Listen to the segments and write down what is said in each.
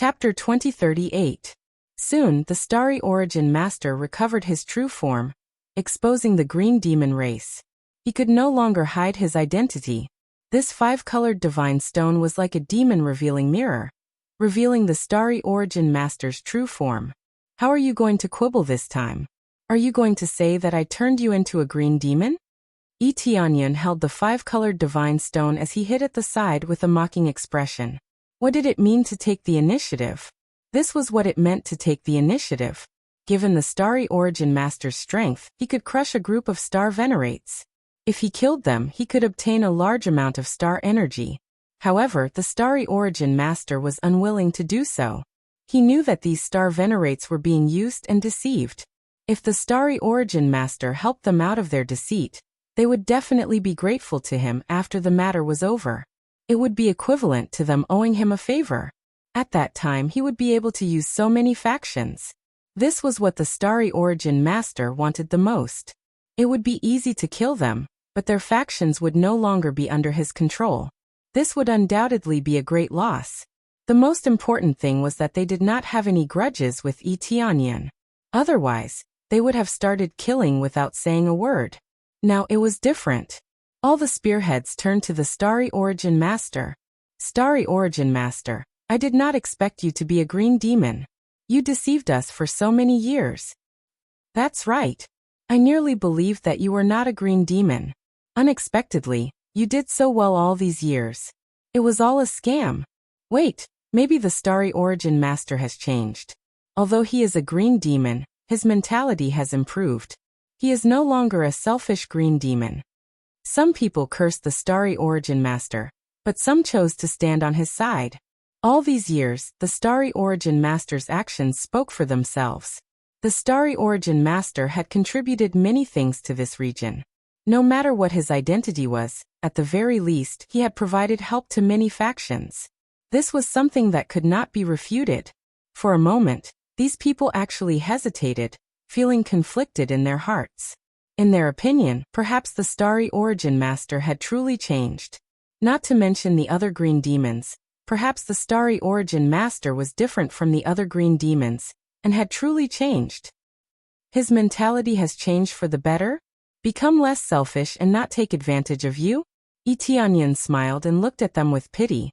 Chapter 2038. Soon, the Starry Origin Master recovered his true form, exposing the green demon race. He could no longer hide his identity. This five-colored divine stone was like a demon-revealing mirror, revealing the Starry Origin Master's true form. How are you going to quibble this time? Are you going to say that I turned you into a green demon? Tianyan held the five-colored divine stone as he hid at the side with a mocking expression. What did it mean to take the initiative? This was what it meant to take the initiative. Given the Starry Origin Master's strength, he could crush a group of star venerates. If he killed them, he could obtain a large amount of star energy. However, the Starry Origin Master was unwilling to do so. He knew that these star venerates were being used and deceived. If the Starry Origin Master helped them out of their deceit, they would definitely be grateful to him after the matter was over. It would be equivalent to them owing him a favor. At that time, he would be able to use so many factions. This was what the Starry Origin Master wanted the most. It would be easy to kill them, but their factions would no longer be under his control. This would undoubtedly be a great loss. The most important thing was that they did not have any grudges with Tianyan. Otherwise, they would have started killing without saying a word. Now it was different. All the spearheads turned to the Starry Origin Master. Starry Origin Master, I did not expect you to be a green demon. You deceived us for so many years. That's right. I nearly believed that you were not a green demon. Unexpectedly, you did so well all these years. It was all a scam. Wait, maybe the Starry Origin Master has changed. Although he is a green demon, his mentality has improved. He is no longer a selfish green demon. Some people cursed the Starry Origin Master, but some chose to stand on his side. All these years, the Starry Origin Master's actions spoke for themselves. The Starry Origin Master had contributed many things to this region. No matter what his identity was, at the very least, he had provided help to many factions. This was something that could not be refuted. For a moment, these people actually hesitated, feeling conflicted in their hearts. In their opinion, perhaps the Starry Origin Master had truly changed. Not to mention the other green demons, perhaps the Starry Origin Master was different from the other green demons, and had truly changed. His mentality has changed for the better? Become less selfish and not take advantage of you? Tianyan smiled and looked at them with pity.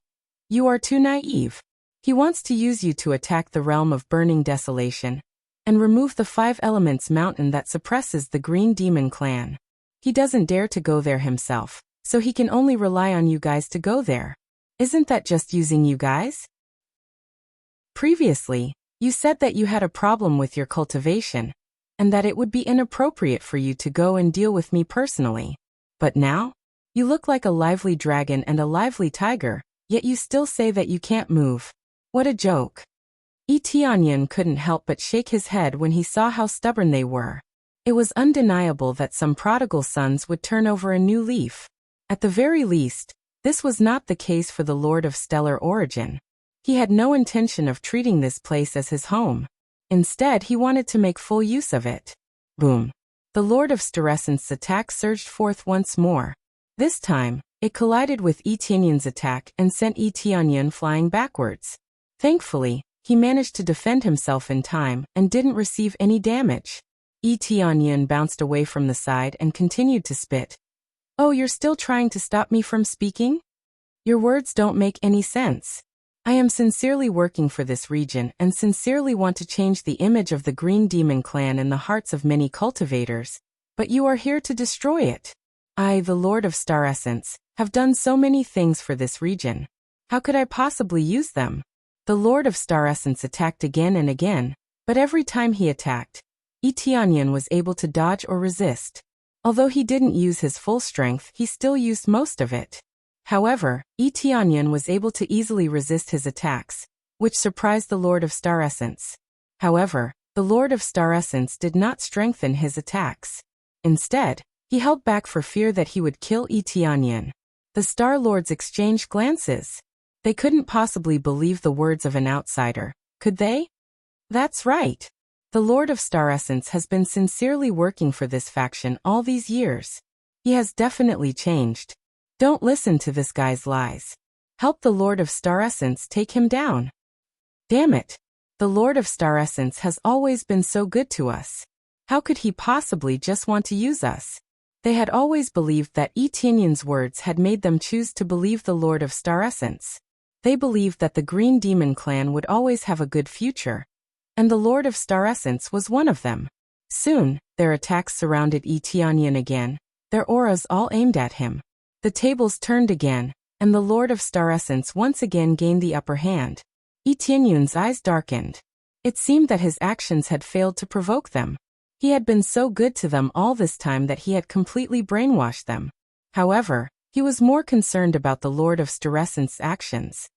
You are too naive. He wants to use you to attack the realm of burning desolation, and remove the five elements mountain that suppresses the green demon clan. He doesn't dare to go there himself, so he can only rely on you guys to go there. Isn't that just using you guys? Previously, you said that you had a problem with your cultivation, and that it would be inappropriate for you to go and deal with me personally. But now, you look like a lively dragon and a lively tiger, yet you still say that you can't move. What a joke. Tianyan couldn't help but shake his head when he saw how stubborn they were. It was undeniable that some prodigal sons would turn over a new leaf. At the very least, this was not the case for the Lord of Stellar Origin. He had no intention of treating this place as his home. Instead, he wanted to make full use of it. Boom. The Lord of Staressence attack surged forth once more. This time, it collided with Tianyan's attack and sent Tianyan flying backwards. Thankfully, he managed to defend himself in time and didn't receive any damage. Tianyan bounced away from the side and continued to spit. Oh, you're still trying to stop me from speaking? Your words don't make any sense. I am sincerely working for this region and sincerely want to change the image of the Green Demon Clan in the hearts of many cultivators, but you are here to destroy it. I, the Lord of Staressence, have done so many things for this region. How could I possibly use them? The Lord of Staressence attacked again and again, but every time he attacked, Tianyan was able to dodge or resist. Although he didn't use his full strength, he still used most of it. However, Tianyan was able to easily resist his attacks, which surprised the Lord of Staressence. However, the Lord of Staressence did not strengthen his attacks. Instead, he held back for fear that he would kill Tianyan. The Star Lords exchanged glances. They couldn't possibly believe the words of an outsider, could they? That's right. The Lord of Staressence has been sincerely working for this faction all these years. He has definitely changed. Don't listen to this guy's lies. Help the Lord of Staressence take him down. Damn it! The Lord of Star Essence has always been so good to us. How could he possibly just want to use us? They had always believed that Yi Tianyun's words had made them choose to believe the Lord of Star Essence. They believed that the Green Demon clan would always have a good future, and the Lord of Star Essence was one of them. Soon, their attacks surrounded Yi Tianyun again, their auras all aimed at him. The tables turned again, and the Lord of Star Essence once again gained the upper hand. Yi Tianyun's eyes darkened. It seemed that his actions had failed to provoke them. He had been so good to them all this time that he had completely brainwashed them. However, he was more concerned about the Lord of Star Essence's actions.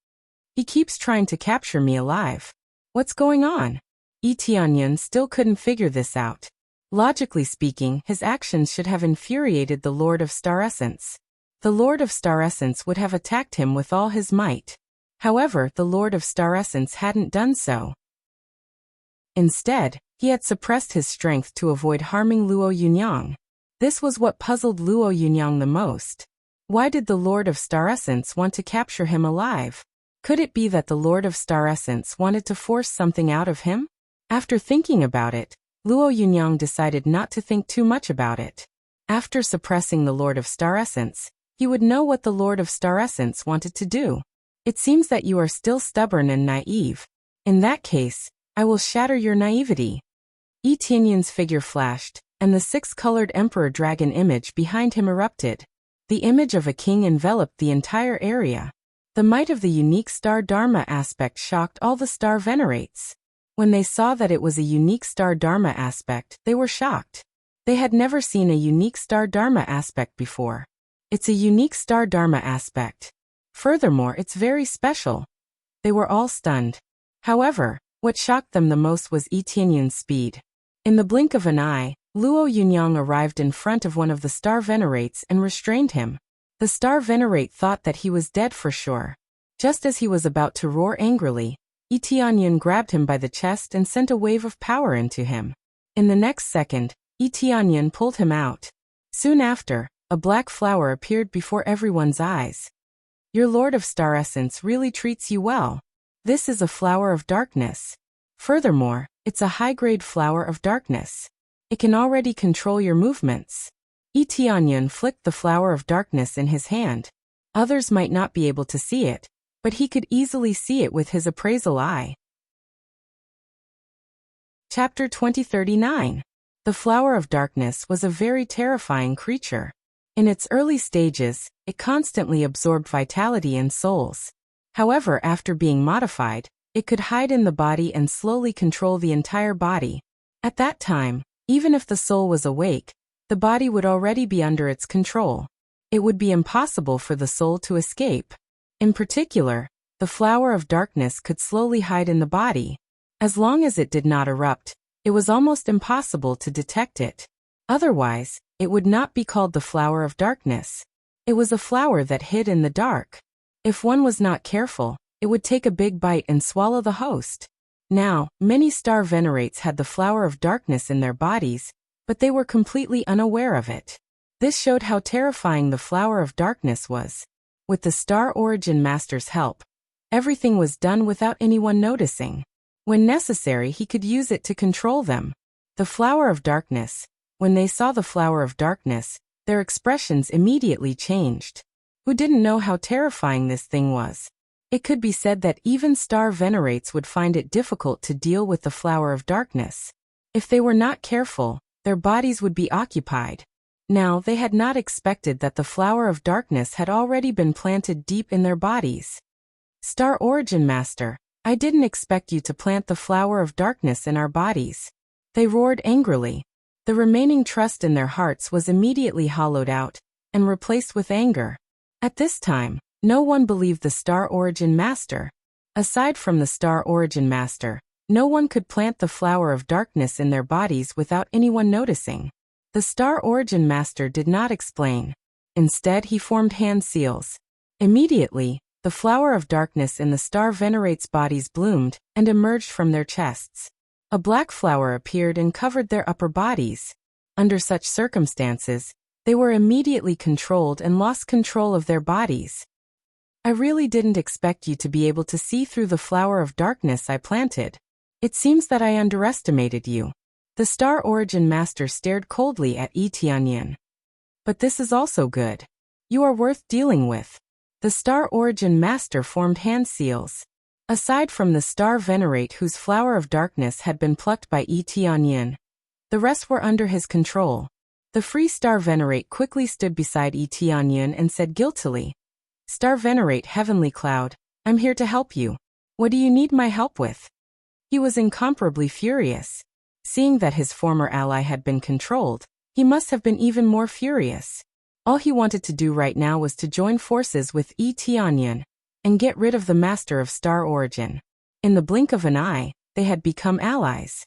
He keeps trying to capture me alive. What's going on? Yi Tianyun still couldn't figure this out. Logically speaking, his actions should have infuriated the Lord of Star Essence. The Lord of Star Essence would have attacked him with all his might. However, the Lord of Star Essence hadn't done so. Instead, he had suppressed his strength to avoid harming Luo Yunyang. This was what puzzled Luo Yunyang the most. Why did the Lord of Star Essence want to capture him alive? Could it be that the Lord of Star Essence wanted to force something out of him? After thinking about it, Luo Yunyang decided not to think too much about it. After suppressing the Lord of Star Essence, he would know what the Lord of Star Essence wanted to do. It seems that you are still stubborn and naive. In that case, I will shatter your naivety. Yi Tianyun's figure flashed, and the six-colored Emperor Dragon image behind him erupted. The image of a king enveloped the entire area. The might of the unique star Dharma aspect shocked all the star venerates. When they saw that it was a unique star Dharma aspect, they were shocked. They had never seen a unique star Dharma aspect before. It's a unique star Dharma aspect. Furthermore, it's very special. They were all stunned. However, what shocked them the most was Yi Tianyun's speed. In the blink of an eye, Luo Yunyang arrived in front of one of the star venerates and restrained him. The star venerate thought that he was dead for sure. Just as he was about to roar angrily, Yi Tianyun grabbed him by the chest and sent a wave of power into him. In the next second, Yi Tianyun pulled him out. Soon after, a black flower appeared before everyone's eyes. Your Lord of Star Essence really treats you well. This is a flower of darkness. Furthermore, it's a high-grade flower of darkness. It can already control your movements. Yi Tianyun flicked the flower of darkness in his hand. Others might not be able to see it, but he could easily see it with his appraisal eye. Chapter 2039. The Flower of Darkness was a very terrifying creature. In its early stages, it constantly absorbed vitality and souls. However, after being modified, it could hide in the body and slowly control the entire body. At that time, even if the soul was awake, the body would already be under its control. It would be impossible for the soul to escape. In particular, the Flower of Darkness could slowly hide in the body. As long as it did not erupt, it was almost impossible to detect it. Otherwise, it would not be called the Flower of Darkness. It was a flower that hid in the dark. If one was not careful, it would take a big bite and swallow the host. Now, many star venerates had the Flower of Darkness in their bodies, but they were completely unaware of it. This showed how terrifying the Flower of Darkness was. With the Star Origin Master's help, everything was done without anyone noticing. When necessary, he could use it to control them. The Flower of Darkness. When they saw the Flower of Darkness, their expressions immediately changed. Who didn't know how terrifying this thing was? It could be said that even star venerates would find it difficult to deal with the Flower of Darkness. If they were not careful, their bodies would be occupied. Now, they had not expected that the Flower of Darkness had already been planted deep in their bodies. Star Origin Master, I didn't expect you to plant the Flower of Darkness in our bodies. They roared angrily. The remaining trust in their hearts was immediately hollowed out and replaced with anger. At this time, no one believed the Star Origin Master. Aside from the Star Origin Master, no one could plant the Flower of Darkness in their bodies without anyone noticing. The Star Origin Master did not explain. Instead, he formed hand seals. Immediately, the Flower of Darkness in the Star Venerates' bodies bloomed and emerged from their chests. A black flower appeared and covered their upper bodies. Under such circumstances, they were immediately controlled and lost control of their bodies. I really didn't expect you to be able to see through the flower of darkness I planted. It seems that I underestimated you. The Star Origin Master stared coldly at Yi Tianyan. But this is also good. You are worth dealing with. The Star Origin Master formed hand seals. Aside from the Star Venerate whose flower of darkness had been plucked by Yi Tianyan, the rest were under his control. The Free Star Venerate quickly stood beside Yi Tianyan and said guiltily, Star Venerate Heavenly Cloud, I'm here to help you. What do you need my help with? He was incomparably furious. Seeing that his former ally had been controlled, he must have been even more furious. All he wanted to do right now was to join forces with Yi Tianyan and get rid of the Master of Star Origin. In the blink of an eye, they had become allies.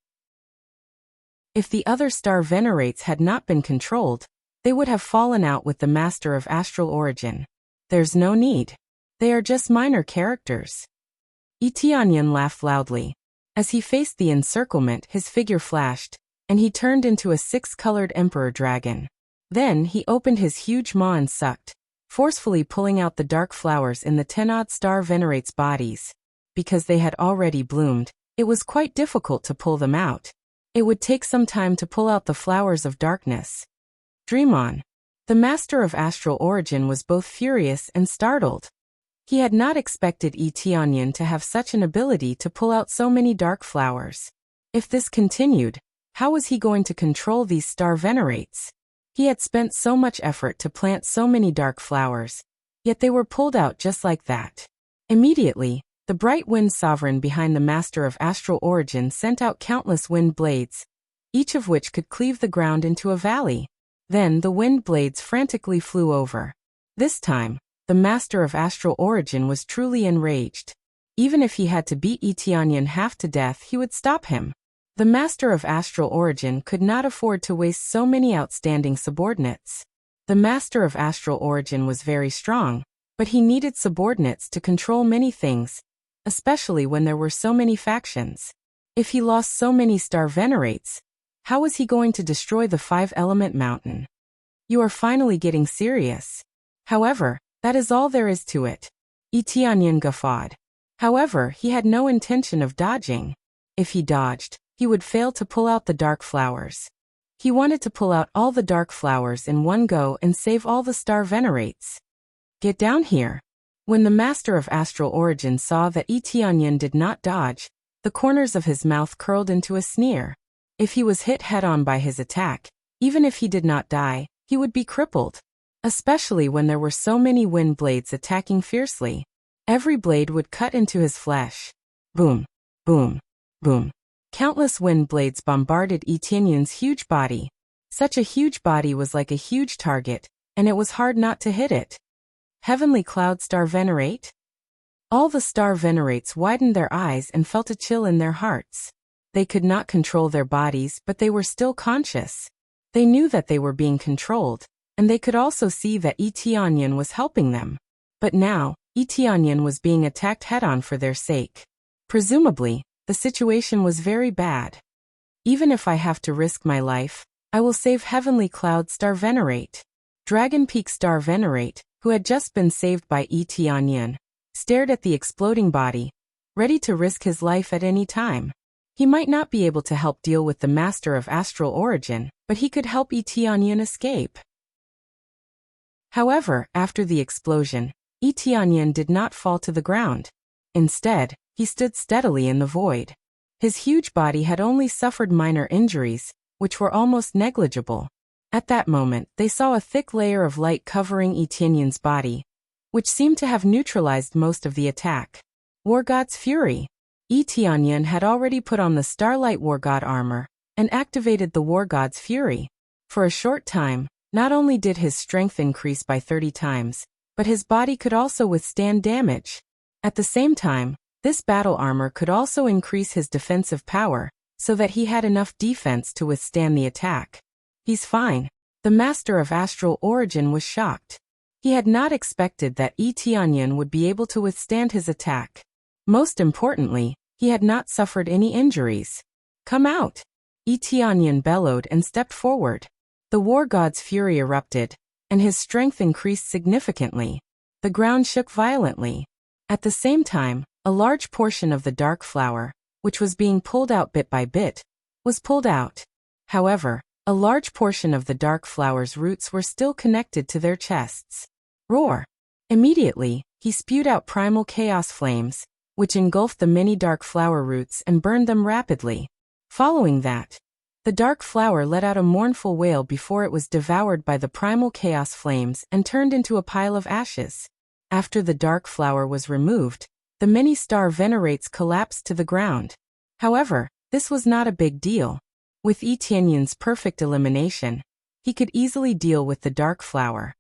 If the other Star Venerates had not been controlled, they would have fallen out with the Master of Astral Origin. There's no need. They are just minor characters. Yi Tianyan laughed loudly. As he faced the encirclement, his figure flashed, and he turned into a six-colored Emperor Dragon. Then he opened his huge maw and sucked, forcefully pulling out the dark flowers in the 10-odd Star Venerates' bodies. Because they had already bloomed, it was quite difficult to pull them out. It would take some time to pull out the flowers of darkness. Dream on. The Master of Astral Origin was both furious and startled. He had not expected Yi Tianyan to have such an ability to pull out so many dark flowers. If this continued, how was he going to control these Star Venerates? He had spent so much effort to plant so many dark flowers, yet they were pulled out just like that. Immediately, the bright wind sovereign behind the Master of Astral Origin sent out countless wind blades, each of which could cleave the ground into a valley. Then the wind blades frantically flew over. This time, the Master of Astral Origin was truly enraged. Even if he had to beat Yi Tianyan half to death, he would stop him. The Master of Astral Origin could not afford to waste so many outstanding subordinates. The Master of Astral Origin was very strong, but he needed subordinates to control many things, especially when there were so many factions. If he lost so many Star Venerates, how was he going to destroy the 5-element mountain? You are finally getting serious. However, that is all there is to it. Yi Tianyan guffawed. However, he had no intention of dodging. If he dodged, he would fail to pull out the dark flowers. He wanted to pull out all the dark flowers in one go and save all the Star Venerates. Get down here. When the Master of Astral Origin saw that Yi Tianyan did not dodge, the corners of his mouth curled into a sneer. If he was hit head-on by his attack, even if he did not die, he would be crippled. Especially when there were so many wind blades attacking fiercely. Every blade would cut into his flesh. Boom, boom, boom. Countless wind blades bombarded Yi Tianyan's huge body. Such a huge body was like a huge target, and it was hard not to hit it. Heavenly Cloud Star Venerate? All the Star Venerates widened their eyes and felt a chill in their hearts. They could not control their bodies, but they were still conscious. They knew that they were being controlled, and they could also see that Yi Tianyan was helping them. But now, Yi Tianyan was being attacked head-on for their sake. Presumably, the situation was very bad. Even if I have to risk my life, I will save Heavenly Cloud Star Venerate. Dragon Peak Star Venerate, who had just been saved by Yi Tianyan, stared at the exploding body, ready to risk his life at any time. He might not be able to help deal with the Master of Astral Origin, but he could help Yi Tianyan escape. However, after the explosion, Yi Tianyan did not fall to the ground. Instead, he stood steadily in the void. His huge body had only suffered minor injuries, which were almost negligible. At that moment, they saw a thick layer of light covering Yi Tianyan's body, which seemed to have neutralized most of the attack. War God's Fury. Yi Tianyan had already put on the Starlight War God armor and activated the War God's Fury. For a short time, not only did his strength increase by 30 times, but his body could also withstand damage. At the same time, this battle armor could also increase his defensive power, so that he had enough defense to withstand the attack. He's fine. The Master of Astral Origin was shocked. He had not expected that Yi Tianyan would be able to withstand his attack. Most importantly, he had not suffered any injuries. Come out! Yi Tianyan bellowed and stepped forward. The War God's fury erupted, and his strength increased significantly. The ground shook violently. At the same time, a large portion of the dark flower, which was being pulled out bit by bit, was pulled out. However, a large portion of the dark flower's roots were still connected to their chests. Roar! Immediately, he spewed out primal chaos flames, which engulfed the many dark flower roots and burned them rapidly. Following that, the dark flower let out a mournful wail before it was devoured by the primal chaos flames and turned into a pile of ashes. After the dark flower was removed, the many star venerates collapsed to the ground. However, this was not a big deal. With Yi Tianyun's perfect elimination, he could easily deal with the dark flower.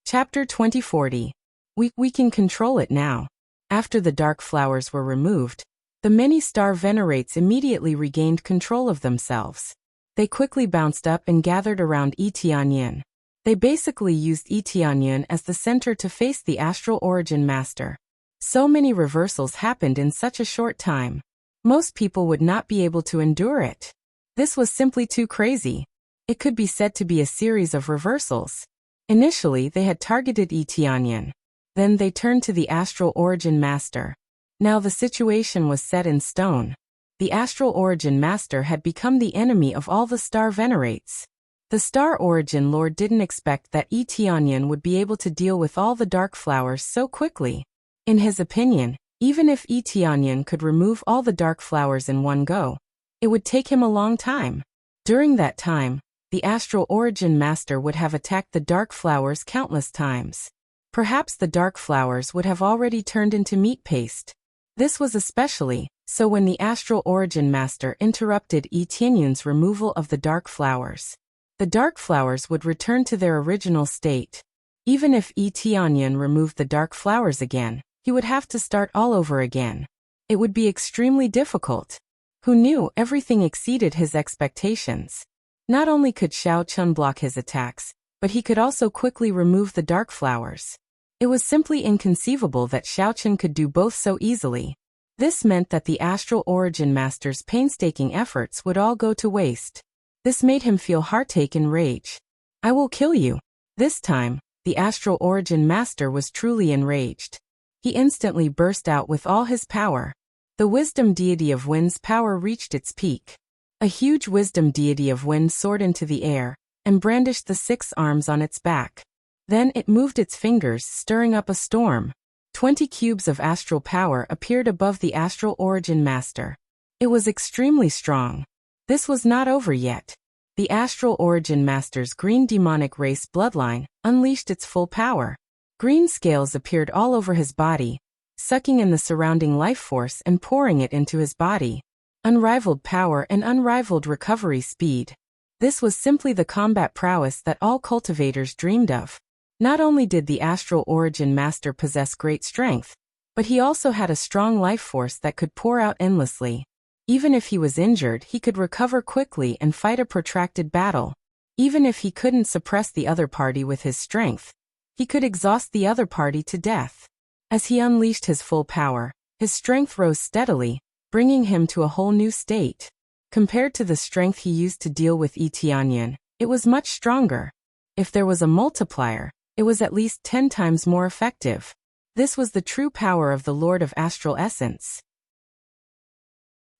Chapter 2040. We can control it now. After the dark flowers were removed, the many star venerates immediately regained control of themselves. They quickly bounced up and gathered around Yi Tianyun. They basically used Yi Tianyun as the center to face the astral origin master. So many reversals happened in such a short time. Most people would not be able to endure it. This was simply too crazy. It could be said to be a series of reversals. Initially, they had targeted Yi Tianyun. Then they turned to the astral origin master. Now the situation was set in stone. The astral origin master had become the enemy of all the star venerates. The star origin lord didn't expect that Yi Tianyun would be able to deal with all the dark flowers so quickly. In his opinion, even if Yi Tianyun could remove all the dark flowers in one go, it would take him a long time. During that time, the astral origin master would have attacked the dark flowers countless times. Perhaps the dark flowers would have already turned into meat paste. This was especially so when the astral origin master interrupted Yi Tianyun's removal of the dark flowers. The dark flowers would return to their original state. Even if Yi Tianyun removed the dark flowers again, he would have to start all over again. It would be extremely difficult. Who knew everything exceeded his expectations? Not only could Xiao Chun block his attacks, but he could also quickly remove the dark flowers. It was simply inconceivable that Xiao Chun could do both so easily. This meant that the astral origin master's painstaking efforts would all go to waste. This made him feel heartache and rage. I will kill you. This time, the astral origin master was truly enraged. He instantly burst out with all his power. The wisdom deity of wind's power reached its peak. A huge wisdom deity of wind soared into the air and brandished the 6 arms on its back. Then it moved its fingers, stirring up a storm. 20 cubes of astral power appeared above the astral origin master. It was extremely strong. This was not over yet. The astral origin master's green demonic race bloodline unleashed its full power. Green scales appeared all over his body, sucking in the surrounding life force and pouring it into his body. Unrivaled power and unrivaled recovery speed. This was simply the combat prowess that all cultivators dreamed of. Not only did the astral origin master possess great strength, but he also had a strong life force that could pour out endlessly. Even if he was injured, he could recover quickly and fight a protracted battle. Even if he couldn't suppress the other party with his strength, he could exhaust the other party to death. As he unleashed his full power, his strength rose steadily, bringing him to a whole new state. Compared to the strength he used to deal with Yi Tianyun, it was much stronger. If there was a multiplier, it was at least 10 times more effective. This was the true power of the Lord of Astral Essence.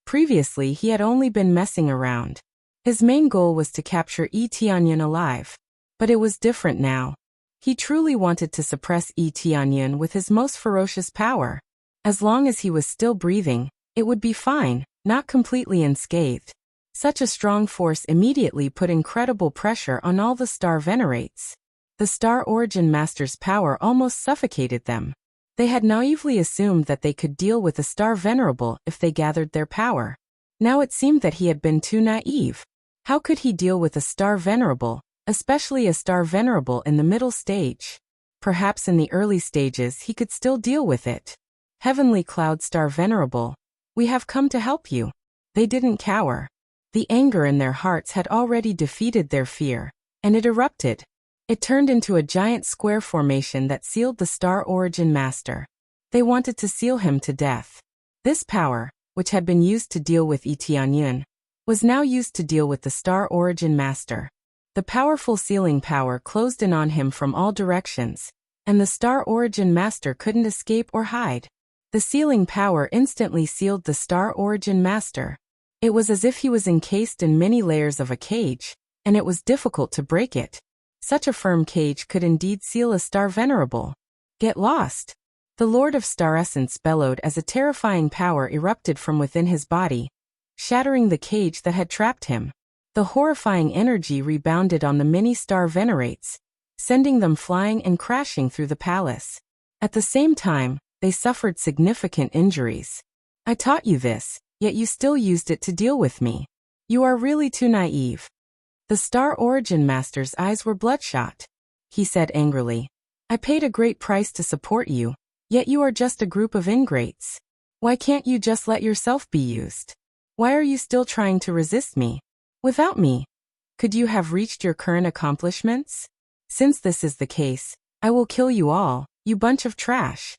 Previously, he had only been messing around. His main goal was to capture Yi Tianyun alive. But it was different now. He truly wanted to suppress Yi Tianyun with his most ferocious power. As long as he was still breathing, it would be fine, not completely unscathed. Such a strong force immediately put incredible pressure on all the star venerates. The star origin master's power almost suffocated them. They had naively assumed that they could deal with a star venerable if they gathered their power. Now it seemed that he had been too naive. How could he deal with a star venerable, especially a star venerable in the middle stage? Perhaps in the early stages he could still deal with it. Heavenly Cloud Star Venerable, we have come to help you. They didn't cower. The anger in their hearts had already defeated their fear, and it erupted. It turned into a giant square formation that sealed the star origin master. They wanted to seal him to death. This power, which had been used to deal with Yi Tianyun, was now used to deal with the star origin master. The powerful sealing power closed in on him from all directions, and the Star Origin Master couldn't escape or hide. The sealing power instantly sealed the Star Origin Master. It was as if he was encased in many layers of a cage, and it was difficult to break it. Such a firm cage could indeed seal a Star Venerable. Get lost! The Lord of Star Essence bellowed as a terrifying power erupted from within his body, shattering the cage that had trapped him. The horrifying energy rebounded on the many Star Venerates, sending them flying and crashing through the palace. At the same time, they suffered significant injuries. I taught you this, yet you still used it to deal with me. You are really too naive. The Star Origin Master's eyes were bloodshot. He said angrily, I paid a great price to support you, yet you are just a group of ingrates. Why can't you just let yourself be used? Why are you still trying to resist me? Without me, could you have reached your current accomplishments? Since this is the case, I will kill you all, you bunch of trash.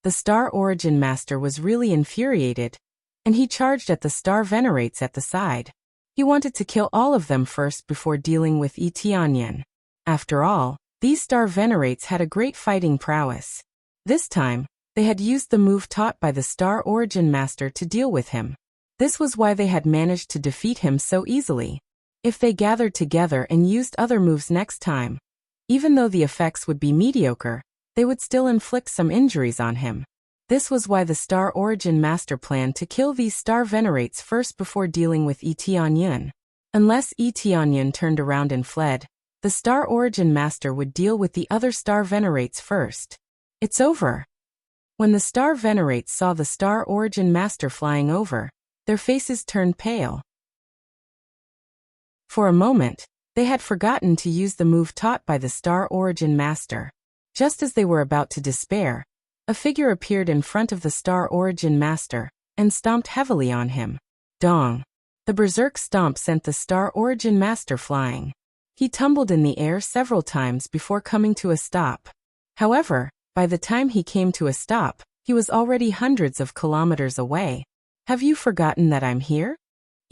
The Star Origin Master was really infuriated, and he charged at the Star Venerates at the side. He wanted to kill all of them first before dealing with Tianyan. After all, these Star Venerates had a great fighting prowess. This time, they had used the move taught by the Star Origin Master to deal with him. This was why they had managed to defeat him so easily. If they gathered together and used other moves next time, even though the effects would be mediocre, they would still inflict some injuries on him. This was why the Star Origin Master planned to kill these Star Venerates first before dealing with Tianyan. Unless Tianyan turned around and fled, the Star Origin Master would deal with the other Star Venerates first. It's over. When the Star Venerates saw the Star Origin Master flying over, their faces turned pale. For a moment, they had forgotten to use the move taught by the Star Origin Master. Just as they were about to despair, a figure appeared in front of the Star Origin Master, and stomped heavily on him. Dong! The berserk stomp sent the Star Origin Master flying. He tumbled in the air several times before coming to a stop. However, by the time he came to a stop, he was already hundreds of kilometers away. Have you forgotten that I'm here?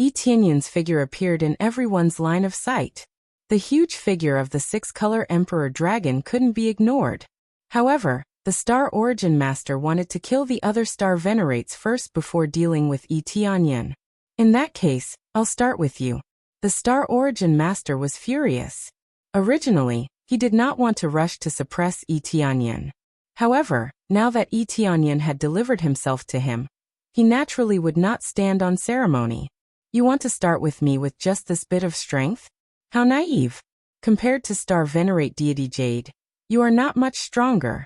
Tianyan's figure appeared in everyone's line of sight. The huge figure of the six-color Emperor Dragon couldn't be ignored. However, the Star Origin Master wanted to kill the other Star Venerates first before dealing with Tianyan. In that case, I'll start with you. The Star Origin Master was furious. Originally, he did not want to rush to suppress Tianyan. However, now that Tianyan had delivered himself to him, he naturally would not stand on ceremony. You want to start with me with just this bit of strength? How naive. Compared to Star Venerate Deity Jade, you are not much stronger.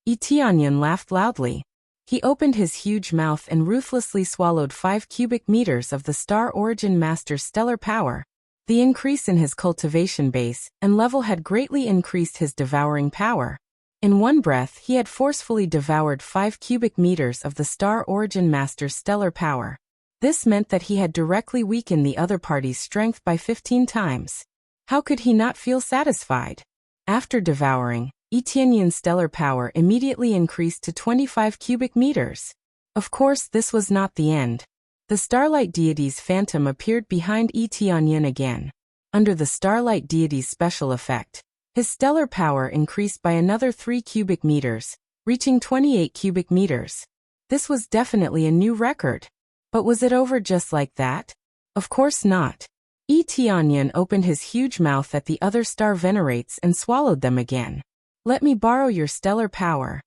Tianyan laughed loudly. He opened his huge mouth and ruthlessly swallowed 5 cubic meters of the Star Origin Master's stellar power. The increase in his cultivation base and level had greatly increased his devouring power. In one breath, he had forcefully devoured 5 cubic meters of the Star Origin Master's stellar power. This meant that he had directly weakened the other party's strength by 15 times. How could he not feel satisfied? After devouring, Tianyan's stellar power immediately increased to 25 cubic meters. Of course, this was not the end. The Starlight Deity's phantom appeared behind Tianyan again. Under the Starlight Deity's special effect, his stellar power increased by another 3 cubic meters, reaching 28 cubic meters. This was definitely a new record. But was it over just like that? Of course not. Tianyan opened his huge mouth at the other Star Venerates and swallowed them again. Let me borrow your stellar power.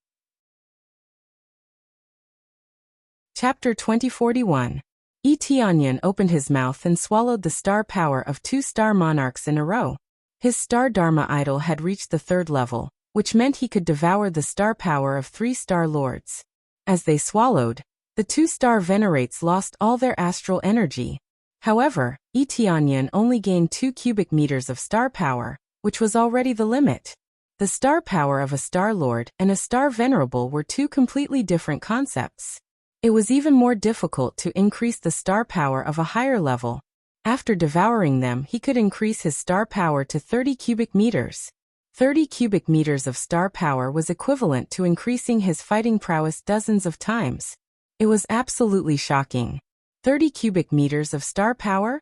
Chapter 2041. Tianyan opened his mouth and swallowed the star power of 2 star monarchs in a row. His star Dharma idol had reached the 3rd level, which meant he could devour the star power of 3 star lords. As they swallowed, the 2 star Venerates lost all their astral energy. However, Tianyan only gained 2 cubic meters of star power, which was already the limit. The star power of a Star Lord and a Star Venerable were 2 completely different concepts. It was even more difficult to increase the star power of a higher level. After devouring them, he could increase his star power to 30 cubic meters. 30 cubic meters of star power was equivalent to increasing his fighting prowess dozens of times. It was absolutely shocking. 30 cubic meters of star power?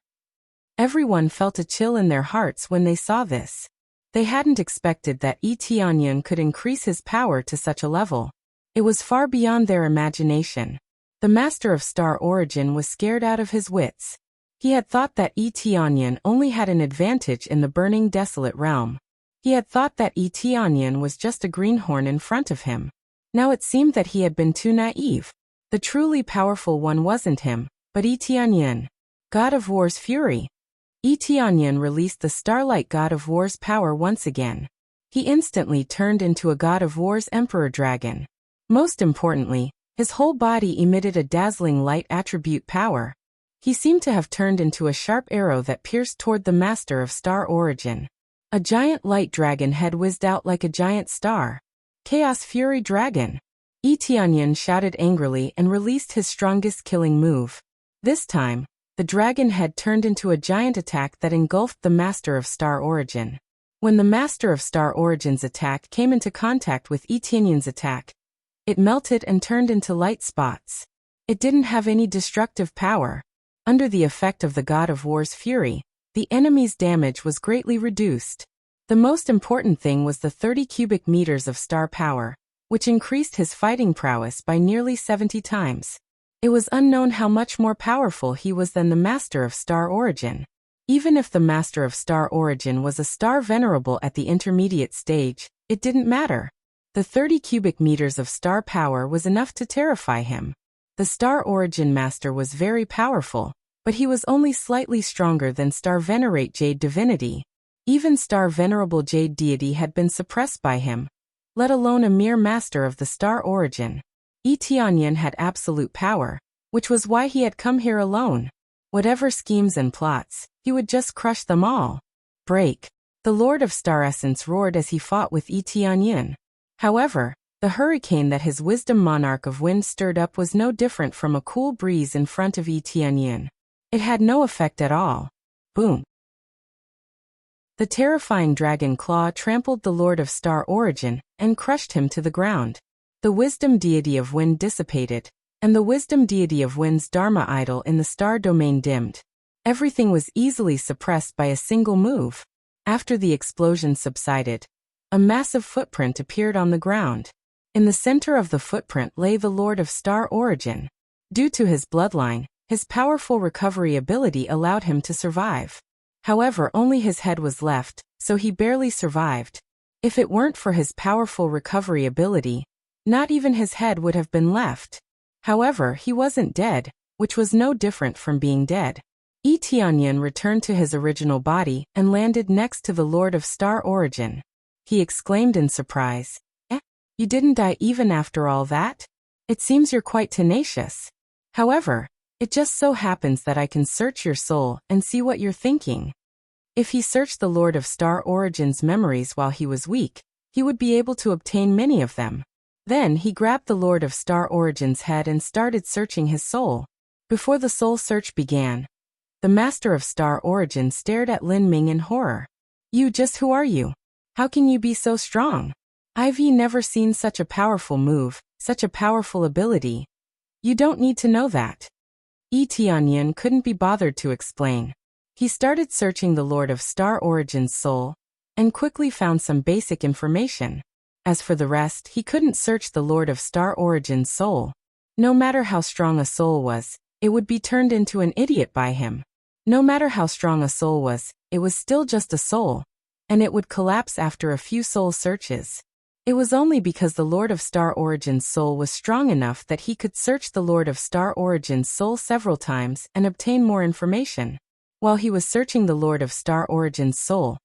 Everyone felt a chill in their hearts when they saw this. They hadn't expected that Tianyan could increase his power to such a level. It was far beyond their imagination. The Master of Star Origin was scared out of his wits. He had thought that Tianyan only had an advantage in the burning desolate realm. He had thought that Tianyan was just a greenhorn in front of him. Now it seemed that he had been too naive. The truly powerful one wasn't him, but Tianyan, God of War's fury. Tianyan released the Starlight God of War's power once again. He instantly turned into a God of War's Emperor Dragon. Most importantly, his whole body emitted a dazzling light attribute power. He seemed to have turned into a sharp arrow that pierced toward the Master of Star Origin. A giant light dragon head whizzed out like a giant star. Chaos Fury Dragon! Tianyan shouted angrily and released his strongest killing move. This time, the dragon head turned into a giant attack that engulfed the Master of Star Origin. When the Master of Star Origin's attack came into contact with Tianyan's attack, it melted and turned into light spots. It didn't have any destructive power. Under the effect of the God of War's fury, the enemy's damage was greatly reduced. The most important thing was the 30 cubic meters of star power, which increased his fighting prowess by nearly 70 times. It was unknown how much more powerful he was than the Master of Star Origin. Even if the Master of Star Origin was a star venerable at the intermediate stage, it didn't matter. The 30 cubic meters of star power was enough to terrify him. The Star Origin Master was very powerful, but he was only slightly stronger than Star Venerate Jade Divinity. Even Star Venerable Jade Deity had been suppressed by him, let alone a mere Master of the Star Origin. Tianyan had absolute power, which was why he had come here alone. Whatever schemes and plots, he would just crush them all. Break! The Lord of Star Essence roared as he fought with Tianyan. However, the hurricane that his wisdom monarch of wind stirred up was no different from a cool breeze in front of Tianyan. It had no effect at all. Boom! The terrifying dragon claw trampled the Lord of Star Origin and crushed him to the ground. The wisdom deity of wind dissipated, and the wisdom deity of wind's Dharma idol in the star domain dimmed. Everything was easily suppressed by a single move. After the explosion subsided, a massive footprint appeared on the ground. In the center of the footprint lay the Lord of Star Origin. Due to his bloodline, his powerful recovery ability allowed him to survive. However, only his head was left, so he barely survived. If it weren't for his powerful recovery ability, not even his head would have been left. However, he wasn't dead, which was no different from being dead. Tianyan returned to his original body and landed next to the Lord of Star Origin. He exclaimed in surprise, You didn't die even after all that? It seems you're quite tenacious. However, it just so happens that I can search your soul and see what you're thinking. If he searched the Lord of Star Origin's memories while he was weak, he would be able to obtain many of them. Then he grabbed the Lord of Star Origin's head and started searching his soul. Before the soul search began, the Master of Star Origin stared at Lin Ming in horror. Who are you? How can you be so strong? I've never seen such a powerful move, such a powerful ability. You don't need to know that. Tianyan couldn't be bothered to explain. He started searching the Lord of Star Origin's soul, and quickly found some basic information. As for the rest, he couldn't search the Lord of Star Origin's soul. No matter how strong a soul was, it would be turned into an idiot by him. No matter how strong a soul was, it was still just a soul, and it would collapse after a few soul searches. It was only because the Lord of Star Origin's soul was strong enough that he could search the Lord of Star Origin's soul several times and obtain more information. While he was searching the Lord of Star Origin's soul,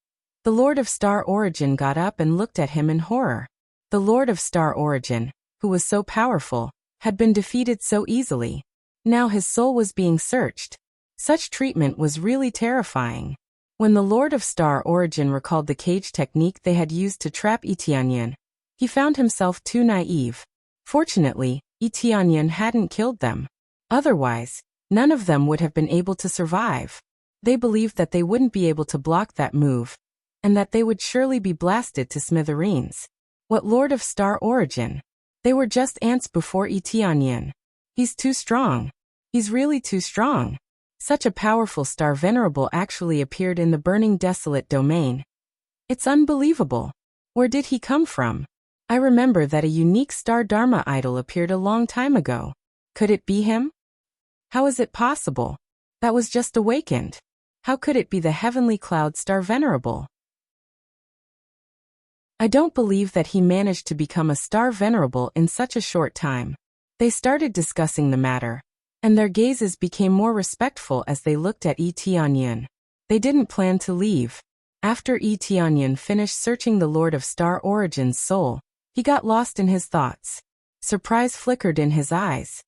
the Lord of Star Origin got up and looked at him in horror. The Lord of Star Origin, who was so powerful, had been defeated so easily. Now his soul was being searched. Such treatment was really terrifying. When the Lord of Star Origin recalled the cage technique they had used to trap Tianyan, he found himself too naive. Fortunately, Tianyan hadn't killed them. Otherwise, none of them would have been able to survive. They believed that they wouldn't be able to block that move, and that they would surely be blasted to smithereens. What Lord of Star Origin? They were just ants before Tianyan. He's too strong. He's really too strong. Such a powerful star venerable actually appeared in the burning desolate domain. It's unbelievable. Where did he come from? I remember that a unique star Dharma idol appeared a long time ago. Could it be him? How is it possible? That was just awakened. How could it be the heavenly cloud star venerable? I don't believe that he managed to become a star venerable in such a short time. They started discussing the matter, and their gazes became more respectful as they looked at Yi Tianyan. They didn't plan to leave. After Yi Tianyan finished searching the Lord of Star Origin's soul, he got lost in his thoughts. Surprise flickered in his eyes.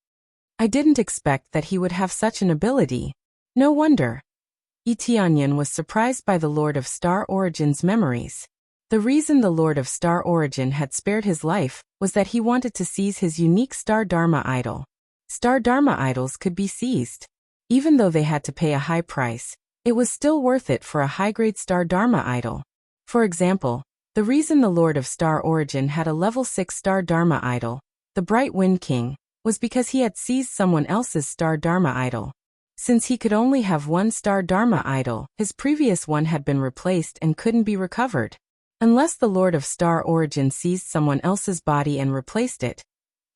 I didn't expect that he would have such an ability. No wonder. Yi Tianyan was surprised by the Lord of Star Origin's memories. The reason the Lord of Star Origin had spared his life was that he wanted to seize his unique Star Dharma idol. Star Dharma idols could be seized. Even though they had to pay a high price, it was still worth it for a high-grade Star Dharma idol. For example, the reason the Lord of Star Origin had a level 6 Star Dharma idol, the Bright Wind King, was because he had seized someone else's Star Dharma idol. Since he could only have one Star Dharma idol, his previous one had been replaced and couldn't be recovered. Unless the Lord of Star Origin seized someone else's body and replaced it,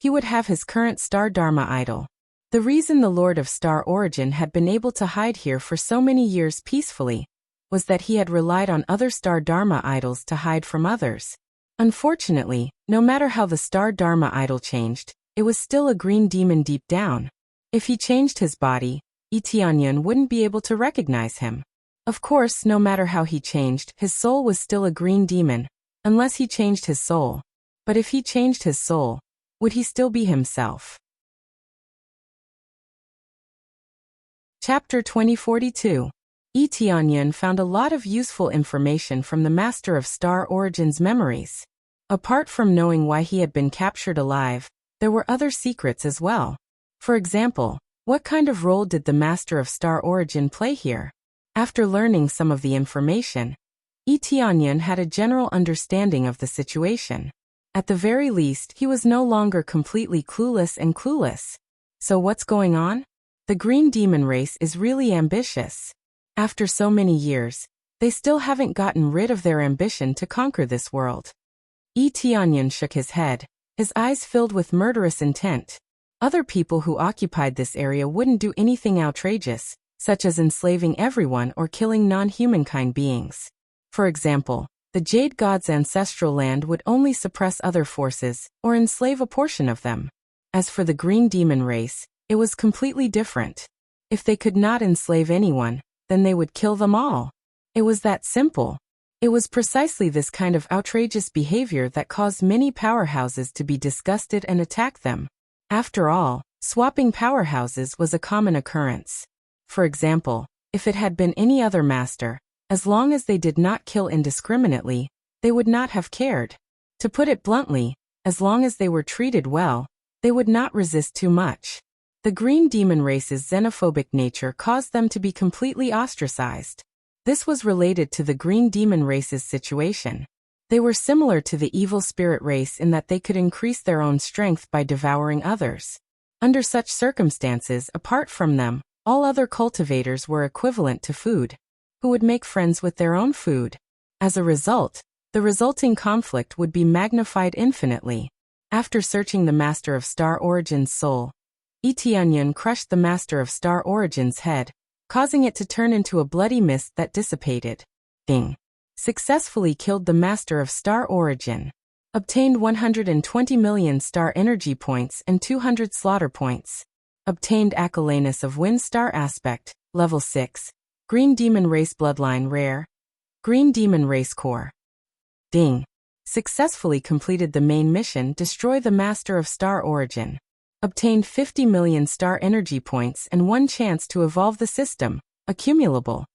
he would have his current Star Dharma idol. The reason the Lord of Star Origin had been able to hide here for so many years peacefully was that he had relied on other Star Dharma idols to hide from others. Unfortunately, no matter how the Star Dharma idol changed, it was still a green demon deep down. If he changed his body, Yi Tianyan wouldn't be able to recognize him. Of course, no matter how he changed, his soul was still a green demon, unless he changed his soul. But if he changed his soul, would he still be himself? Chapter 2042. Yi Tianyan found a lot of useful information from the Master of Star Origin's memories. Apart from knowing why he had been captured alive, there were other secrets as well. For example, what kind of role did the Master of Star Origin play here? After learning some of the information, Yi Tianyan had a general understanding of the situation. At the very least, he was no longer completely clueless. So what's going on? The Green Demon race is really ambitious. After so many years, they still haven't gotten rid of their ambition to conquer this world. Yi Tianyan shook his head, his eyes filled with murderous intent. Other people who occupied this area wouldn't do anything outrageous, such as enslaving everyone or killing non-humankind beings. For example, the Jade God's ancestral land would only suppress other forces, or enslave a portion of them. As for the Green Demon race, it was completely different. If they could not enslave anyone, then they would kill them all. It was that simple. It was precisely this kind of outrageous behavior that caused many powerhouses to be disgusted and attack them. After all, swapping powerhouses was a common occurrence. For example, if it had been any other master, as long as they did not kill indiscriminately, they would not have cared. To put it bluntly, as long as they were treated well, they would not resist too much. The Green Demon race's xenophobic nature caused them to be completely ostracized. This was related to the Green Demon race's situation. They were similar to the Evil Spirit race in that they could increase their own strength by devouring others. Under such circumstances, apart from them, all other cultivators were equivalent to food, who would make friends with their own food. As a result, the resulting conflict would be magnified infinitely. After searching the Master of Star Origin's soul, Yi Tianyan crushed the Master of Star Origin's head, causing it to turn into a bloody mist that dissipated. Ding. Successfully killed the Master of Star Origin. Obtained 120 million star energy points and 200 slaughter points. Obtained Acalanus of Wind Star Aspect, level 6. Green Demon Race Bloodline Rare. Green Demon Race Core. Ding. Successfully completed the main mission Destroy the Master of Star Origin. Obtained 50 million star energy points and one chance to evolve the system, accumulable.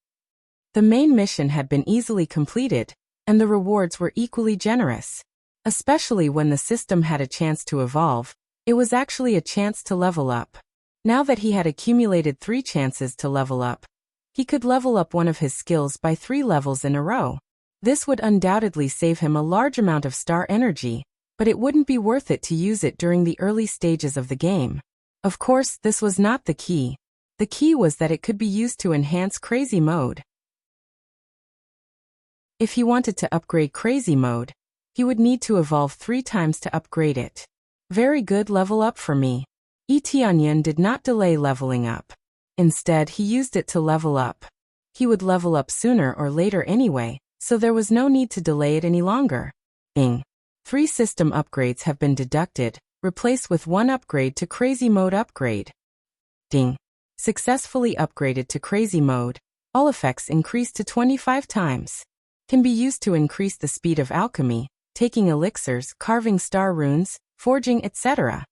The main mission had been easily completed, and the rewards were equally generous. Especially when the system had a chance to evolve, it was actually a chance to level up. Now that he had accumulated 3 chances to level up, he could level up one of his skills by 3 levels in a row. This would undoubtedly save him a large amount of star energy, but it wouldn't be worth it to use it during the early stages of the game. Of course, this was not the key. The key was that it could be used to enhance crazy mode. If he wanted to upgrade crazy mode, he would need to evolve 3 times to upgrade it. Very good level up for me. Tianyan did not delay leveling up. Instead, he used it to level up. He would level up sooner or later anyway, so there was no need to delay it any longer. 3 system upgrades have been deducted, replaced with 1 upgrade to crazy mode upgrade. Successfully upgraded to crazy mode. All effects increased to 25 times. Can be used to increase the speed of alchemy, taking elixirs, carving star runes, forging, etc.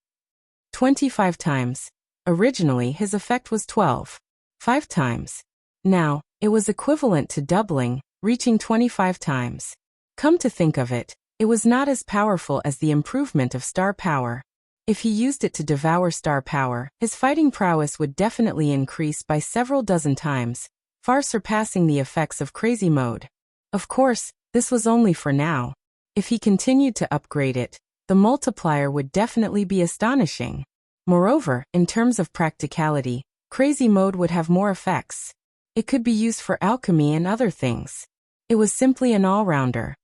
25 times. Originally his effect was 5 times. Now, it was equivalent to doubling, reaching 25 times. Come to think of it, it was not as powerful as the improvement of star power. If he used it to devour star power, his fighting prowess would definitely increase by several dozen times, far surpassing the effects of crazy mode. Of course, this was only for now. If he continued to upgrade it, the multiplier would definitely be astonishing. Moreover, in terms of practicality, crazy mode would have more effects. It could be used for alchemy and other things. It was simply an all-rounder.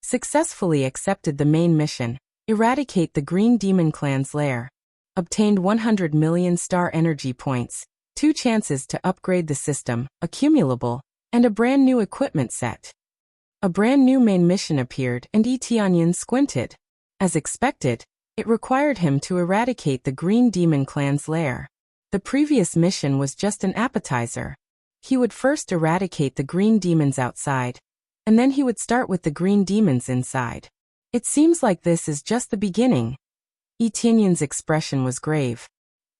Successfully accepted the main mission. Eradicate the Green Demon Clan's lair. Obtained 100 million star energy points, 2 chances to upgrade the system, accumulable, and a brand new equipment set. A brand new main mission appeared and Tianyan squinted. As expected, it required him to eradicate the Green Demon Clan's lair. The previous mission was just an appetizer. He would first eradicate the green demons outside, and then he would start with the green demons inside. It seems like this is just the beginning. Tianyan's expression was grave.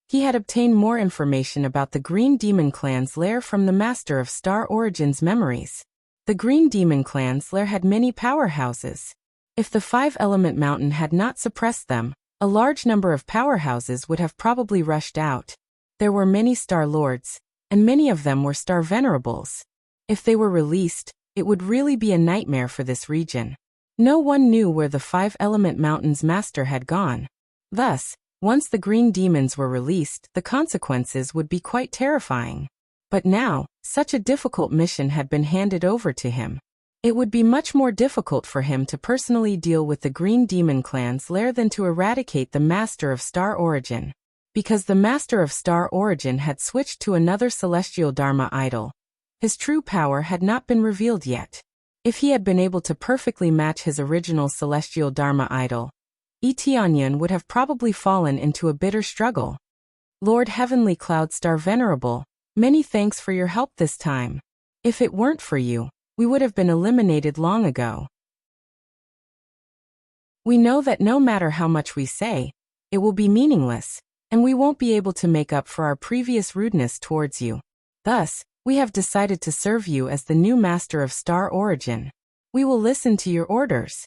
He had obtained more information about the Green Demon Clan's lair from the Master of Star Origin's memories. The Green Demon Clan's lair had many powerhouses. If the 5-element mountain had not suppressed them, a large number of powerhouses would have probably rushed out. There were many Star Lords, and many of them were Star Venerables. If they were released, it would really be a nightmare for this region. No one knew where the 5-element mountain's master had gone. Thus, once the green demons were released, the consequences would be quite terrifying. But now, such a difficult mission had been handed over to him. It would be much more difficult for him to personally deal with the Green Demon Clan's lair than to eradicate the Master of Star Origin. Because the Master of Star Origin had switched to another celestial Dharma idol, his true power had not been revealed yet. If he had been able to perfectly match his original celestial Dharma idol, Tianyan would have probably fallen into a bitter struggle. Lord Heavenly Cloud Star Venerable, many thanks for your help this time. If it weren't for you, we would have been eliminated long ago. We know that no matter how much we say, it will be meaningless, and we won't be able to make up for our previous rudeness towards you. Thus, we have decided to serve you as the new Master of Star Origin. We will listen to your orders.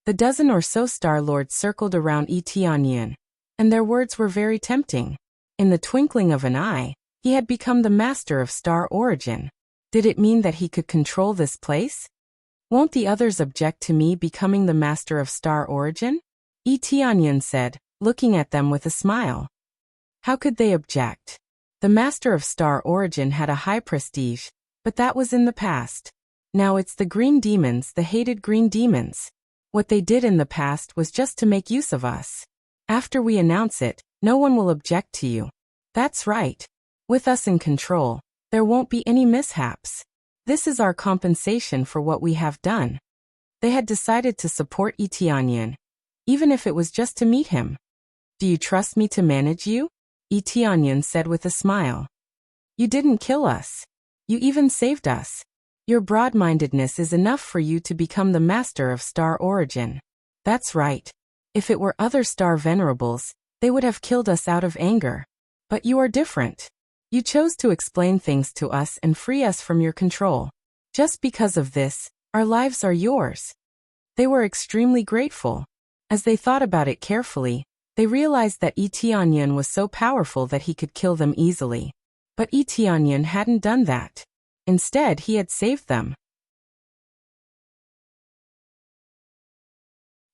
The dozen or so Star Lords circled around Tianyan, and their words were very tempting. In the twinkling of an eye, he had become the Master of Star Origin. Did it mean that he could control this place? Won't the others object to me becoming the Master of Star Origin? Tianyan said, looking at them with a smile. How could they object? The Master of Star Origin had a high prestige, but that was in the past. Now it's the green demons, the hated green demons. What they did in the past was just to make use of us. After we announce it, no one will object to you. That's right. With us in control, there won't be any mishaps. This is our compensation for what we have done. They had decided to support Tianyan, even if it was just to meet him. Do you trust me to manage you? Tianyan said with a smile. You didn't kill us. You even saved us. Your broad-mindedness is enough for you to become the Master of Star Origin. That's right. If it were other Star Venerables, they would have killed us out of anger. But you are different. You chose to explain things to us and free us from your control. Just because of this, our lives are yours. They were extremely grateful. As they thought about it carefully, they realized that Tianyan was so powerful that he could kill them easily. But Tianyan hadn't done that. Instead, he had saved them.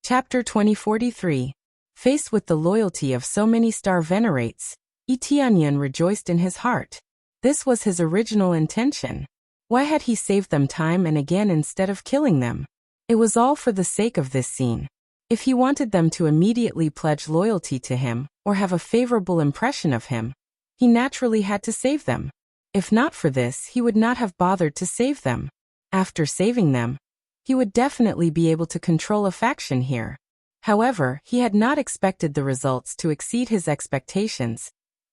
Chapter 2043. Faced with the loyalty of so many Star Venerates, Tianyan rejoiced in his heart. This was his original intention. Why had he saved them time and again instead of killing them? It was all for the sake of this scene. If he wanted them to immediately pledge loyalty to him, or have a favorable impression of him, he naturally had to save them. If not for this, he would not have bothered to save them. After saving them, he would definitely be able to control a faction here. However, he had not expected the results to exceed his expectations,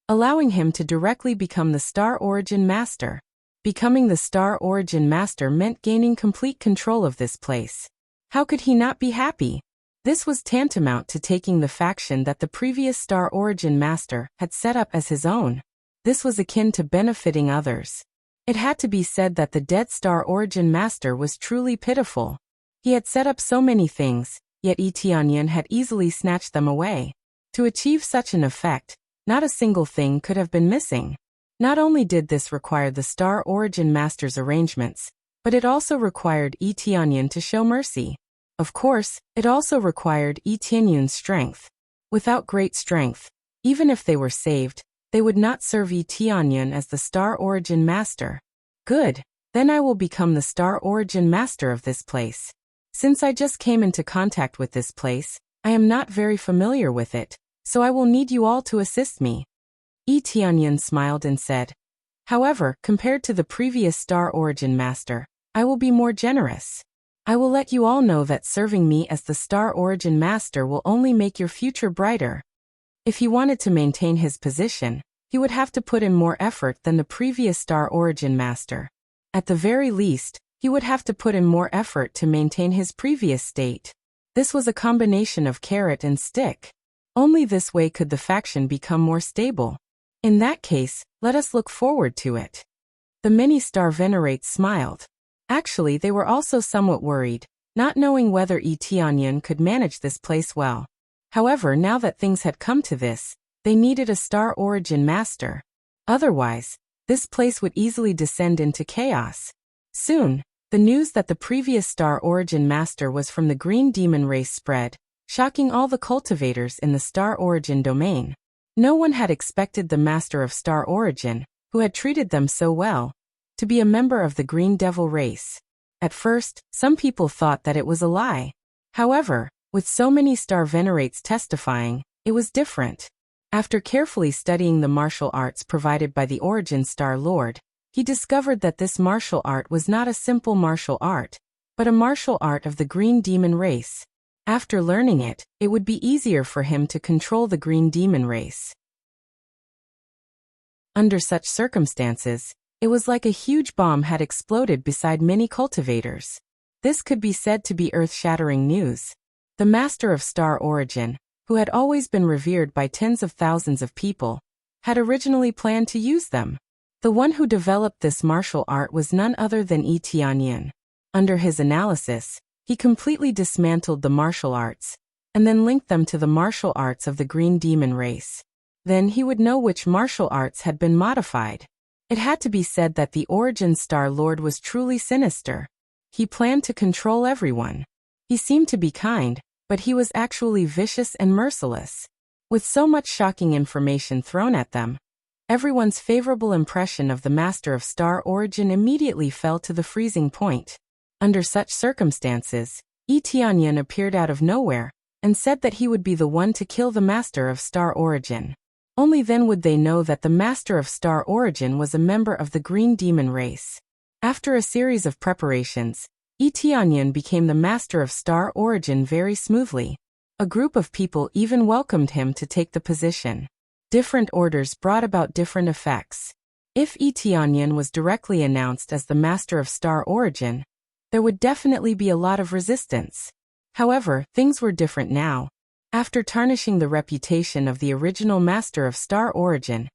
allowing him to directly become the Star Origin Master. Becoming the Star Origin Master meant gaining complete control of this place. How could he not be happy? This was tantamount to taking the faction that the previous Star Origin Master had set up as his own. This was akin to benefiting others. It had to be said that the dead Star Origin Master was truly pitiful. He had set up so many things, yet Tianyan had easily snatched them away. To achieve such an effect, not a single thing could have been missing. Not only did this require the Star Origin Master's arrangements, but it also required Tianyan to show mercy. Of course, it also required Tianyan's strength. Without great strength, even if they were saved, they would not serve Tianyan as the Star Origin Master. Good, then I will become the Star Origin Master of this place. Since I just came into contact with this place, I am not very familiar with it, so I will need you all to assist me. Tianyan smiled and said, however, compared to the previous Star Origin Master, I will be more generous. I will let you all know that serving me as the Star Origin Master will only make your future brighter. If he wanted to maintain his position, he would have to put in more effort than the previous Star Origin Master. At the very least, he would have to put in more effort to maintain his previous state. This was a combination of carrot and stick. Only this way could the faction become more stable. In that case, let us look forward to it. The many Star Venerates smiled. Actually, they were also somewhat worried, not knowing whether Tianyan could manage this place well. However, now that things had come to this, they needed a Star Origin Master. Otherwise, this place would easily descend into chaos. Soon, the news that the previous Star Origin Master was from the Green Demon race spread, shocking all the cultivators in the Star Origin domain. No one had expected the Master of Star Origin, who had treated them so well, to be a member of the Green Devil race. At first, some people thought that it was a lie. However, with so many Star Venerates testifying, it was different. After carefully studying the martial arts provided by the Origin Star Lord, he discovered that this martial art was not a simple martial art, but a martial art of the Green Demon race. After learning it, it would be easier for him to control the Green Demon race. Under such circumstances, it was like a huge bomb had exploded beside many cultivators. This could be said to be earth-shattering news. The Master of Star Origin, who had always been revered by tens of thousands of people, had originally planned to use them. The one who developed this martial art was none other than Tianyan. Under his analysis, he completely dismantled the martial arts, and then linked them to the martial arts of the Green Demon race. Then he would know which martial arts had been modified. It had to be said that the Origin Star Lord was truly sinister. He planned to control everyone. He seemed to be kind, but he was actually vicious and merciless. With so much shocking information thrown at them, everyone's favorable impression of the Master of Star Origin immediately fell to the freezing point. Under such circumstances, Tianyan appeared out of nowhere, and said that he would be the one to kill the Master of Star Origin. Only then would they know that the Master of Star Origin was a member of the Green Demon race. After a series of preparations, Tianyan became the Master of Star Origin very smoothly. A group of people even welcomed him to take the position. Different orders brought about different effects. If Tianyan was directly announced as the Master of Star Origin, there would definitely be a lot of resistance. However, things were different now. After tarnishing the reputation of the original Master of Star Origin,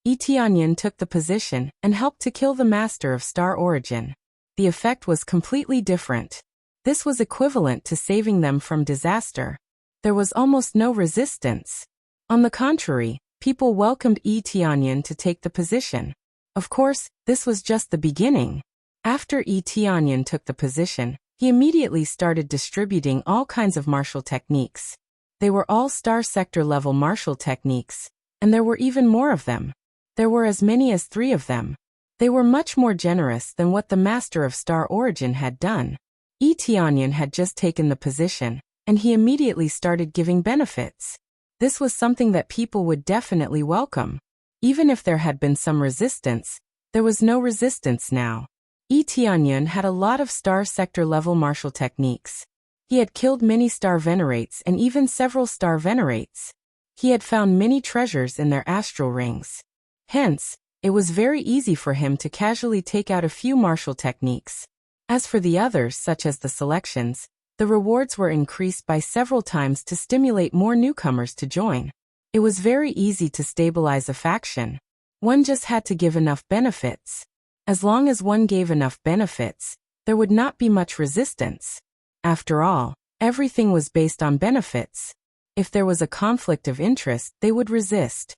Tianyan took the position and helped to kill the Master of Star Origin. The effect was completely different. This was equivalent to saving them from disaster. There was almost no resistance. On the contrary, people welcomed Tianyan to take the position. Of course, this was just the beginning. After Tianyan took the position, he immediately started distributing all kinds of martial techniques. They were all Star Sector level martial techniques. And there were even more of them. There were as many as 3 of them. They were much more generous than what the Master of Star Origin had done. Yi Tianyan had just taken the position, and he immediately started giving benefits. This was something that people would definitely welcome. Even if there had been some resistance, there was no resistance now. Yi Tianyan had a lot of star sector level martial techniques. He had killed many star venerates and even several star venerates. He had found many treasures in their astral rings. Hence, it was very easy for him to casually take out a few martial techniques. As for the others, such as the selections, the rewards were increased by several times to stimulate more newcomers to join. It was very easy to stabilize a faction. One just had to give enough benefits. As long as one gave enough benefits, there would not be much resistance. After all, everything was based on benefits. If there was a conflict of interest, they would resist.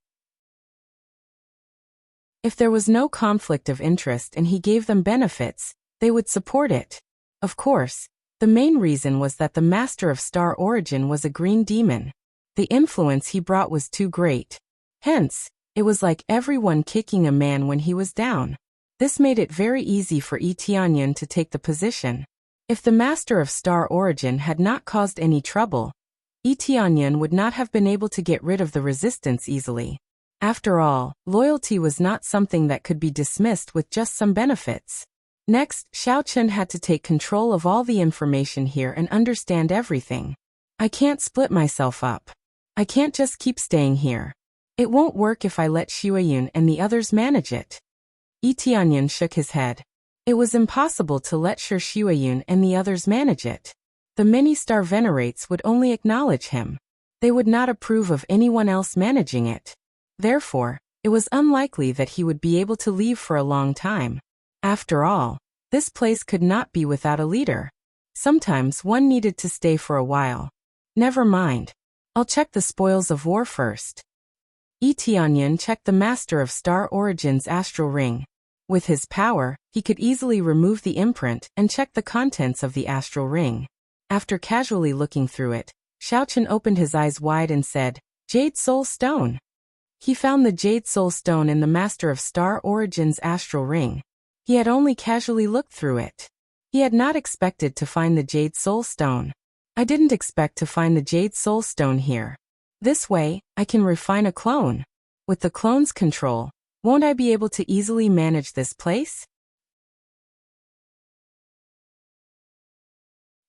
If there was no conflict of interest and he gave them benefits, they would support it. Of course, the main reason was that the Master of Star Origin was a green demon. The influence he brought was too great. Hence, it was like everyone kicking a man when he was down. This made it very easy for Yi Tianyan to take the position. If the Master of Star Origin had not caused any trouble, Yi Tianyan would not have been able to get rid of the resistance easily. After all, loyalty was not something that could be dismissed with just some benefits. Next, Xiao Chen had to take control of all the information here and understand everything. I can't split myself up. I can't just keep staying here. It won't work if I let Xueyun and the others manage it. Yi Tianyan shook his head. It was impossible to let Xueyun and the others manage it. The many star venerates would only acknowledge him. They would not approve of anyone else managing it. Therefore, it was unlikely that he would be able to leave for a long time. After all, this place could not be without a leader. Sometimes one needed to stay for a while. Never mind. I'll check the spoils of war first. Yi Tianyan checked the Master of Star Origin's astral ring. With his power, he could easily remove the imprint and check the contents of the astral ring. After casually looking through it, Xiao Chen opened his eyes wide and said, "Jade Soul Stone." He found the Jade Soul Stone in the Master of Star Origin's astral ring. He had only casually looked through it. He had not expected to find the Jade Soul Stone. I didn't expect to find the Jade Soul Stone here. This way, I can refine a clone. With the clone's control, won't I be able to easily manage this place?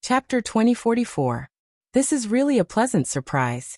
Chapter 2044. This is really a pleasant surprise.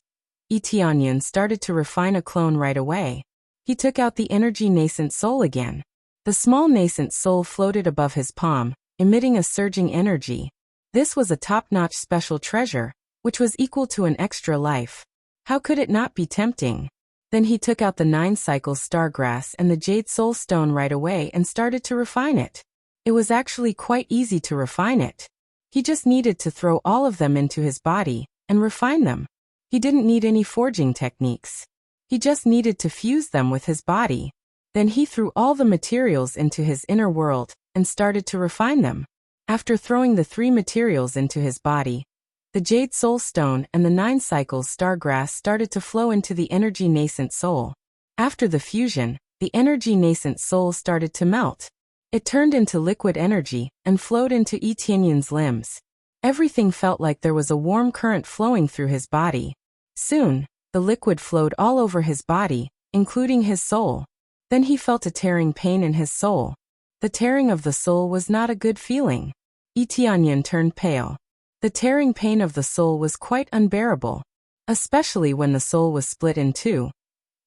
Yi Tianyan started to refine a clone right away. He took out the energy nascent soul again. The small nascent soul floated above his palm, emitting a surging energy. This was a top-notch special treasure, which was equal to an extra life. How could it not be tempting? Then he took out the 9 cycles stargrass and the Jade Soul Stone right away and started to refine it. It was actually quite easy to refine it. He just needed to throw all of them into his body and refine them. He didn't need any forging techniques. He just needed to fuse them with his body. Then he threw all the materials into his inner world and started to refine them. After throwing the 3 materials into his body, the Jade Soul Stone and the 9 cycles stargrass started to flow into the energy nascent soul. After the fusion, the energy nascent soul started to melt. It turned into liquid energy and flowed into Yi Tianyan's limbs. Everything felt like there was a warm current flowing through his body. Soon, the liquid flowed all over his body, including his soul. Then he felt a tearing pain in his soul. The tearing of the soul was not a good feeling. Yi Tianyan turned pale. The tearing pain of the soul was quite unbearable, especially when the soul was split in 2.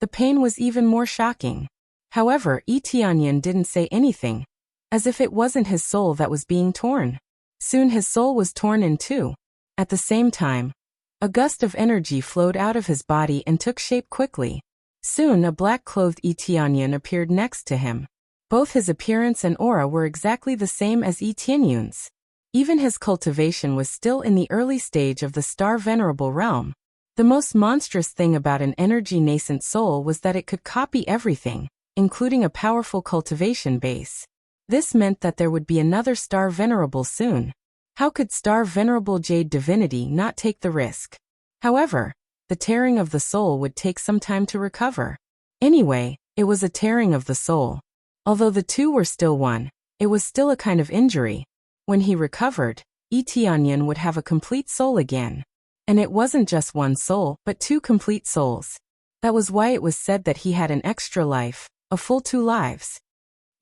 The pain was even more shocking. However, Yi Tianyan didn't say anything, as if it wasn't his soul that was being torn. Soon his soul was torn in 2. At the same time, a gust of energy flowed out of his body and took shape quickly. Soon a black-clothed Yi Tianyan appeared next to him. Both his appearance and aura were exactly the same as Yi Tianyan's. Even his cultivation was still in the early stage of the Star Venerable realm. The most monstrous thing about an energy nascent soul was that it could copy everything, including a powerful cultivation base. This meant that there would be another Star Venerable soon. How could Star Venerable Jade Divinity not take the risk? However, the tearing of the soul would take some time to recover. Anyway, it was a tearing of the soul. Although the two were still one, it was still a kind of injury. When he recovered, Tianyan would have a complete soul again. And it wasn't just one soul, but two complete souls. That was why it was said that he had an extra life, a full 2 lives.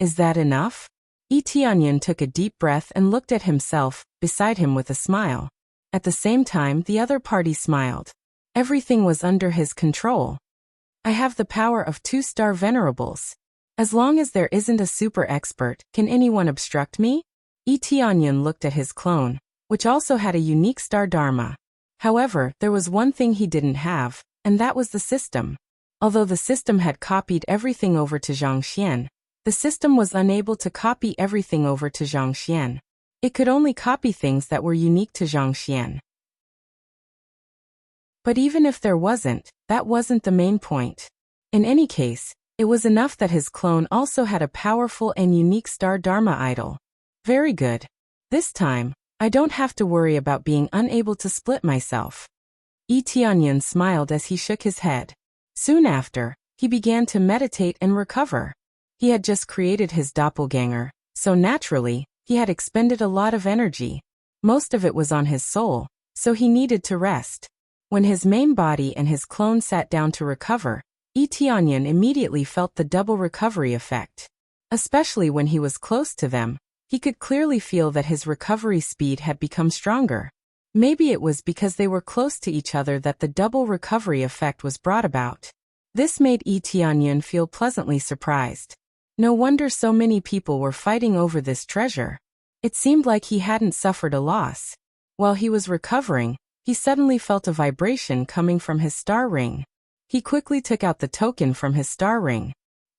Is that enough? Tianyan took a deep breath and looked at himself, beside him with a smile. At the same time, the other party smiled. Everything was under his control. I have the power of 2-star venerables. As long as there isn't a super expert, can anyone obstruct me? Tianyan looked at his clone, which also had a unique star dharma. However, there was one thing he didn't have, and that was the system. Although the system had copied everything over to Zhangxian, the system was unable to copy everything over to Zhangxian. It could only copy things that were unique to Zhangxian. But even if there wasn't, that wasn't the main point. In any case, it was enough that his clone also had a powerful and unique star dharma idol. Very good. This time, I don't have to worry about being unable to split myself. Tianyan smiled as he shook his head. Soon after, he began to meditate and recover. He had just created his doppelganger, so naturally, he had expended a lot of energy. Most of it was on his soul, so he needed to rest. When his main body and his clone sat down to recover, Tianyan immediately felt the double recovery effect. Especially when he was close to them, he could clearly feel that his recovery speed had become stronger. Maybe it was because they were close to each other that the double recovery effect was brought about. This made Tianyan feel pleasantly surprised. No wonder so many people were fighting over this treasure. It seemed like he hadn't suffered a loss. While he was recovering, he suddenly felt a vibration coming from his star ring. He quickly took out the token from his star ring.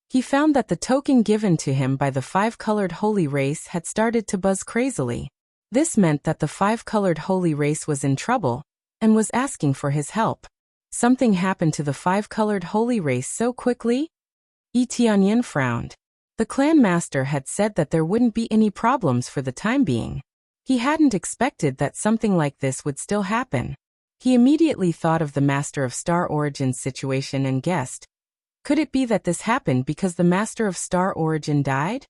He found that the token given to him by the 5-colored holy race had started to buzz crazily. This meant that the 5-colored holy race was in trouble and was asking for his help. Something happened to the 5-colored holy race so quickly? Tianyan frowned. The clan master had said that there wouldn't be any problems for the time being. He hadn't expected that something like this would still happen. He immediately thought of the Master of Star Origin's situation and guessed. Could it be that this happened because the Master of Star Origin died?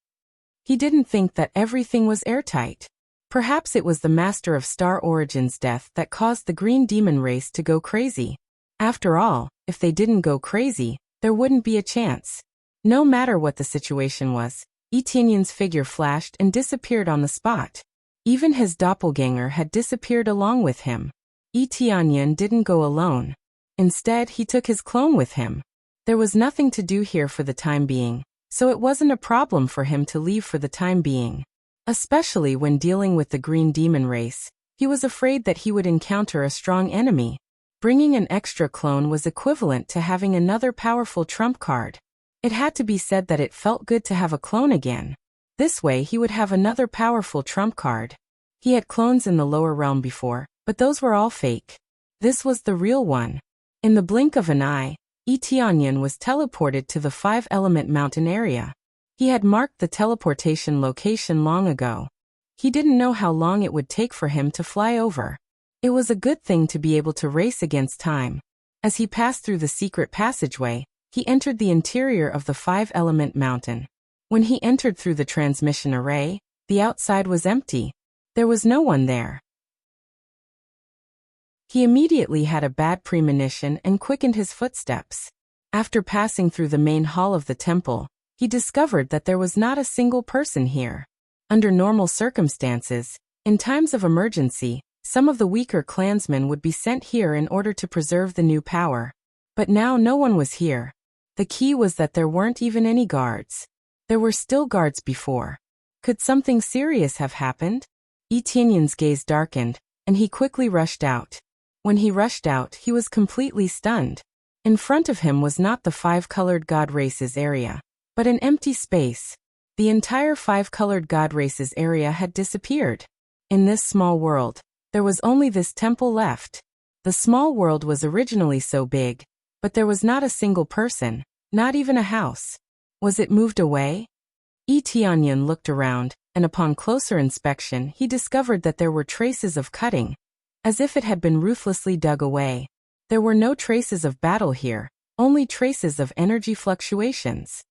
He didn't think that everything was airtight. Perhaps it was the Master of Star Origin's death that caused the Green Demon race to go crazy. After all, if they didn't go crazy, there wouldn't be a chance. No matter what the situation was, Tianyan's figure flashed and disappeared on the spot. Even his doppelganger had disappeared along with him. Tianyan didn't go alone. Instead, he took his clone with him. There was nothing to do here for the time being, so it wasn't a problem for him to leave for the time being. Especially when dealing with the Green Demon race, he was afraid that he would encounter a strong enemy. Bringing an extra clone was equivalent to having another powerful trump card. It had to be said that it felt good to have a clone again. This way he would have another powerful trump card. He had clones in the lower realm before, but those were all fake. This was the real one. In the blink of an eye, Tianyan was teleported to the 5-element mountain area. He had marked the teleportation location long ago. He didn't know how long it would take for him to fly over. It was a good thing to be able to race against time. As he passed through the secret passageway, he entered the interior of the 5-element mountain. When he entered through the transmission array, the outside was empty. There was no one there. He immediately had a bad premonition and quickened his footsteps. After passing through the main hall of the temple, he discovered that there was not a single person here. Under normal circumstances, in times of emergency, some of the weaker clansmen would be sent here in order to preserve the new power. But now no one was here. The key was that there weren't even any guards. There were still guards before. Could something serious have happened? Tianyan's gaze darkened, and he quickly rushed out. When he rushed out, he was completely stunned. In front of him was not the 5-colored god races area, but an empty space. The entire 5-colored god races area had disappeared. In this small world, there was only this temple left. The small world was originally so big, but there was not a single person, not even a house. Was it moved away? Tianyan looked around, and upon closer inspection he discovered that there were traces of cutting, as if it had been ruthlessly dug away. There were no traces of battle here, only traces of energy fluctuations.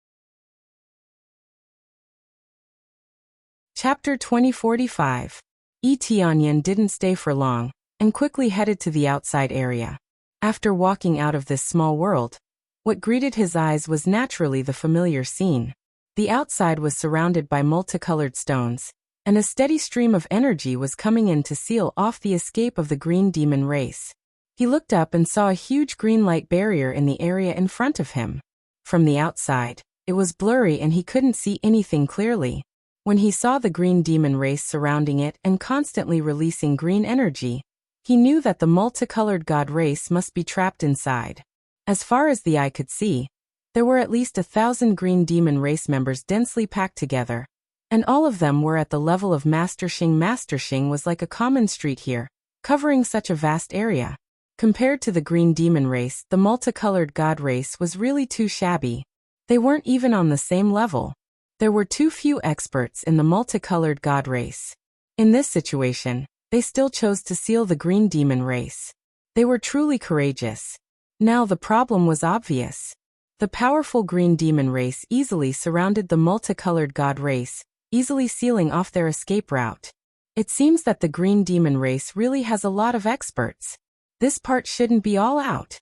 Chapter 2045. Tianyan didn't stay for long, and quickly headed to the outside area. After walking out of this small world, what greeted his eyes was naturally the familiar scene. The outside was surrounded by multicolored stones, and a steady stream of energy was coming in to seal off the escape of the green demon race. He looked up and saw a huge green light barrier in the area in front of him. From the outside, it was blurry and he couldn't see anything clearly. When he saw the green demon race surrounding it and constantly releasing green energy, he knew that the multicolored god race must be trapped inside. As far as the eye could see, there were at least 1,000 green demon race members densely packed together, and all of them were at the level of Master Xing. Master Xing was like a common street here, covering such a vast area. Compared to the green demon race, the multicolored god race was really too shabby. They weren't even on the same level. There were too few experts in the multicolored god race. In this situation, they still chose to seal the green demon race. They were truly courageous. Now the problem was obvious. The powerful green demon race easily surrounded the multicolored god race, easily sealing off their escape route. It seems that the green demon race really has a lot of experts. This part shouldn't be all out.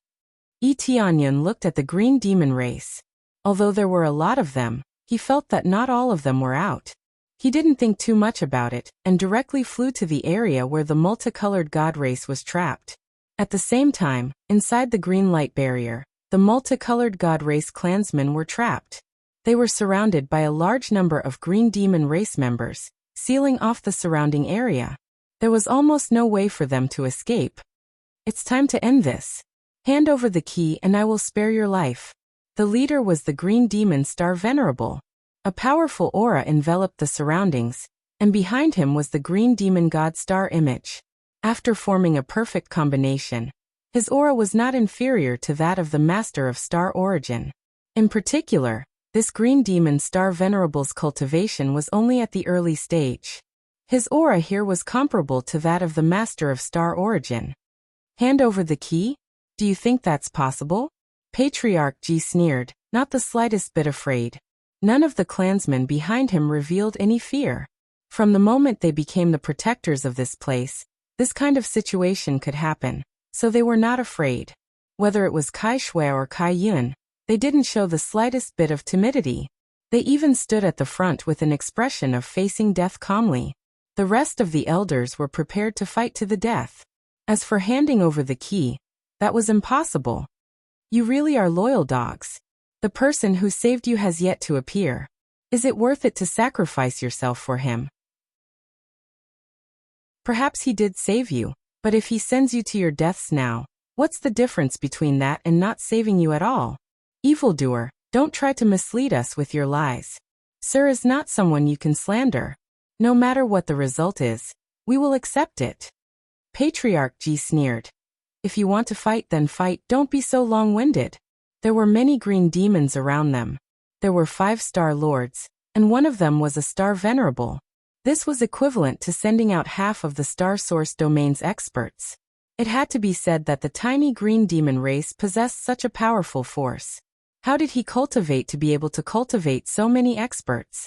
Tianyan looked at the green demon race. Although there were a lot of them, he felt that not all of them were out. He didn't think too much about it, and directly flew to the area where the multicolored god race was trapped. At the same time, inside the green light barrier, the multicolored god race clansmen were trapped. They were surrounded by a large number of green demon race members, sealing off the surrounding area. There was almost no way for them to escape. It's time to end this. Hand over the key and I will spare your life. The leader was the green demon star Venerable. A powerful aura enveloped the surroundings, and behind him was the green demon god star image. After forming a perfect combination, his aura was not inferior to that of the master of star origin. In particular, this green demon star Venerable's cultivation was only at the early stage. His aura here was comparable to that of the master of star origin. Hand over the key? Do you think that's possible? Patriarch Ji sneered, not the slightest bit afraid. None of the clansmen behind him revealed any fear. From the moment they became the protectors of this place, this kind of situation could happen, so they were not afraid. Whether it was Kai Shui or Kai Yun, they didn't show the slightest bit of timidity. They even stood at the front with an expression of facing death calmly. The rest of the elders were prepared to fight to the death. As for handing over the key, that was impossible. You really are loyal dogs. The person who saved you has yet to appear. Is it worth it to sacrifice yourself for him? Perhaps he did save you, but if he sends you to your deaths now, what's the difference between that and not saving you at all? Evildoer, don't try to mislead us with your lies. Sir is not someone you can slander. No matter what the result is, we will accept it. Patriarch Ji sneered. If you want to fight, then fight, don't be so long-winded. There were many green demons around them. There were 5 star lords, and one of them was a star venerable. This was equivalent to sending out half of the star source domain's experts. It had to be said that the tiny green demon race possessed such a powerful force. How did he cultivate to be able to cultivate so many experts?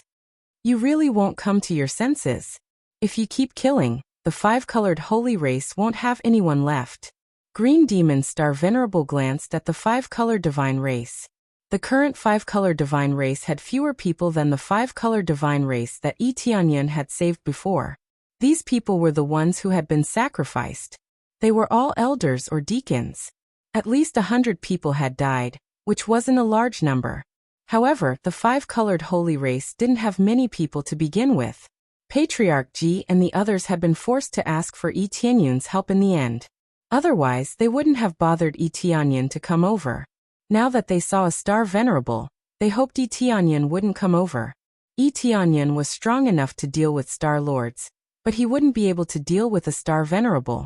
You really won't come to your senses. If you keep killing, the 5-colored holy race won't have anyone left. Green demon star Venerable glanced at the 5-color divine race. The current 5-color divine race had fewer people than the 5-color divine race that Tianyan had saved before. These people were the ones who had been sacrificed. They were all elders or deacons. At least 100 people had died, which wasn't a large number. However, the 5-colored holy race didn't have many people to begin with. Patriarch Ji and the others had been forced to ask for Tianyan's help in the end. Otherwise, they wouldn't have bothered Tianyan to come over. Now that they saw a star venerable, they hoped Tianyan wouldn't come over. Tianyan was strong enough to deal with star lords, but he wouldn't be able to deal with a star venerable.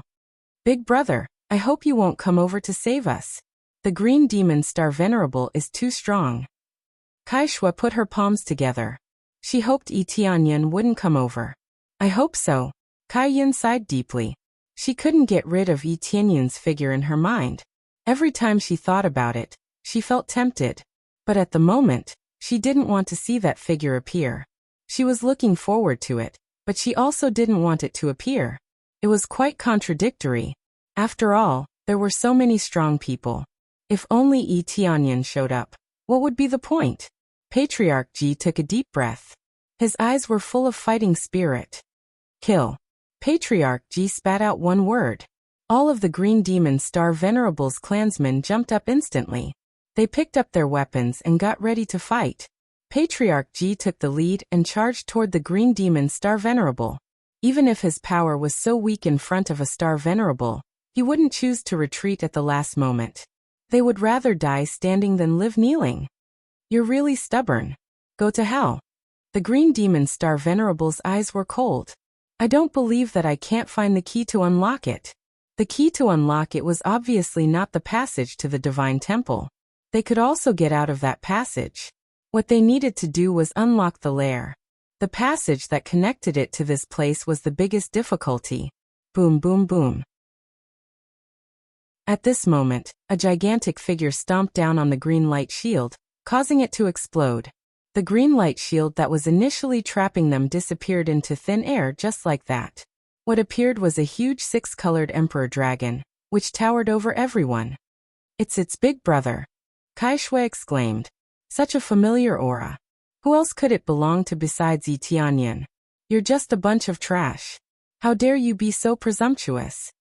Big brother, I hope you won't come over to save us. The green demon star venerable is too strong. Kai Shui put her palms together. She hoped Tianyan wouldn't come over. I hope so. Kai Yun sighed deeply. She couldn't get rid of Tianyan's figure in her mind. Every time she thought about it, she felt tempted. But at the moment, she didn't want to see that figure appear. She was looking forward to it, but she also didn't want it to appear. It was quite contradictory. After all, there were so many strong people. If only Yi Tianyan showed up, what would be the point? Patriarch Ji took a deep breath. His eyes were full of fighting spirit. Kill. Patriarch Ji spat out one word. All of the Green Demon Star Venerable's clansmen jumped up instantly. They picked up their weapons and got ready to fight. Patriarch Ji took the lead and charged toward the Green Demon Star Venerable. Even if his power was so weak in front of a Star Venerable, he wouldn't choose to retreat at the last moment. They would rather die standing than live kneeling. You're really stubborn. Go to hell. The Green Demon Star Venerable's eyes were cold. I don't believe that I can't find the key to unlock it. The key to unlock it was obviously not the passage to the Divine Temple. They could also get out of that passage. What they needed to do was unlock the lair. The passage that connected it to this place was the biggest difficulty. Boom, boom, boom. At this moment, a gigantic figure stomped down on the green light shield, causing it to explode. The green light shield that was initially trapping them disappeared into thin air just like that. What appeared was a huge six-colored emperor dragon, which towered over everyone. It's its big brother. Kai Shui exclaimed. Such a familiar aura. Who else could it belong to besides Yi Tianyan? You're just a bunch of trash. How dare you be so presumptuous?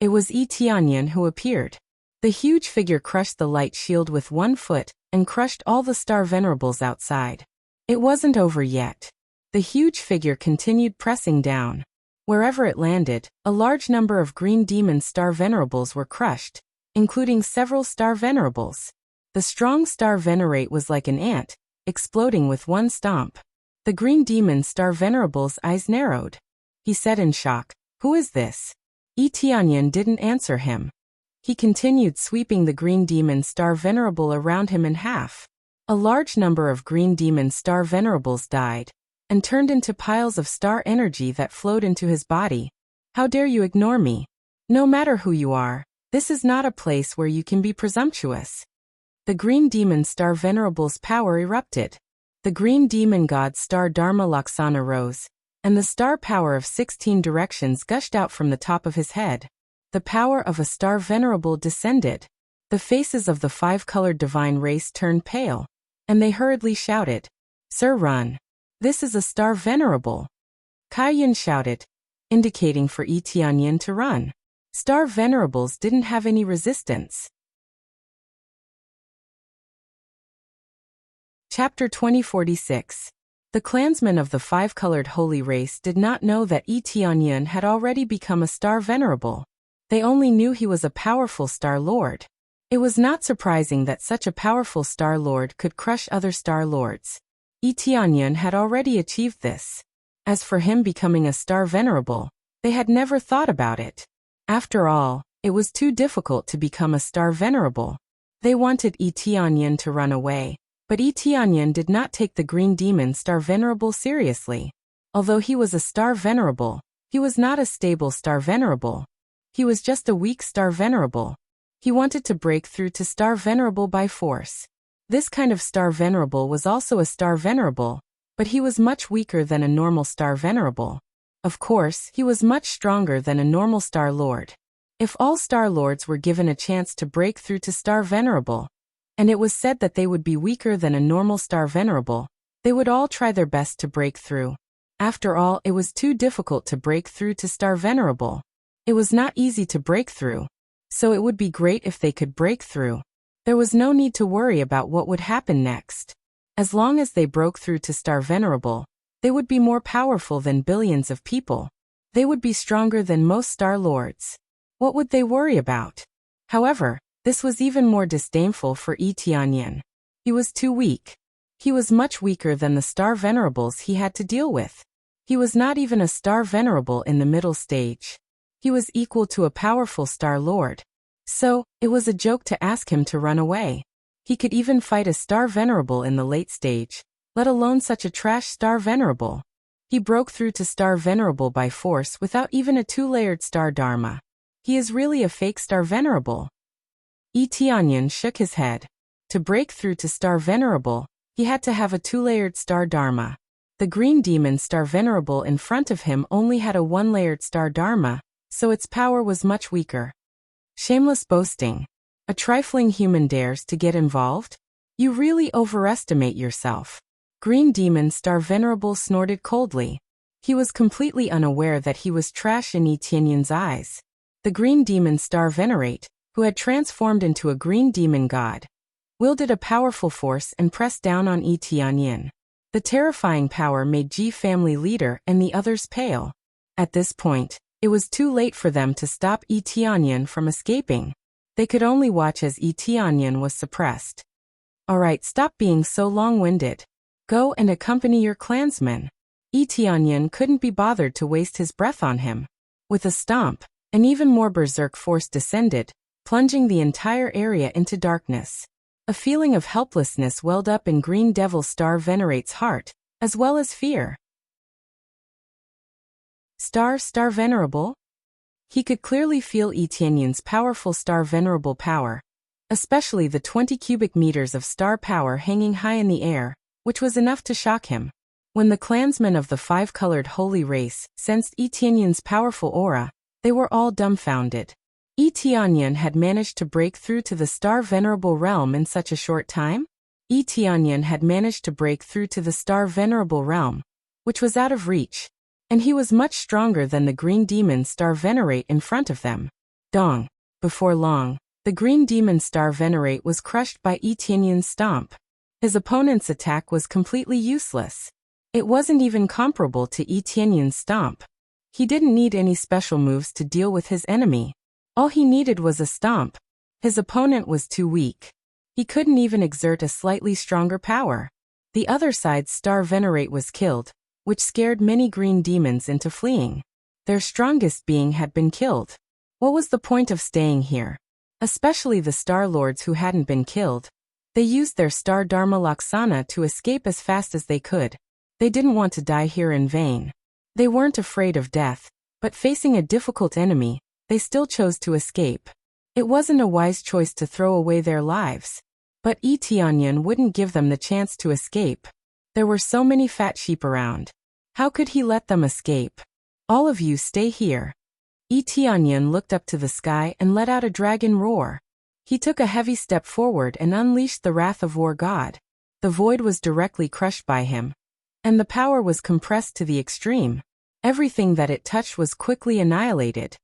It was Yi Tianyan who appeared. The huge figure crushed the light shield with one foot and crushed all the Star Venerables outside. It wasn't over yet. The huge figure continued pressing down. Wherever it landed, a large number of Green Demon Star Venerables were crushed, including several Star Venerables. The strong Star Venerate was like an ant, exploding with one stomp. The Green Demon Star Venerable's eyes narrowed. He said in shock, "Who is this?" Yi Tianyan didn't answer him. He continued sweeping the Green Demon Star Venerable around him in half. A large number of Green Demon Star Venerables died, and turned into piles of star energy that flowed into his body. How dare you ignore me? No matter who you are, this is not a place where you can be presumptuous. The Green Demon Star Venerable's power erupted. The Green Demon God Star Dharma Laksana rose, and the star power of 16 directions gushed out from the top of his head. The power of a Star Venerable descended. The faces of the five-colored divine race turned pale, and they hurriedly shouted, "Sir, run. This is a Star Venerable." Kai Yun shouted, indicating for Yi Tianyan to run. Star Venerables didn't have any resistance. Chapter 2046. The clansmen of the five-colored holy race did not know that Yi Tianyan had already become a Star Venerable. They only knew he was a powerful Star Lord. It was not surprising that such a powerful Star Lord could crush other Star Lords. Yi Tianyan had already achieved this. As for him becoming a Star Venerable, they had never thought about it. After all, it was too difficult to become a Star Venerable. They wanted Yi Tianyan to run away, but Yi Tianyan did not take the Green Demon Star Venerable seriously. Although he was a Star Venerable, he was not a stable Star Venerable. He was just a weak Star Venerable. He wanted to break through to Star Venerable by force. This kind of Star Venerable was also a Star Venerable, but he was much weaker than a normal Star Venerable. Of course, he was much stronger than a normal Star Lord. If all Star Lords were given a chance to break through to Star Venerable, and it was said that they would be weaker than a normal Star Venerable, they would all try their best to break through. After all, it was too difficult to break through to Star Venerable. It was not easy to break through, so it would be great if they could break through. There was no need to worry about what would happen next. As long as they broke through to Star Venerable, they would be more powerful than billions of people. They would be stronger than most Star Lords. What would they worry about? However, this was even more disdainful for Yi Tianyan. He was too weak. He was much weaker than the Star Venerables he had to deal with. He was not even a Star Venerable in the middle stage. He was equal to a powerful Star Lord. So, it was a joke to ask him to run away. He could even fight a Star Venerable in the late stage, let alone such a trash Star Venerable. He broke through to Star Venerable by force without even a two-layered Star Dharma. He is really a fake Star Venerable. Tianyan shook his head. To break through to Star Venerable, he had to have a two-layered Star Dharma. The green demon Star Venerable in front of him only had a one-layered Star Dharma, so its power was much weaker. Shameless boasting. A trifling human dares to get involved? You really overestimate yourself. Green demon Star Venerable snorted coldly. He was completely unaware that he was trash in Tianyan's eyes. The green demon Star Venerate, who had transformed into a green demon god, wielded a powerful force and pressed down on Tianyan. The terrifying power made Ji family leader and the others pale. At this point, it was too late for them to stop Tianyan from escaping. They could only watch as Tianyan was suppressed. Alright, stop being so long-winded. Go and accompany your clansmen. Tianyan couldn't be bothered to waste his breath on him. With a stomp, an even more berserk force descended, plunging the entire area into darkness. A feeling of helplessness welled up in Green Devil Star Venerate's heart, as well as fear. Star Venerable? He could clearly feel Tianyan's powerful Star Venerable power, especially the 20 cubic meters of star power hanging high in the air, which was enough to shock him. When the clansmen of the five-colored holy race sensed Tianyan's powerful aura, they were all dumbfounded. Tianyan had managed to break through to the Star Venerable realm in such a short time? Tianyan had managed to break through to the Star Venerable realm, which was out of reach, and he was much stronger than the Green Demon Star Venerate in front of them. Dong. Before long, the Green Demon Star Venerate was crushed by Tianyan's stomp. His opponent's attack was completely useless. It wasn't even comparable to Tianyan's stomp. He didn't need any special moves to deal with his enemy. All he needed was a stomp. His opponent was too weak. He couldn't even exert a slightly stronger power. The other side's Star Venerate was killed, which scared many green demons into fleeing. Their strongest being had been killed. What was the point of staying here? Especially the Star Lords who hadn't been killed. They used their Star Dharma Laksana to escape as fast as they could. They didn't want to die here in vain. They weren't afraid of death, but facing a difficult enemy, they still chose to escape. It wasn't a wise choice to throw away their lives. But Tianyan wouldn't give them the chance to escape. There were so many fat sheep around. How could he let them escape? All of you stay here. Tianyan looked up to the sky and let out a dragon roar. He took a heavy step forward and unleashed the wrath of War God. The void was directly crushed by him, and the power was compressed to the extreme. Everything that it touched was quickly annihilated,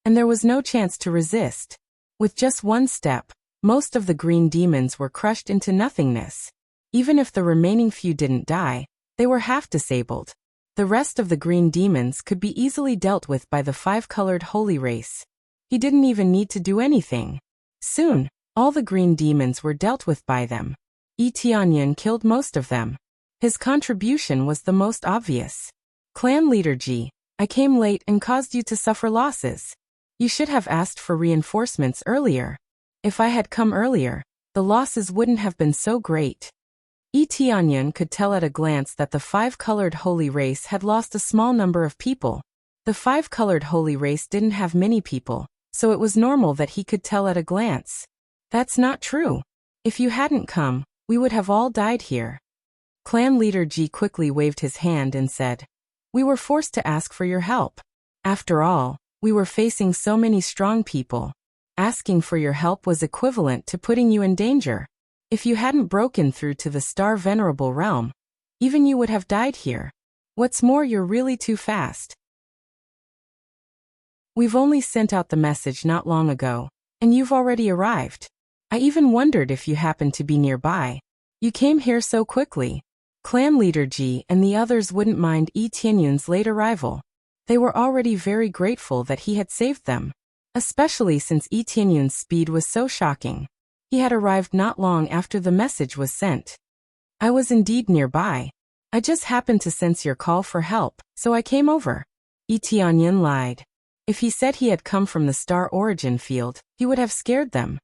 and there was no chance to resist. With just one step, most of the green demons were crushed into nothingness. Even if the remaining few didn't die, they were half disabled. The rest of the green demons could be easily dealt with by the five-colored holy race. He didn't even need to do anything. Soon, all the green demons were dealt with by them. Tianyan killed most of them. His contribution was the most obvious. Clan Leader Ji, I came late and caused you to suffer losses. You should have asked for reinforcements earlier. If I had come earlier, the losses wouldn't have been so great. Tianyan could tell at a glance that the five-colored holy race had lost a small number of people. The five-colored holy race didn't have many people, so it was normal that he could tell at a glance. That's not true. If you hadn't come, we would have all died here. Clan Leader Ji quickly waved his hand and said, We were forced to ask for your help. After all, we were facing so many strong people. Asking for your help was equivalent to putting you in danger. If you hadn't broken through to the Star Venerable realm, even you would have died here. What's more, you're really too fast. We've only sent out the message not long ago, and you've already arrived. I even wondered if you happened to be nearby. You came here so quickly. Clan Leader Ji and the others wouldn't mind Tianyan's late arrival. They were already very grateful that he had saved them, especially since Tianyan's speed was so shocking. He had arrived not long after the message was sent. I was indeed nearby. I just happened to sense your call for help, so I came over. Tianyan lied. If he said he had come from the Star Origin field, he would have scared them.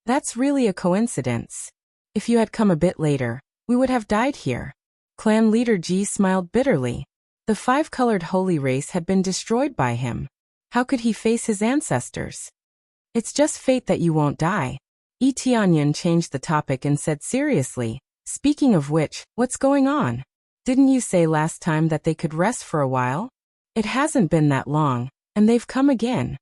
That's really a coincidence. If you had come a bit later, we would have died here. Clan Leader Ji smiled bitterly. The five-colored holy race had been destroyed by him. How could he face his ancestors? It's just fate that you won't die. Tianyan changed the topic and said seriously, "Speaking of which, what's going on? Didn't you say last time that they could rest for a while? It hasn't been that long, and they've come again."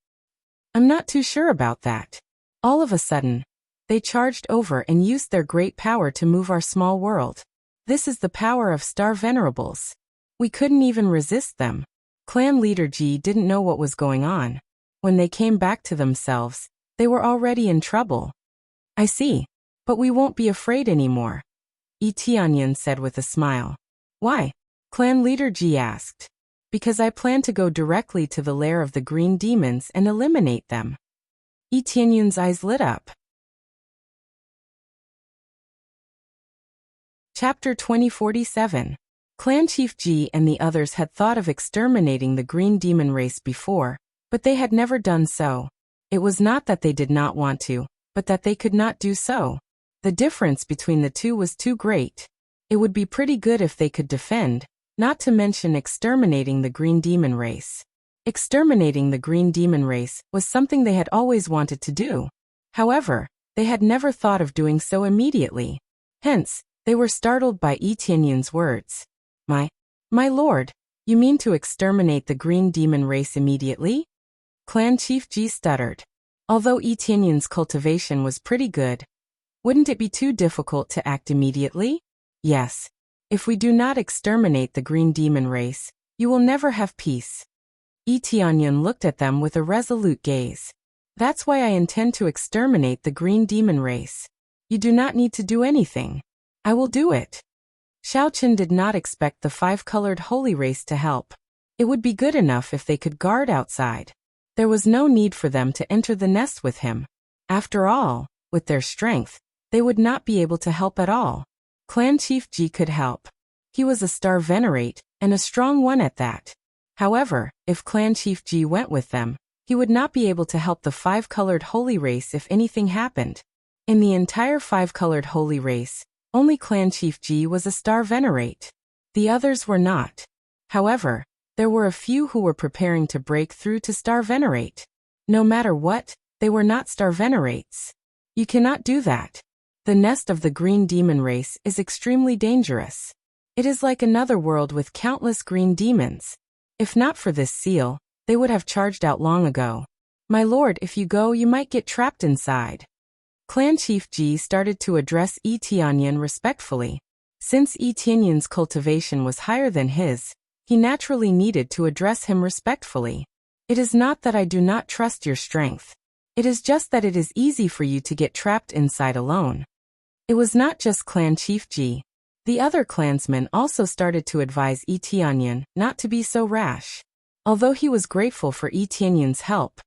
"I'm not too sure about that. All of a sudden, they charged over and used their great power to move our small world. This is the power of Star Venerables. We couldn't even resist them." Clan leader Ji didn't know what was going on. When they came back to themselves, they were already in trouble. "I see. But we won't be afraid anymore," Tianyan said with a smile. "Why?" Clan leader Ji asked. "Because I plan to go directly to the lair of the green demons and eliminate them." Tianyan's eyes lit up. Chapter 2047. Clan Chief Ji and the others had thought of exterminating the green demon race before, but they had never done so. It was not that they did not want to, but that they could not do so. The difference between the two was too great. It would be pretty good if they could defend, not to mention exterminating the green demon race. Exterminating the green demon race was something they had always wanted to do. However, they had never thought of doing so immediately. Hence, they were startled by Tianyan's words. My lord, you mean to exterminate the green demon race immediately?" Clan Chief Ji stuttered. Although Tianyan's cultivation was pretty good, wouldn't it be too difficult to act immediately? "Yes. If we do not exterminate the green demon race, you will never have peace." Tianyan looked at them with a resolute gaze. "That's why I intend to exterminate the green demon race. You do not need to do anything. I will do it." Xiaochen did not expect the five-colored holy race to help. It would be good enough if they could guard outside. There was no need for them to enter the nest with him. After all, with their strength, they would not be able to help at all. Clan Chief Ji could help. He was a star venerate, and a strong one at that. However, if Clan Chief Ji went with them, he would not be able to help the five-colored holy race if anything happened. In the entire five-colored holy race, only Clan Chief Ji was a star venerate. The others were not. However, there were a few who were preparing to break through to star venerate. No matter what, they were not star venerates. You cannot do that. The nest of the green demon race is extremely dangerous. It is like another world with countless green demons. If not for this seal, they would have charged out long ago. "My lord, if you go, you might get trapped inside." Clan Chief Ji started to address Tianyan respectfully. Since Tianyan's cultivation was higher than his, he naturally needed to address him respectfully. "It is not that I do not trust your strength. It is just that it is easy for you to get trapped inside alone." It was not just Clan Chief Ji. The other clansmen also started to advise Tianyan not to be so rash. Although he was grateful for Tianyan's help,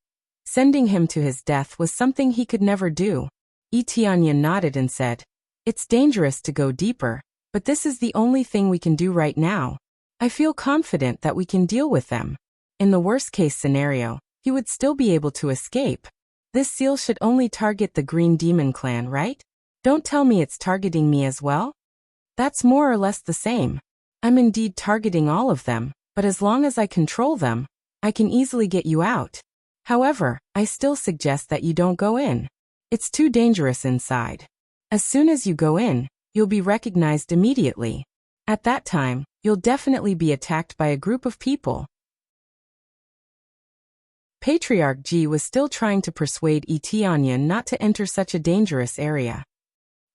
sending him to his death was something he could never do. Tianyan nodded and said, "It's dangerous to go deeper, but this is the only thing we can do right now. I feel confident that we can deal with them. In the worst-case scenario, he would still be able to escape. This seal should only target the Green Demon clan, right? Don't tell me it's targeting me as well? That's more or less the same. I'm indeed targeting all of them, but as long as I control them, I can easily get you out. However, I still suggest that you don't go in. It's too dangerous inside. As soon as you go in, you'll be recognized immediately. At that time, you'll definitely be attacked by a group of people." Patriarch Ji was still trying to persuade Tianyan not to enter such a dangerous area.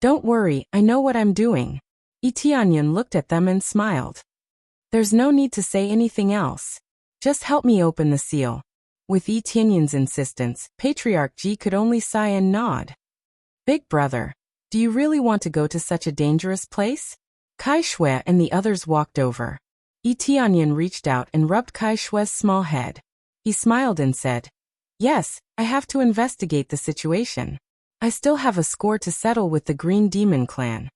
"Don't worry, I know what I'm doing." Tianyan looked at them and smiled. "There's no need to say anything else. Just help me open the seal." With Tianyan's insistence, Patriarch Ji could only sigh and nod. "Big brother, do you really want to go to such a dangerous place?" Kai Shui and the others walked over. Tianyan reached out and rubbed Kai Shui's small head. He smiled and said, "Yes, I have to investigate the situation. I still have a score to settle with the Green Demon clan."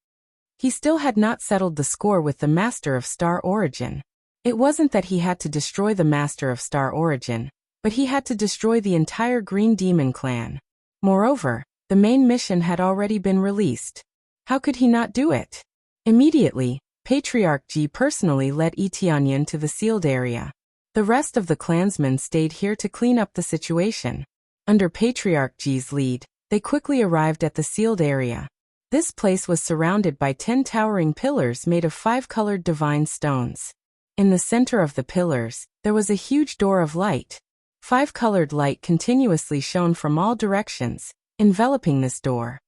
He still had not settled the score with the Master of Star Origin. It wasn't that he had to destroy the Master of Star Origin, but he had to destroy the entire Green Demon clan. Moreover, the main mission had already been released. How could he not do it? Immediately, Patriarch Ji personally led Tianyan to the sealed area. The rest of the clansmen stayed here to clean up the situation. Under Patriarch Ji's lead, They quickly arrived at the sealed area. This place was surrounded by 10 towering pillars made of 5 colored divine stones. In the center of the pillars, there was a huge door of light. 5 colored light continuously shone from all directions, enveloping this door.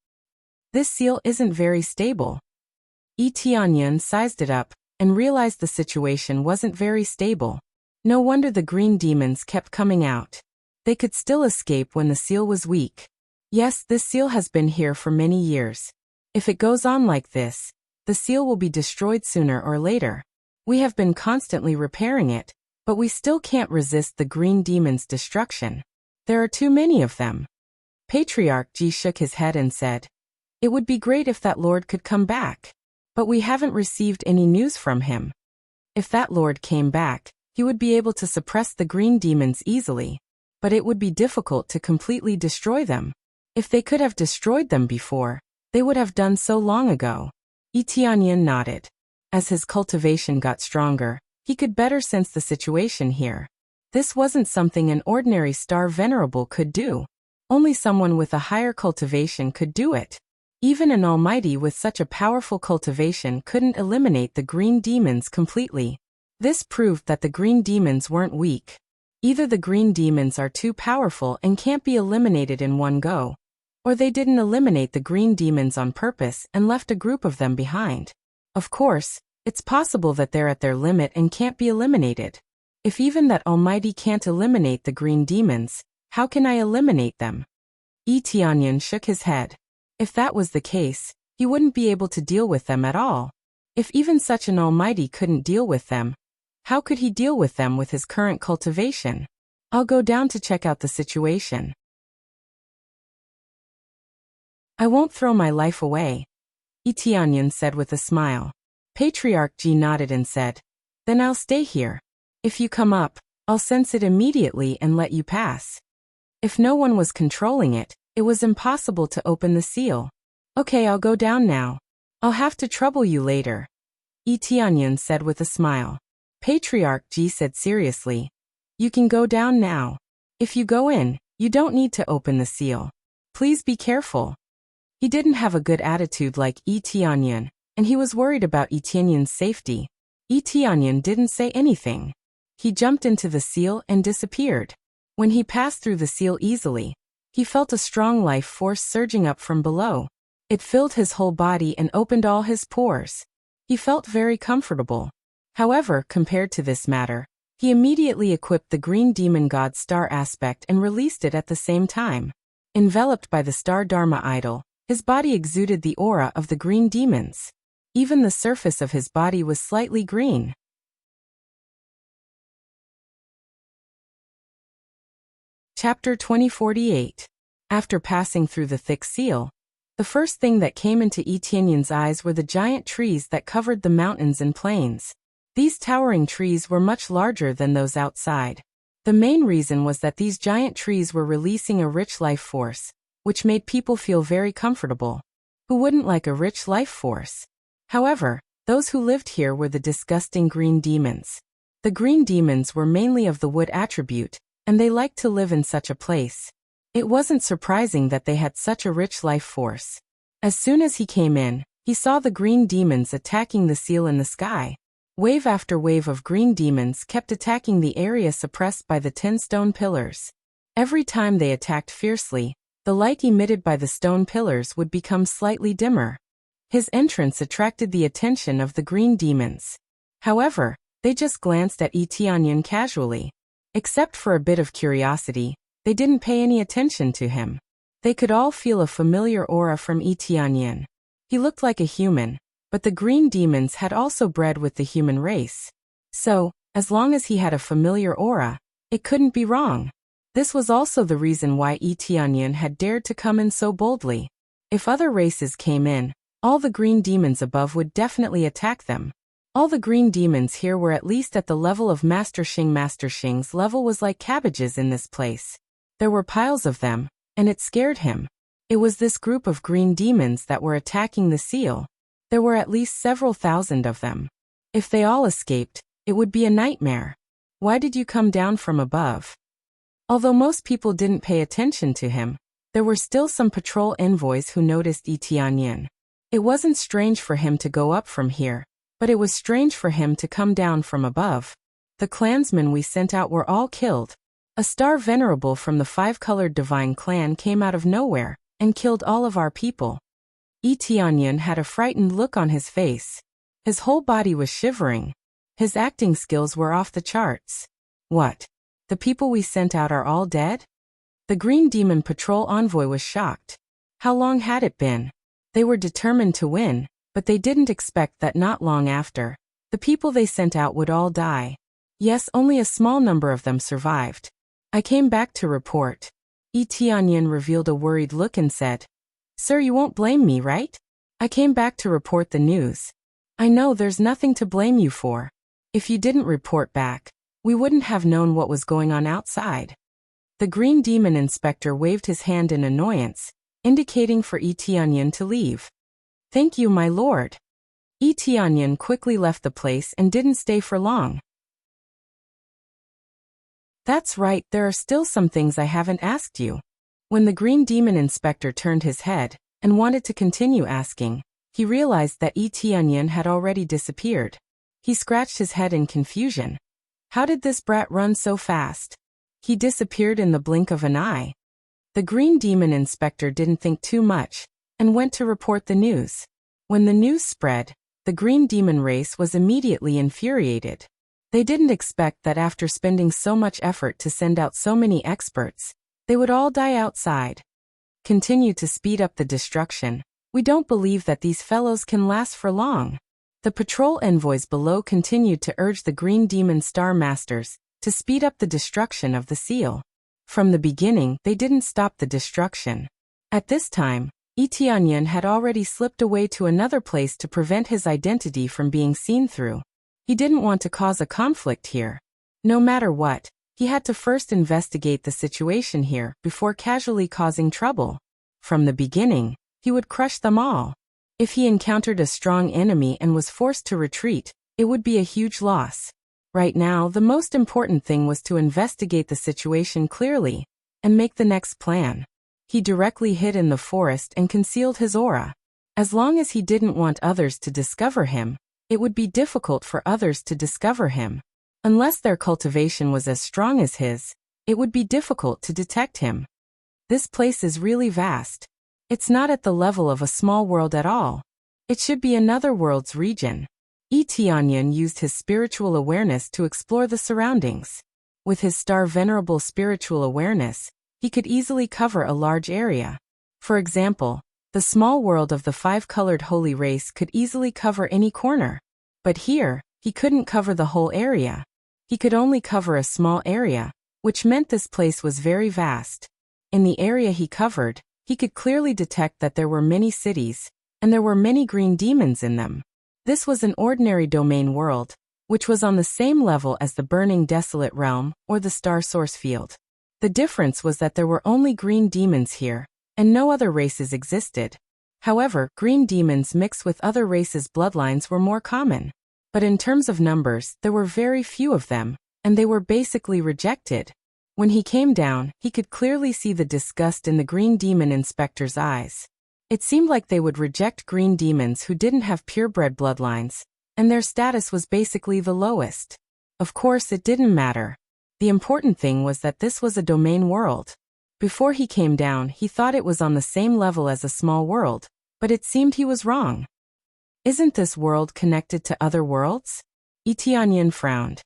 This seal isn't very stable. Tianyun sized it up and realized the situation wasn't very stable. No wonder the green demons kept coming out. They could still escape when the seal was weak. Yes, this seal has been here for many years. If it goes on like this, the seal will be destroyed sooner or later. We have been constantly repairing it, but we still can't resist the green demons' destruction. There are too many of them. Patriarch Ji shook his head and said, "It would be great if that lord could come back. But we haven't received any news from him. If that lord came back, he would be able to suppress the green demons easily. But it would be difficult to completely destroy them. If they could have destroyed them before, they would have done so long ago." Tianyun nodded. As his cultivation got stronger, he could better sense the situation here. This wasn't something an ordinary star venerable could do. Only someone with a higher cultivation could do it. Even an almighty with such a powerful cultivation couldn't eliminate the green demons completely. This proved that the green demons weren't weak. Either the green demons are too powerful and can't be eliminated in one go, or they didn't eliminate the green demons on purpose and left a group of them behind. Of course, it's possible that they're at their limit and can't be eliminated. If even that almighty can't eliminate the green demons, how can I eliminate them? Tianyun shook his head. If that was the case, he wouldn't be able to deal with them at all. If even such an almighty couldn't deal with them, how could he deal with them with his current cultivation? I'll go down to check out the situation. I won't throw my life away, Tianyun said with a smile. Patriarch Ji nodded and said, "Then I'll stay here. If you come up, I'll sense it immediately and let you pass." If no one was controlling it, it was impossible to open the seal. "Okay, I'll go down now. I'll have to trouble you later," Tianyun said with a smile. Patriarch Ji said seriously, "You can go down now. If you go in, you don't need to open the seal. Please be careful." He didn't have a good attitude like Tianyun, and he was worried about Tianyun's safety. Tianyun didn't say anything. He jumped into the seal and disappeared. When he passed through the seal easily, he felt a strong life force surging up from below. It filled his whole body and opened all his pores. He felt very comfortable. However, compared to this matter, he immediately equipped the green demon god star aspect and released it at the same time. Enveloped by the star Dharma idol, his body exuded the aura of the green demons. Even the surface of his body was slightly green. Chapter 2048. After passing through the thick seal, the first thing that came into Tianyun's eyes were the giant trees that covered the mountains and plains. These towering trees were much larger than those outside. The main reason was that these giant trees were releasing a rich life force, which made people feel very comfortable. Who wouldn't like a rich life force? However, those who lived here were the disgusting green demons. The green demons were mainly of the wood attribute, and they liked to live in such a place. It wasn't surprising that they had such a rich life force. As soon as he came in, he saw the green demons attacking the seal in the sky. Wave after wave of green demons kept attacking the area suppressed by the 10 stone pillars. Every time they attacked fiercely, the light emitted by the stone pillars would become slightly dimmer. His entrance attracted the attention of the green demons. However, they just glanced at Tianyun casually. Except for a bit of curiosity, they didn't pay any attention to him. They could all feel a familiar aura from Tianyun. He looked like a human, but the green demons had also bred with the human race. So, as long as he had a familiar aura, it couldn't be wrong. This was also the reason why Tianyun had dared to come in so boldly. If other races came in, all the green demons above would definitely attack them. All the green demons here were at least at the level of Master Xing. Master Xing's level was like cabbages in this place. There were piles of them, and it scared him. It was this group of green demons that were attacking the seal. There were at least several thousand of them. If they all escaped, it would be a nightmare. Why did you come down from above? Although most people didn't pay attention to him, There were still some patrol envoys who noticed Tianyin. It wasn't strange for him to go up from here, but it was strange for him to come down from above. The clansmen we sent out were all killed. A star venerable from the five-colored divine clan came out of nowhere and killed all of our people. Tianyin had a frightened look on his face. His whole body was shivering. His acting skills were off the charts. What? The people we sent out are all dead? The Green Demon Patrol envoy was shocked. How long had it been? They were determined to win, but they didn't expect that not long after, the people they sent out would all die. Yes, only a small number of them survived. I came back to report. Tianyin revealed a worried look and said, "Sir, you won't blame me, right? I came back to report the news. I know there's nothing to blame you for. If you didn't report back, we wouldn't have known what was going on outside." The Green Demon Inspector waved his hand in annoyance, indicating for Tianyin to leave. "Thank you, my lord." Tianyin quickly left the place and didn't stay for long. "That's right, there are still some things I haven't asked you." When the Green Demon Inspector turned his head and wanted to continue asking, he realized that Tianyin had already disappeared. He scratched his head in confusion. How did this brat run so fast? He disappeared in the blink of an eye. The Green Demon Inspector didn't think too much and went to report the news. When the news spread, the Green Demon race was immediately infuriated. They didn't expect that after spending so much effort to send out so many experts, they would all die outside. "Continue to speed up the destruction. We don't believe that these fellows can last for long." The patrol envoys below continued to urge the Green Demon Star Masters to speed up the destruction of the seal. From the beginning, they didn't stop the destruction. At this time, Tianyin had already slipped away to another place to prevent his identity from being seen through. He didn't want to cause a conflict here. No matter what, he had to first investigate the situation here before casually causing trouble. From the beginning, he would crush them all. If he encountered a strong enemy and was forced to retreat, it would be a huge loss. Right now, the most important thing was to investigate the situation clearly and make the next plan. He directly hid in the forest and concealed his aura. As long as he didn't want others to discover him, it would be difficult for others to discover him. Unless their cultivation was as strong as his, it would be difficult to detect him. This place is really vast. It's not at the level of a small world at all. It should be another world's region. Tianyin used his spiritual awareness to explore the surroundings. With his star venerable spiritual awareness, he could easily cover a large area. For example, the small world of the five-colored holy race could easily cover any corner. But here, he couldn't cover the whole area. He could only cover a small area, which meant this place was very vast. In the area he covered, he could clearly detect that there were many cities, and there were many green demons in them. This was an ordinary domain world, which was on the same level as the burning desolate realm or the star source field. The difference was that there were only green demons here, and no other races existed. However, green demons mixed with other races' bloodlines were more common. But in terms of numbers, there were very few of them, and they were basically rejected. When he came down, he could clearly see the disgust in the Green Demon Inspector's eyes. It seemed like they would reject green demons who didn't have purebred bloodlines, and their status was basically the lowest. Of course, it didn't matter. The important thing was that this was a domain world. Before he came down, he thought it was on the same level as a small world, but it seemed he was wrong. Isn't this world connected to other worlds? Tianyin frowned.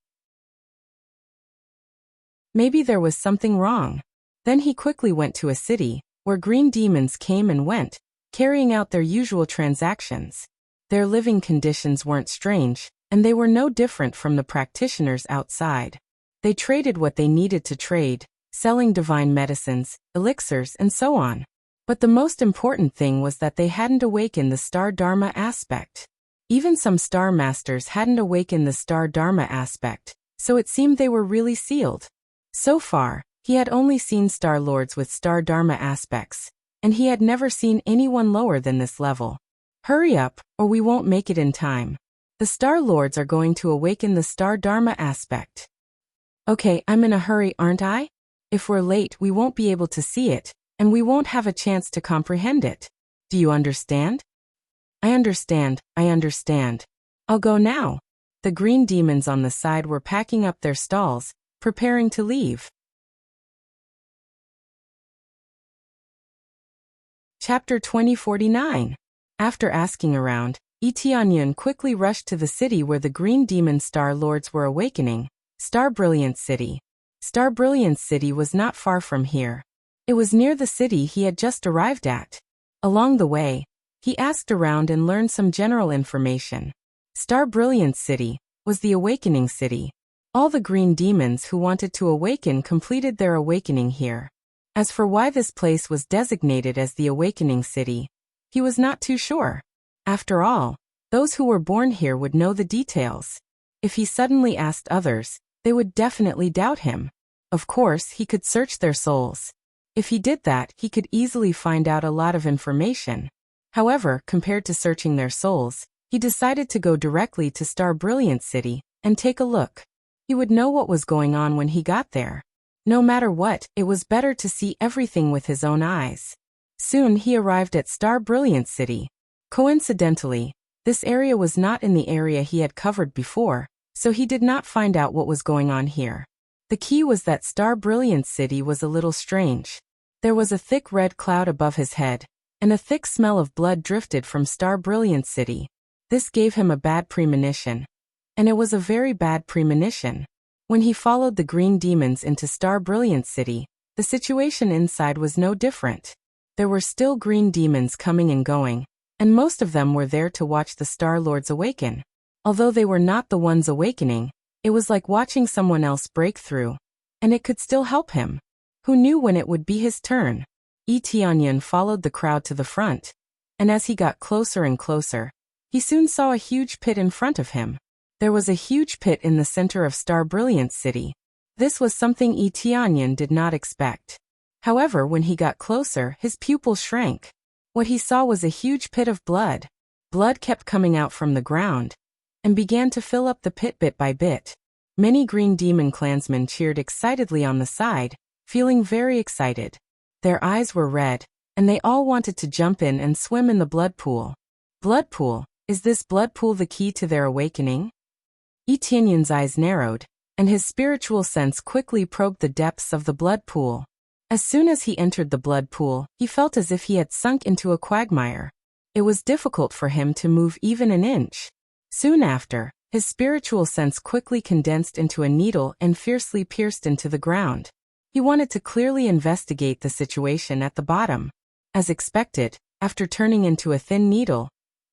Maybe there was something wrong. Then he quickly went to a city, where green demons came and went, carrying out their usual transactions. Their living conditions weren't strange, and they were no different from the practitioners outside. They traded what they needed to trade, selling divine medicines, elixirs, and so on. But the most important thing was that they hadn't awakened the star dharma aspect. Even some star masters hadn't awakened the star dharma aspect, so it seemed they were really sealed. So far, he had only seen star lords with star dharma aspects, and he had never seen anyone lower than this level. Hurry up, or we won't make it in time. The star lords are going to awaken the star dharma aspect. Okay, I'm in a hurry, aren't I? If we're late, we won't be able to see it, and we won't have a chance to comprehend it. Do you understand? I understand, I understand. I'll go now. The green demons on the side were packing up their stalls, preparing to leave. Chapter 2049. After asking around, Tianyun quickly rushed to the city where the green demon star lords were awakening, Star Brilliant City. Star Brilliant City was not far from here. It was near the city he had just arrived at. Along the way, he asked around and learned some general information. Star Brilliant City was the awakening city. All the green demons who wanted to awaken completed their awakening here. As for why this place was designated as the awakening city, he was not too sure. After all, those who were born here would know the details. If he suddenly asked others, they would definitely doubt him. Of course, he could search their souls. If he did that, he could easily find out a lot of information. However, compared to searching their souls, he decided to go directly to Star Brilliant City and take a look. He would know what was going on when he got there. No matter what, it was better to see everything with his own eyes. Soon he arrived at Star Brilliant City. Coincidentally, this area was not in the area he had covered before, so he did not find out what was going on here. The key was that Star Brilliant City was a little strange. There was a thick red cloud above his head, and a thick smell of blood drifted from Star Brilliant City. This gave him a bad premonition. And it was a very bad premonition. When he followed the green demons into Star Brilliant City, the situation inside was no different. There were still green demons coming and going, and most of them were there to watch the Star Lords awaken. Although they were not the ones awakening, it was like watching someone else break through, and it could still help him. Who knew when it would be his turn? Tianyun followed the crowd to the front, and as he got closer and closer, he soon saw a huge pit in front of him. There was a huge pit in the center of Star Brilliant City. This was something Tianyun did not expect. However, when he got closer, his pupils shrank. What he saw was a huge pit of blood. Blood kept coming out from the ground and began to fill up the pit bit by bit. Many green demon clansmen cheered excitedly on the side, feeling very excited. Their eyes were red, and they all wanted to jump in and swim in the blood pool. Blood pool? Is this blood pool the key to their awakening? Tianyun's eyes narrowed, and his spiritual sense quickly probed the depths of the blood pool. As soon as he entered the blood pool, he felt as if he had sunk into a quagmire. It was difficult for him to move even an inch. Soon after, his spiritual sense quickly condensed into a needle and fiercely pierced into the ground. He wanted to clearly investigate the situation at the bottom. As expected, after turning into a thin needle,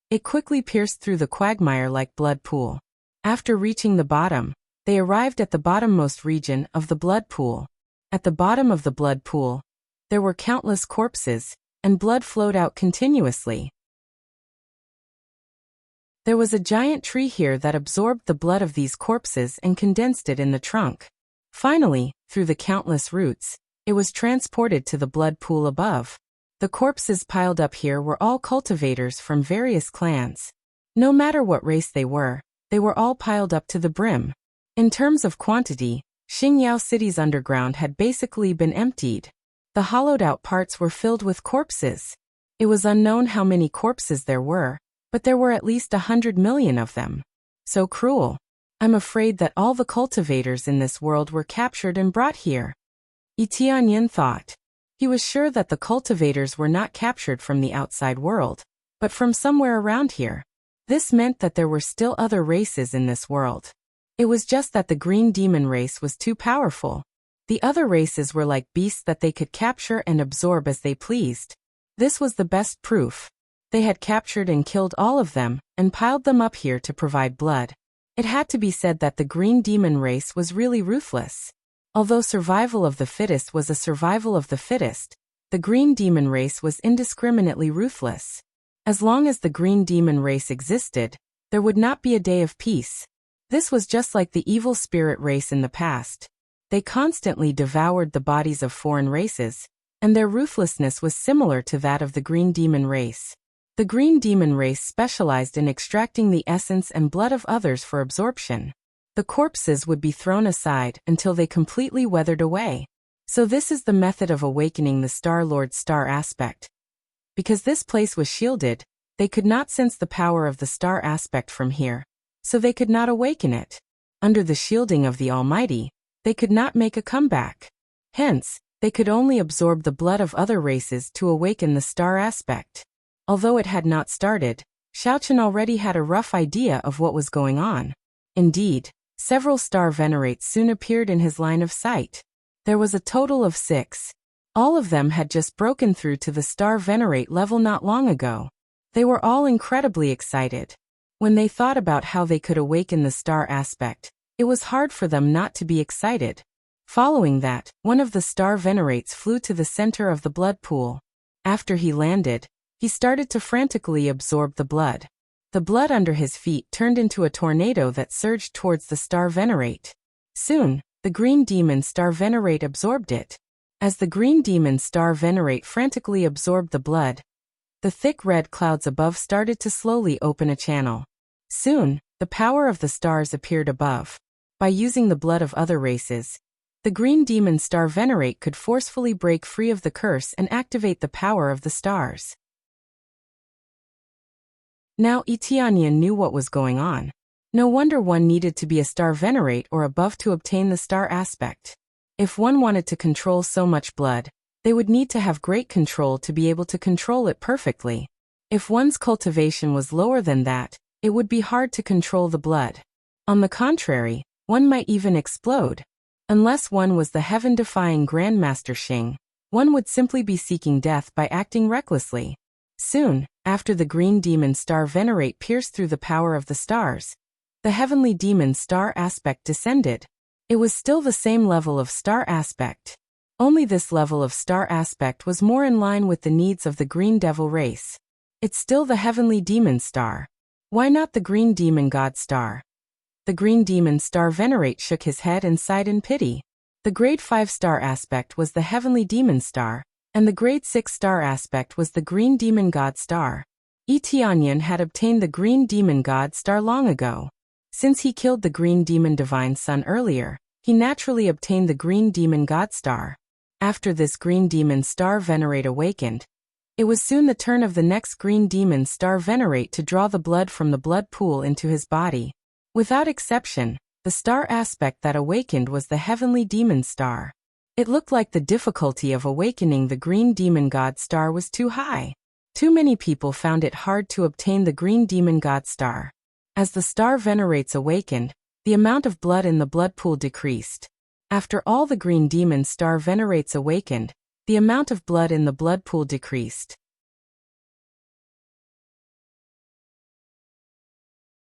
it quickly pierced through the quagmire-like blood pool. After reaching the bottom, they arrived at the bottommost region of the blood pool. At the bottom of the blood pool, there were countless corpses, and blood flowed out continuously. There was a giant tree here that absorbed the blood of these corpses and condensed it in the trunk. Finally, through the countless roots, it was transported to the blood pool above. The corpses piled up here were all cultivators from various clans. No matter what race they were all piled up to the brim. In terms of quantity, Xingyao City's underground had basically been emptied. The hollowed-out parts were filled with corpses. It was unknown how many corpses there were, but there were at least 100 million of them. So cruel. I'm afraid that all the cultivators in this world were captured and brought here. Tianyun thought. He was sure that the cultivators were not captured from the outside world, but from somewhere around here. This meant that there were still other races in this world. It was just that the green demon race was too powerful. The other races were like beasts that they could capture and absorb as they pleased. This was the best proof. They had captured and killed all of them, and piled them up here to provide blood. It had to be said that the green demon race was really ruthless. Although survival of the fittest was a survival of the fittest, the green demon race was indiscriminately ruthless. As long as the green demon race existed, there would not be a day of peace. This was just like the evil spirit race in the past. They constantly devoured the bodies of foreign races, and their ruthlessness was similar to that of the green demon race. The green demon race specialized in extracting the essence and blood of others for absorption. The corpses would be thrown aside until they completely weathered away. So this is the method of awakening the Star Lord's star aspect. Because this place was shielded, they could not sense the power of the star aspect from here, so they could not awaken it. Under the shielding of the Almighty, they could not make a comeback. Hence, they could only absorb the blood of other races to awaken the star aspect. Although it had not started, Xiaochen already had a rough idea of what was going on. Indeed, several star venerates soon appeared in his line of sight. There was a total of 6. All of them had just broken through to the star venerate level not long ago. They were all incredibly excited. When they thought about how they could awaken the star aspect, it was hard for them not to be excited. Following that, one of the star venerates flew to the center of the blood pool. After he landed, he started to frantically absorb the blood. The blood under his feet turned into a tornado that surged towards the star venerate. Soon, the green demon star venerate absorbed it. As the green demon star venerate frantically absorbed the blood, the thick red clouds above started to slowly open a channel. Soon, the power of the stars appeared above. By using the blood of other races, the green demon star venerate could forcefully break free of the curse and activate the power of the stars. Now Etianyan knew what was going on. No wonder one needed to be a star venerate or above to obtain the star aspect. If one wanted to control so much blood, they would need to have great control to be able to control it perfectly. If one's cultivation was lower than that, it would be hard to control the blood. On the contrary, one might even explode. Unless one was the heaven-defying Grandmaster Xing, one would simply be seeking death by acting recklessly. Soon, after the green demon star venerate pierced through the power of the stars, the heavenly demon star aspect descended. It was still the same level of star aspect. Only this level of star aspect was more in line with the needs of the green devil race. It's still the heavenly demon star. Why not the green demon god star? The green demon star venerate shook his head and sighed in pity. The grade 5 star aspect was the heavenly demon star, and the grade 6 star aspect was the green demon god star. Etianyan had obtained the green demon god star long ago. Since he killed the green demon divine son earlier, he naturally obtained the green demon god star. After this green demon star venerate awakened, it was soon the turn of the next green demon star venerate to draw the blood from the blood pool into his body. Without exception, the star aspect that awakened was the heavenly demon star. It looked like the difficulty of awakening the green demon god star was too high. Too many people found it hard to obtain the green demon god star. As the star venerates awakened, the amount of blood in the blood pool decreased. After all the green demon star venerates awakened, the amount of blood in the blood pool decreased.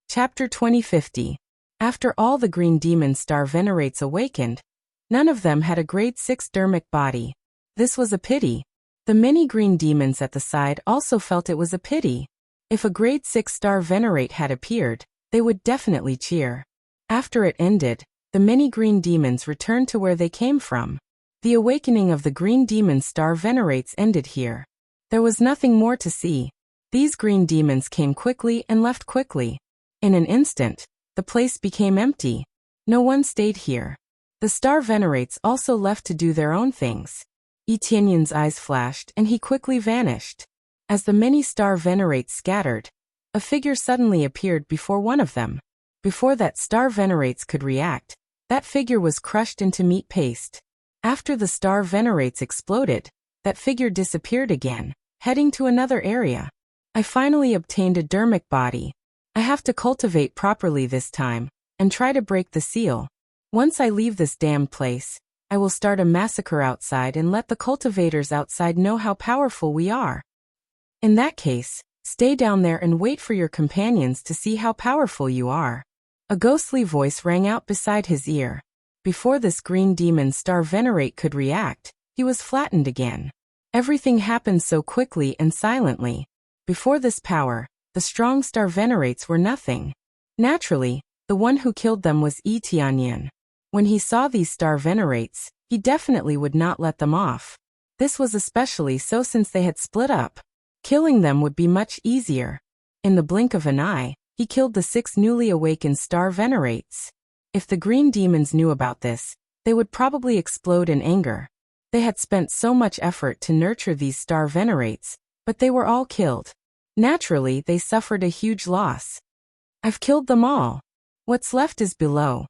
Chapter 2050. After all the green demon star venerates awakened, none of them had a grade 6 dermic body. This was a pity. The many green demons at the side also felt it was a pity. If a grade 6 star venerate had appeared, they would definitely cheer. After it ended, the many green demons returned to where they came from. The awakening of the green demon star venerates ended here. There was nothing more to see. These green demons came quickly and left quickly. In an instant, the place became empty. No one stayed here. The star venerates also left to do their own things. Etianyan's eyes flashed and he quickly vanished. As the many star venerates scattered, a figure suddenly appeared before one of them. Before that star venerates could react, that figure was crushed into meat paste. After the star venerates exploded, that figure disappeared again, heading to another area. I finally obtained a dermic body. I have to cultivate properly this time, and try to break the seal. Once I leave this damned place, I will start a massacre outside and let the cultivators outside know how powerful we are. In that case, stay down there and wait for your companions to see how powerful you are. A ghostly voice rang out beside his ear. Before this green demon star venerate could react, he was flattened again. Everything happened so quickly and silently. Before this power, the strong star venerates were nothing. Naturally, the one who killed them was Etianyan. When he saw these star venerates, he definitely would not let them off. This was especially so since they had split up. Killing them would be much easier. In the blink of an eye, he killed the 6 newly awakened star venerates. If the green demons knew about this, they would probably explode in anger. They had spent so much effort to nurture these star venerates, but they were all killed. Naturally, they suffered a huge loss. I've killed them all. What's left is below.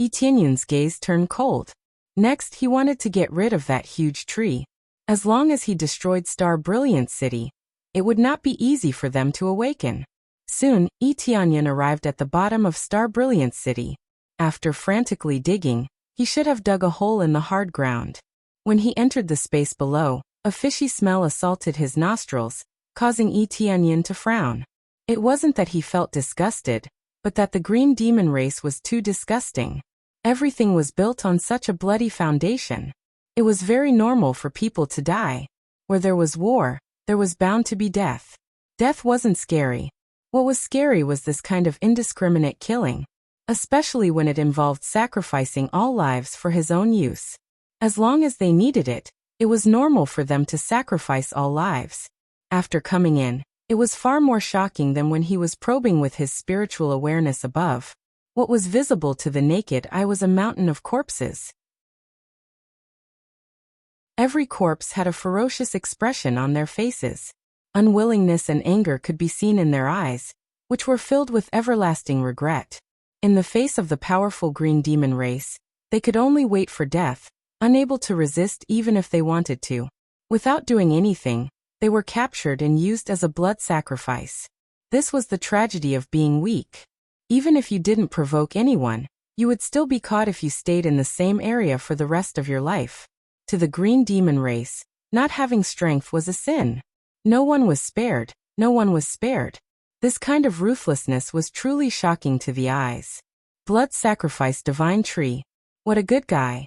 Etienne's gaze turned cold. Next, he wanted to get rid of that huge tree. As long as he destroyed Star Brilliant City, it would not be easy for them to awaken. Soon, Etienne arrived at the bottom of Star Brilliant City. After frantically digging, he should have dug a hole in the hard ground. When he entered the space below, a fishy smell assaulted his nostrils, causing Etienne to frown. It wasn't that he felt disgusted, but that the green demon race was too disgusting. Everything was built on such a bloody foundation. It was very normal for people to die. Where there was war, there was bound to be death. Death wasn't scary. What was scary was this kind of indiscriminate killing, especially when it involved sacrificing all lives for his own use. As long as they needed it, it was normal for them to sacrifice all lives. After coming in, it was far more shocking than when he was probing with his spiritual awareness above. What was visible to the naked eye was a mountain of corpses. Every corpse had a ferocious expression on their faces. Unwillingness and anger could be seen in their eyes, which were filled with everlasting regret. In the face of the powerful green demon race, they could only wait for death, unable to resist even if they wanted to. Without doing anything, they were captured and used as a blood sacrifice. This was the tragedy of being weak. Even if you didn't provoke anyone, you would still be caught if you stayed in the same area for the rest of your life. To the green demon race, not having strength was a sin. No one was spared, no one was spared. This kind of ruthlessness was truly shocking to the eyes. Blood sacrifice divine tree. What a good guy.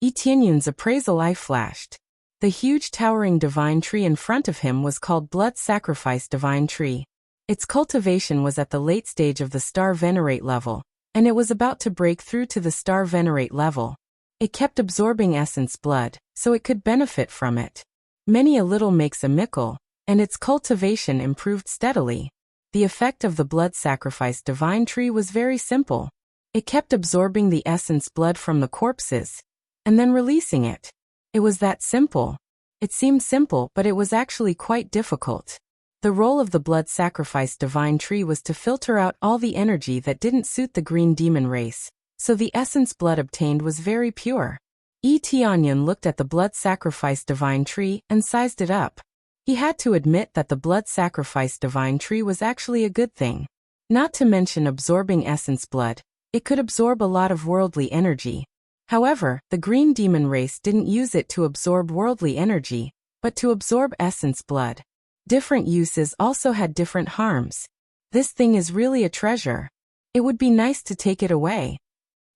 Etienne's appraisal eye flashed. The huge towering divine tree in front of him was called Blood Sacrifice Divine Tree. Its cultivation was at the late stage of the Star Venerate level, and it was about to break through to the Star Venerate level. It kept absorbing essence blood, so it could benefit from it. Many a little makes a mickle, and its cultivation improved steadily. The effect of the Blood Sacrifice Divine Tree was very simple. It kept absorbing the essence blood from the corpses, and then releasing it. It was that simple. It seemed simple, but it was actually quite difficult. The role of the Blood Sacrifice Divine Tree was to filter out all the energy that didn't suit the green demon race, so the essence blood obtained was very pure. Etienne looked at the Blood Sacrifice Divine Tree and sized it up. He had to admit that the Blood Sacrifice Divine Tree was actually a good thing. Not to mention absorbing essence blood, it could absorb a lot of worldly energy. However, the green demon race didn't use it to absorb worldly energy, but to absorb essence blood. Different uses also had different harms. This thing is really a treasure. It would be nice to take it away.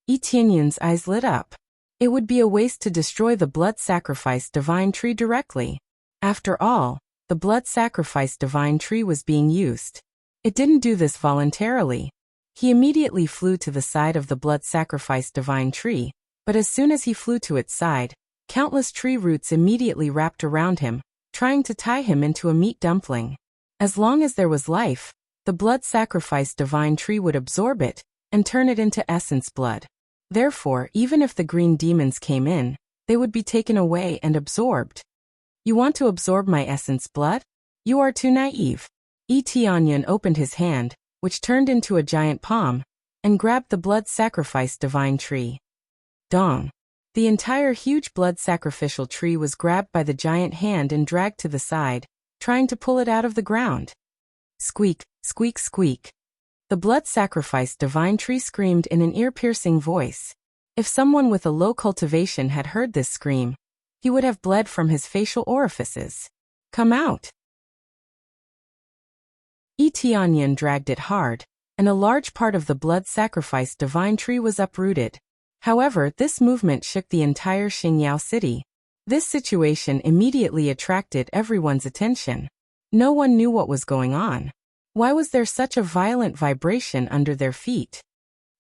Etienne's eyes lit up. It would be a waste to destroy the Blood Sacrifice Divine Tree directly. After all, the Blood Sacrifice Divine Tree was being used. It didn't do this voluntarily. He immediately flew to the side of the Blood Sacrifice Divine Tree, but as soon as he flew to its side, countless tree roots immediately wrapped around him, trying to tie him into a meat dumpling. As long as there was life, the Blood Sacrifice Divine Tree would absorb it and turn it into essence blood. Therefore, even if the green demons came in, they would be taken away and absorbed. You want to absorb my essence blood? You are too naive. Etienne opened his hand, which turned into a giant palm, and grabbed the Blood Sacrifice Divine Tree. Dong. The entire huge blood sacrificial tree was grabbed by the giant hand and dragged to the side, trying to pull it out of the ground. Squeak, squeak, squeak. The Blood Sacrifice Divine Tree screamed in an ear-piercing voice. If someone with a low cultivation had heard this scream, he would have bled from his facial orifices. Come out. Etienne dragged it hard, and a large part of the Blood Sacrifice Divine Tree was uprooted. However, this movement shook the entire Xingyao city. This situation immediately attracted everyone's attention. No one knew what was going on. Why was there such a violent vibration under their feet?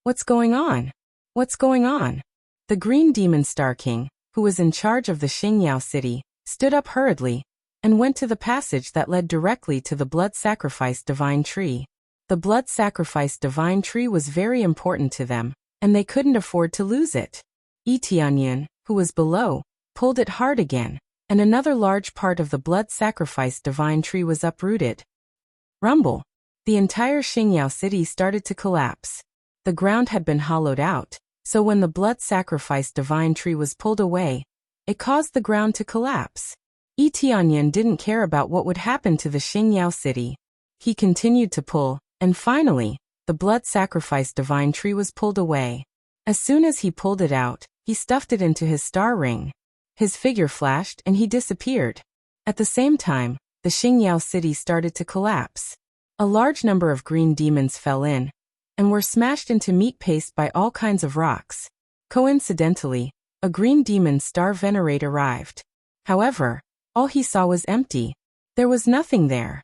What's going on? What's going on? The Green Demon Star King, who was in charge of the Xingyao city, stood up hurriedly and went to the passage that led directly to the Blood Sacrifice Divine Tree. The Blood Sacrifice Divine Tree was very important to them, and they couldn't afford to lose it. Etienne, who was below, pulled it hard again, and another large part of the blood-sacrificed divine tree was uprooted. Rumble! The entire Xingyao city started to collapse. The ground had been hollowed out, so when the blood-sacrificed divine tree was pulled away, it caused the ground to collapse. Yi Tianyan didn't care about what would happen to the Xingyao city. He continued to pull, and finally, the blood-sacrificed divine tree was pulled away. As soon as he pulled it out, he stuffed it into his star ring. His figure flashed and he disappeared. At the same time, the Xingyao city started to collapse. A large number of green demons fell in, and were smashed into meat paste by all kinds of rocks. Coincidentally, a green demon star venerate arrived. However, all he saw was empty. There was nothing there.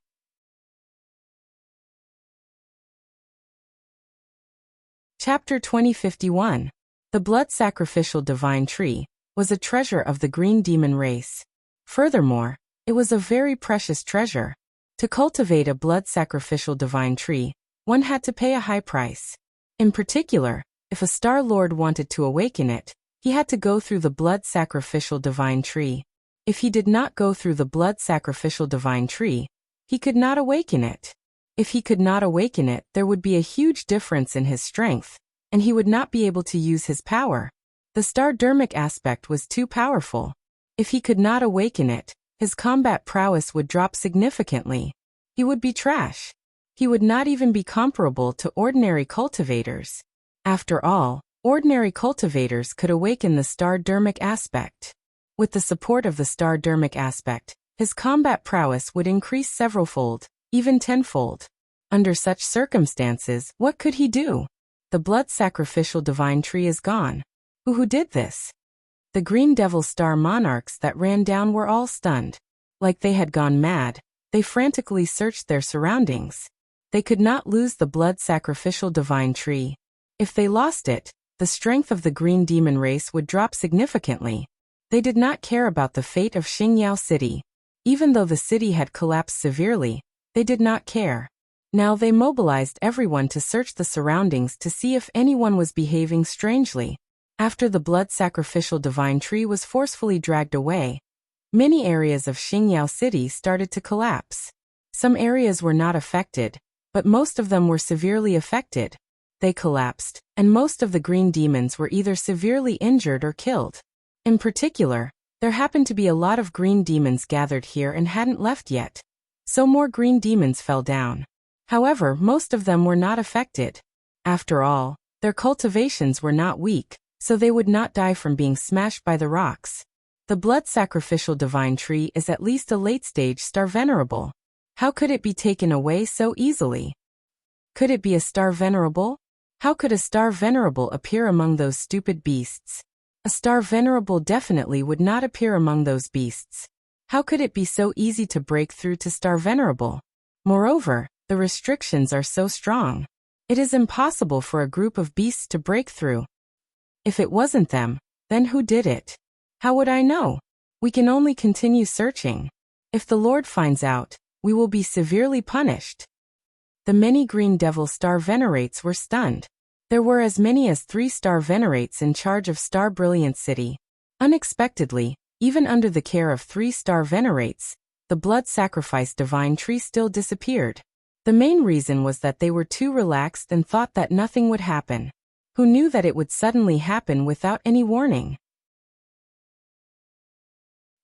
Chapter 2051. The Blood Sacrificial Divine Tree was a treasure of the green demon race. Furthermore, it was a very precious treasure. To cultivate a blood sacrificial divine tree, one had to pay a high price. In particular, if a Star Lord wanted to awaken it, he had to go through the blood sacrificial divine tree. If he did not go through the blood sacrificial divine tree, he could not awaken it. If he could not awaken it, there would be a huge difference in his strength, and he would not be able to use his power. The star-dermic aspect was too powerful. If he could not awaken it, his combat prowess would drop significantly. He would be trash. He would not even be comparable to ordinary cultivators. After all, ordinary cultivators could awaken the star-dermic aspect. With the support of the star-dermic aspect, his combat prowess would increase severalfold, even tenfold. Under such circumstances, what could he do? The blood sacrificial divine tree is gone. Who did this? The green devil star monarchs that ran down were all stunned. Like they had gone mad, they frantically searched their surroundings. They could not lose the blood sacrificial divine tree. If they lost it, the strength of the green demon race would drop significantly. They did not care about the fate of Xingyao City. Even though the city had collapsed severely, they did not care. Now they mobilized everyone to search the surroundings to see if anyone was behaving strangely. After the blood sacrificial divine tree was forcefully dragged away, many areas of Xingyao City started to collapse. Some areas were not affected, but most of them were severely affected. They collapsed, and most of the green demons were either severely injured or killed. In particular, there happened to be a lot of green demons gathered here and hadn't left yet. So more green demons fell down. However, most of them were not affected. After all, their cultivations were not weak, so they would not die from being smashed by the rocks. The blood sacrificial divine tree is at least a late-stage star venerable. How could it be taken away so easily? Could it be a star venerable? How could a star venerable appear among those stupid beasts? A star venerable definitely would not appear among those beasts. How could it be so easy to break through to star venerable? Moreover, the restrictions are so strong. It is impossible for a group of beasts to break through. If it wasn't them, then who did it? How would I know? We can only continue searching. If the Lord finds out, we will be severely punished. The many green devil star venerates were stunned. There were as many as 3 star venerates in charge of Star Brilliant City. Unexpectedly, even under the care of 3 star venerates, the blood sacrifice divine tree still disappeared. The main reason was that they were too relaxed and thought that nothing would happen. Who knew that it would suddenly happen without any warning?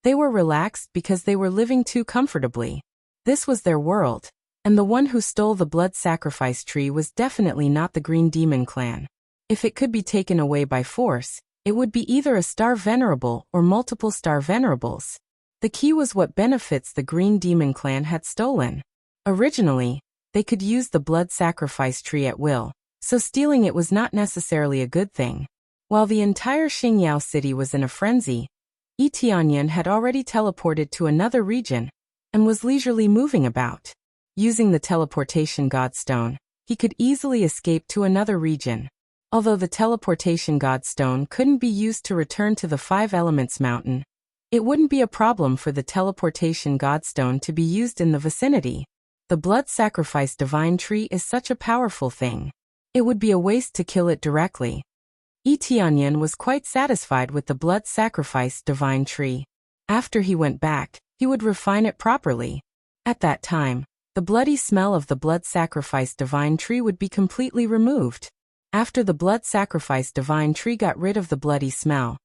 They were relaxed because they were living too comfortably. This was their world, and the one who stole the blood sacrifice tree was definitely not the Green Demon clan. If it could be taken away by force, it would be either a star venerable or multiple star venerables. The key was what benefits the Green Demon clan had stolen. Originally, they could use the blood sacrifice tree at will, so stealing it was not necessarily a good thing. While the entire Xingyao city was in a frenzy, Yi Tianyan had already teleported to another region and was leisurely moving about. Using the teleportation godstone, he could easily escape to another region. Although the teleportation godstone couldn't be used to return to the 5 Elements Mountain, it wouldn't be a problem for the teleportation godstone to be used in the vicinity. The blood sacrifice divine tree is such a powerful thing. It would be a waste to kill it directly. Tianyan was quite satisfied with the blood sacrifice divine tree. After he went back, he would refine it properly. At that time, the bloody smell of the blood sacrifice divine tree would be completely removed. After the blood sacrifice divine tree got rid of the bloody smell,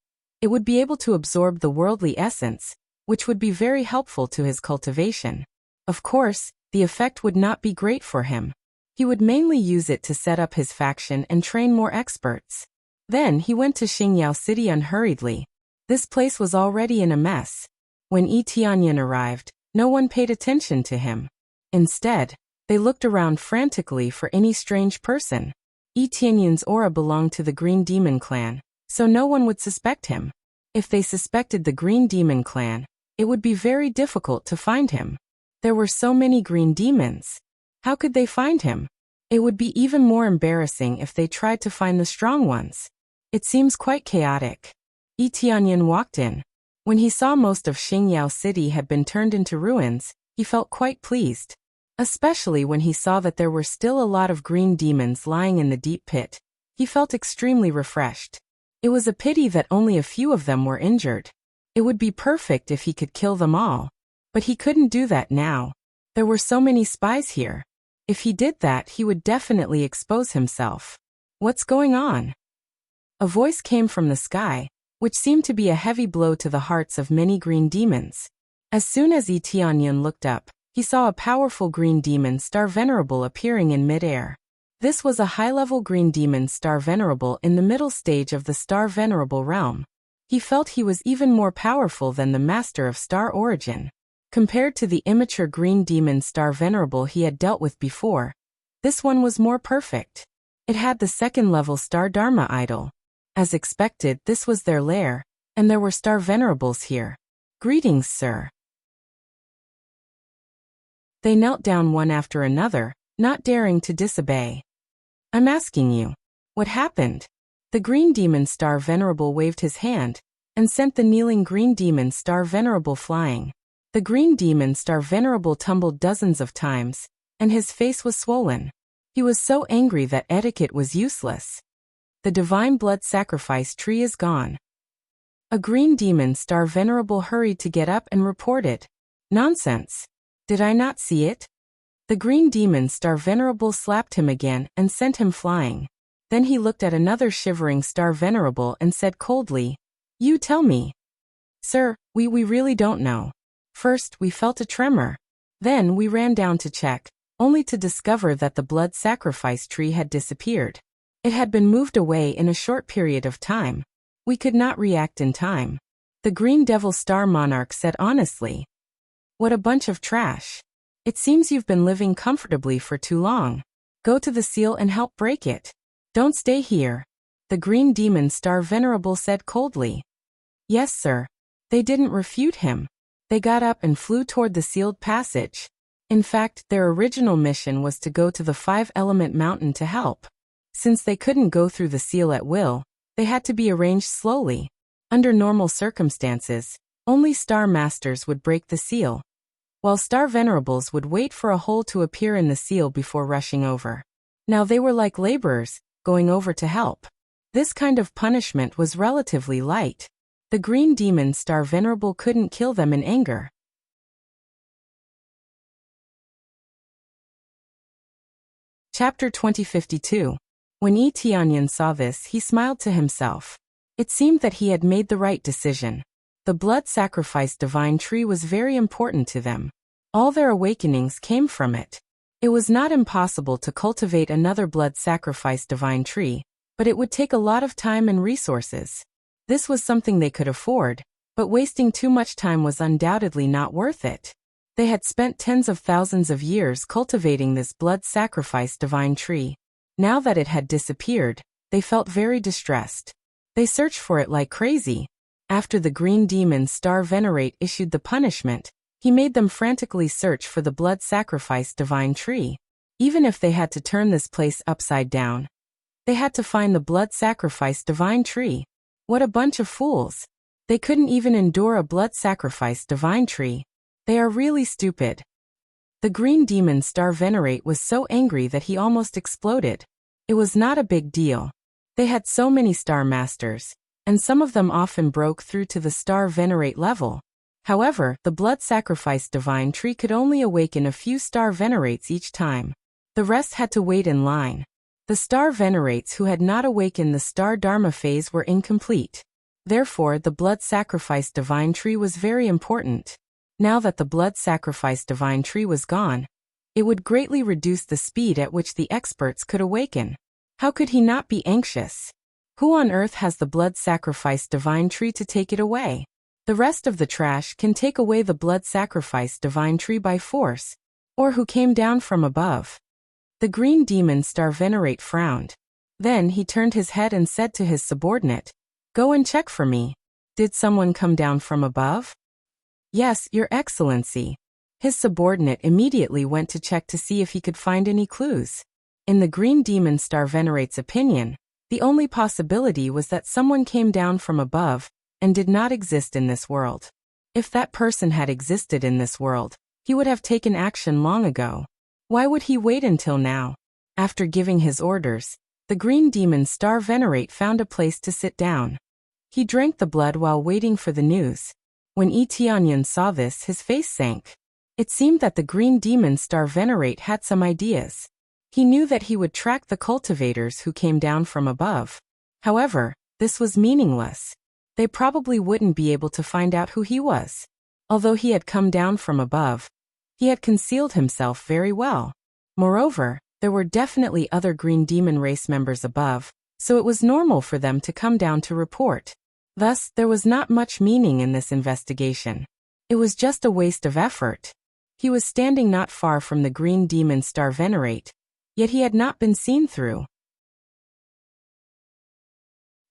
it would be able to absorb the worldly essence, which would be very helpful to his cultivation. Of course, the effect would not be great for him. He would mainly use it to set up his faction and train more experts. Then he went to Xingyao City unhurriedly. This place was already in a mess. When Tianyan arrived, no one paid attention to him. Instead, they looked around frantically for any strange person. Tianyan's aura belonged to the Green Demon clan, so no one would suspect him. If they suspected the Green Demon clan, it would be very difficult to find him. There were so many green demons. How could they find him? It would be even more embarrassing if they tried to find the strong ones. It seems quite chaotic. Tianyan walked in. When he saw most of Xingyao City had been turned into ruins, he felt quite pleased. Especially when he saw that there were still a lot of green demons lying in the deep pit. He felt extremely refreshed. It was a pity that only a few of them were injured. It would be perfect if he could kill them all. But he couldn't do that now. There were so many spies here. If he did that, he would definitely expose himself. What's going on? A voice came from the sky, which seemed to be a heavy blow to the hearts of many green demons. As soon as Tianyan looked up, he saw a powerful green demon Star Venerable appearing in mid-air. This was a high-level green demon Star Venerable in the middle stage of the Star Venerable realm. He felt he was even more powerful than the Master of Star Origin. Compared to the immature green demon Star Venerable he had dealt with before, this one was more perfect. It had the second-level Star Dharma idol. As expected, this was their lair, and there were Star Venerables here. Greetings, sir. They knelt down one after another, not daring to disobey. I'm asking you, what happened? The green demon Star Venerable waved his hand, and sent the kneeling green demon Star Venerable flying. The green demon Star Venerable tumbled dozens of times, and his face was swollen. He was so angry that etiquette was useless. The divine blood sacrifice tree is gone. A green demon Star Venerable hurried to get up and reported. Nonsense. Did I not see it? The green demon Star Venerable slapped him again and sent him flying. Then he looked at another shivering Star Venerable and said coldly, You tell me. Sir, we really don't know. First, we felt a tremor. Then we ran down to check, only to discover that the blood sacrifice tree had disappeared. It had been moved away in a short period of time. We could not react in time. The Green Devil Star Monarch said honestly. What a bunch of trash. It seems you've been living comfortably for too long. Go to the seal and help break it. Don't stay here. The Green Demon Star Venerable said coldly. Yes, sir. They didn't refute him. They got up and flew toward the sealed passage. In fact, their original mission was to go to the 5-element mountain to help. Since they couldn't go through the seal at will, they had to be arranged slowly. Under normal circumstances, only Star Masters would break the seal, while Star Venerables would wait for a hole to appear in the seal before rushing over. Now they were like laborers, going over to help. This kind of punishment was relatively light. The Green Demon Star Venerable couldn't kill them in anger. Chapter 2052. When Tianyan saw this, he smiled to himself. It seemed that he had made the right decision. The blood sacrifice divine tree was very important to them. All their awakenings came from it. It was not impossible to cultivate another blood sacrifice divine tree, but it would take a lot of time and resources. This was something they could afford, but wasting too much time was undoubtedly not worth it. They had spent tens of thousands of years cultivating this blood sacrifice divine tree. Now that it had disappeared, they felt very distressed. They searched for it like crazy. After the Green Demon Star Venerate issued the punishment, he made them frantically search for the blood sacrifice divine tree. Even if they had to turn this place upside down, they had to find the blood sacrifice divine tree. What a bunch of fools. They couldn't even endure a blood sacrifice divine tree. They are really stupid. The Green Demon Star Venerate was so angry that he almost exploded. It was not a big deal. They had so many star masters, and some of them often broke through to the star venerate level. However, the blood sacrifice divine tree could only awaken a few star venerates each time. The rest had to wait in line. The star venerates who had not awakened the star dharma phase were incomplete. Therefore, the blood sacrifice divine tree was very important. Now that the blood sacrifice divine tree was gone, it would greatly reduce the speed at which the experts could awaken. How could he not be anxious? Who on earth has the blood sacrifice divine tree to take it away? The rest of the trash can take away the blood sacrifice divine tree by force, or who came down from above. The green demon star venerate frowned. Then he turned his head and said to his subordinate, "Go and check for me. Did someone come down from above?" "Yes, Your Excellency." His subordinate immediately went to check to see if he could find any clues. In the green demon star venerate's opinion, the only possibility was that someone came down from above and did not exist in this world. If that person had existed in this world, he would have taken action long ago. Why would he wait until now? After giving his orders, the green demon star venerate found a place to sit down. He drank the blood while waiting for the news. When Tianyan saw this, his face sank. It seemed that the green demon star venerate had some ideas. He knew that he would track the cultivators who came down from above. However, this was meaningless. They probably wouldn't be able to find out who he was. Although he had come down from above, he had concealed himself very well. Moreover, there were definitely other green demon race members above, so it was normal for them to come down to report. Thus, there was not much meaning in this investigation. It was just a waste of effort. He was standing not far from the green demon star venerate, yet he had not been seen through.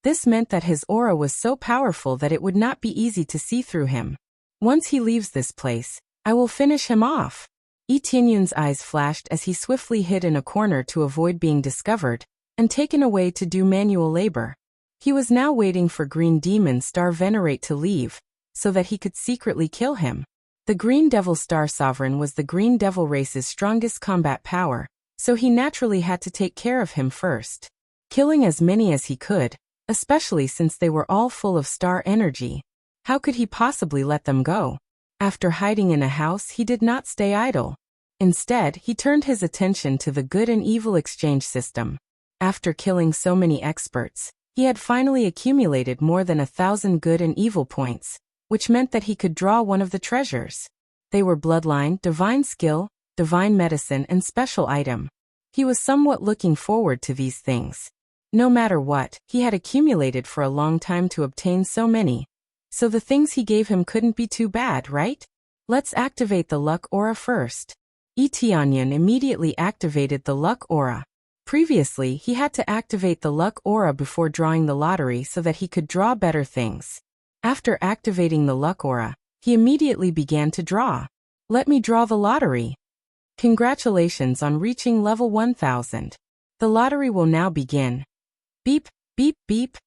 This meant that his aura was so powerful that it would not be easy to see through him. Once he leaves this place, I will finish him off. Tianyun's eyes flashed as he swiftly hid in a corner to avoid being discovered and taken away to do manual labor. He was now waiting for Green Demon Star Venerate to leave, so that he could secretly kill him. The Green Devil Star Sovereign was the Green Devil race's strongest combat power, so he naturally had to take care of him first, killing as many as he could, especially since they were all full of star energy. How could he possibly let them go? After hiding in a house, he did not stay idle. Instead, he turned his attention to the good and evil exchange system. After killing so many experts, he had finally accumulated more than 1,000 good and evil points, which meant that he could draw one of the treasures. They were bloodline, divine skill, divine medicine, and special item. He was somewhat looking forward to these things. No matter what, he had accumulated for a long time to obtain so many. So the things he gave him couldn't be too bad, right? Let's activate the luck aura first. Tianyan immediately activated the luck aura. Previously, he had to activate the luck aura before drawing the lottery so that he could draw better things. After activating the luck aura, he immediately began to draw. Let me draw the lottery. Congratulations on reaching level 1000. The lottery will now begin. Beep, beep, beep.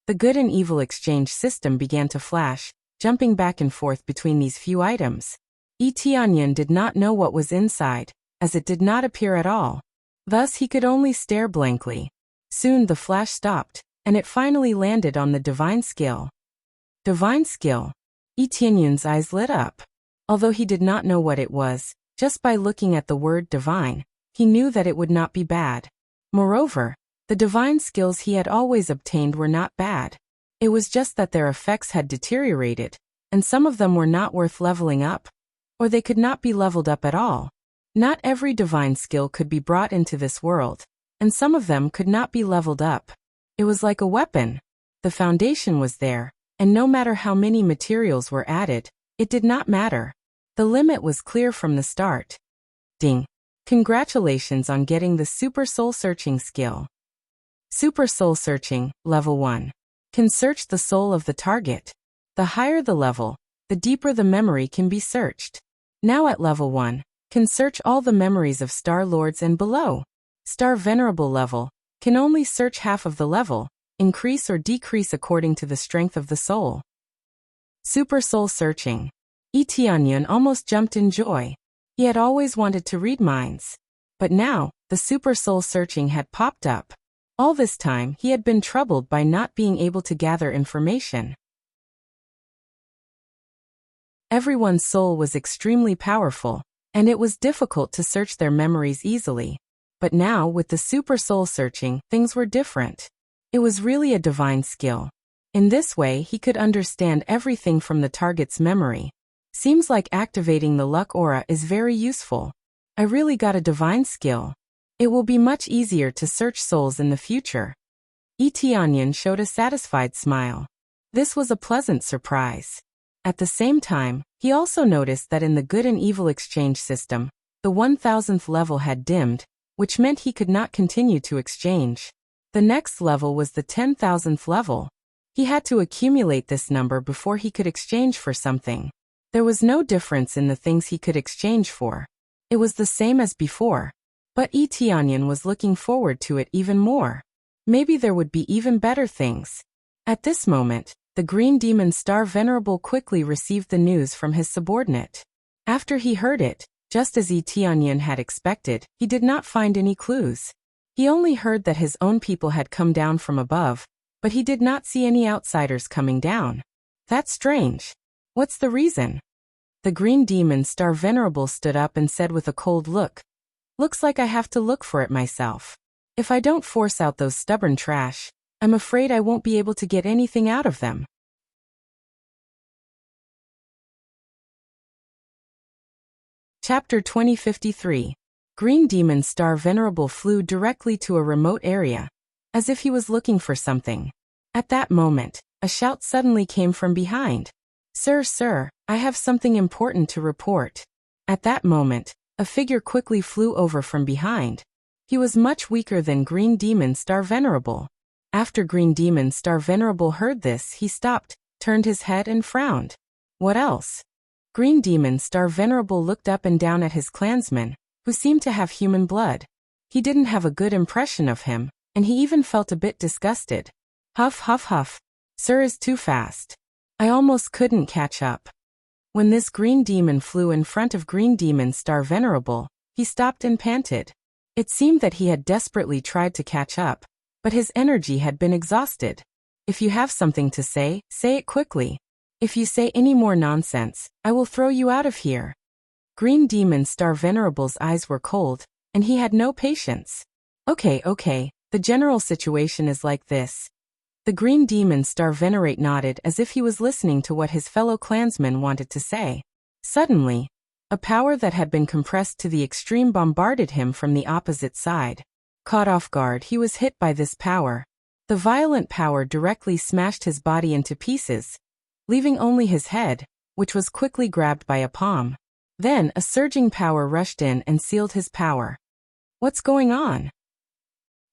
The good and evil exchange system began to flash, jumping back and forth between these few items. Tianyan did not know what was inside, as it did not appear at all. Thus he could only stare blankly. Soon the flash stopped, and it finally landed on the divine skill. Divine skill. Tianyan's eyes lit up. Although he did not know what it was, just by looking at the word divine, he knew that it would not be bad. Moreover, the divine skills he had always obtained were not bad. It was just that their effects had deteriorated, and some of them were not worth leveling up, or they could not be leveled up at all. Not every divine skill could be brought into this world, and some of them could not be leveled up. It was like a weapon. The foundation was there, and no matter how many materials were added, it did not matter. The limit was clear from the start. Ding! Congratulations on getting the Super Soul Searching skill. Super Soul Searching, Level 1. Can search the soul of the target. The higher the level, the deeper the memory can be searched. Now at Level 1, can search all the memories of Star Lords and below. Star Venerable level, can only search half of the level, increase or decrease according to the strength of the soul. Super Soul Searching. Tianyan almost jumped in joy. He had always wanted to read minds. But now, the Super Soul Searching had popped up. All this time, he had been troubled by not being able to gather information. Everyone's soul was extremely powerful, and it was difficult to search their memories easily. But now, with the super soul searching, things were different. It was really a divine skill. In this way, he could understand everything from the target's memory. Seems like activating the luck aura is very useful. I really got a divine skill. It will be much easier to search souls in the future. Etianyan showed a satisfied smile. This was a pleasant surprise. At the same time, he also noticed that in the good and evil exchange system, the 1000th level had dimmed, which meant he could not continue to exchange. The next level was the 10,000th level. He had to accumulate this number before he could exchange for something. There was no difference in the things he could exchange for. It was the same as before. But Etianyan was looking forward to it even more. Maybe there would be even better things. At this moment, the Green Demon Star Venerable quickly received the news from his subordinate. After he heard it, just as Etianyan had expected, he did not find any clues. He only heard that his own people had come down from above, but he did not see any outsiders coming down. That's strange. What's the reason? The Green Demon Star Venerable stood up and said with a cold look, "Looks like I have to look for it myself. If I don't force out those stubborn trash, I'm afraid I won't be able to get anything out of them." Chapter 2053. Green Demon Star Venerable flew directly to a remote area, as if he was looking for something. At that moment, a shout suddenly came from behind. Sir, I have something important to report." At that moment, a figure quickly flew over from behind. He was much weaker than Green Demon Star Venerable. After Green Demon Star Venerable heard this, he stopped, turned his head and frowned. What else? Green Demon Star Venerable looked up and down at his clansman, who seemed to have human blood. He didn't have a good impression of him, and he even felt a bit disgusted. Huff, huff, huff. Sir is too fast. I almost couldn't catch up. When this green demon flew in front of Green Demon Star Venerable, he stopped and panted. It seemed that he had desperately tried to catch up, but his energy had been exhausted. If you have something to say it quickly. If you say any more nonsense, I will throw you out of here. Green Demon Star Venerable's eyes were cold, and he had no patience. Okay, the general situation is like this. The Green Demon Star Venerate nodded as if he was listening to what his fellow clansmen wanted to say. Suddenly, a power that had been compressed to the extreme bombarded him from the opposite side. Caught off guard, he was hit by this power. The violent power directly smashed his body into pieces, leaving only his head, which was quickly grabbed by a palm. Then a surging power rushed in and sealed his power. What's going on?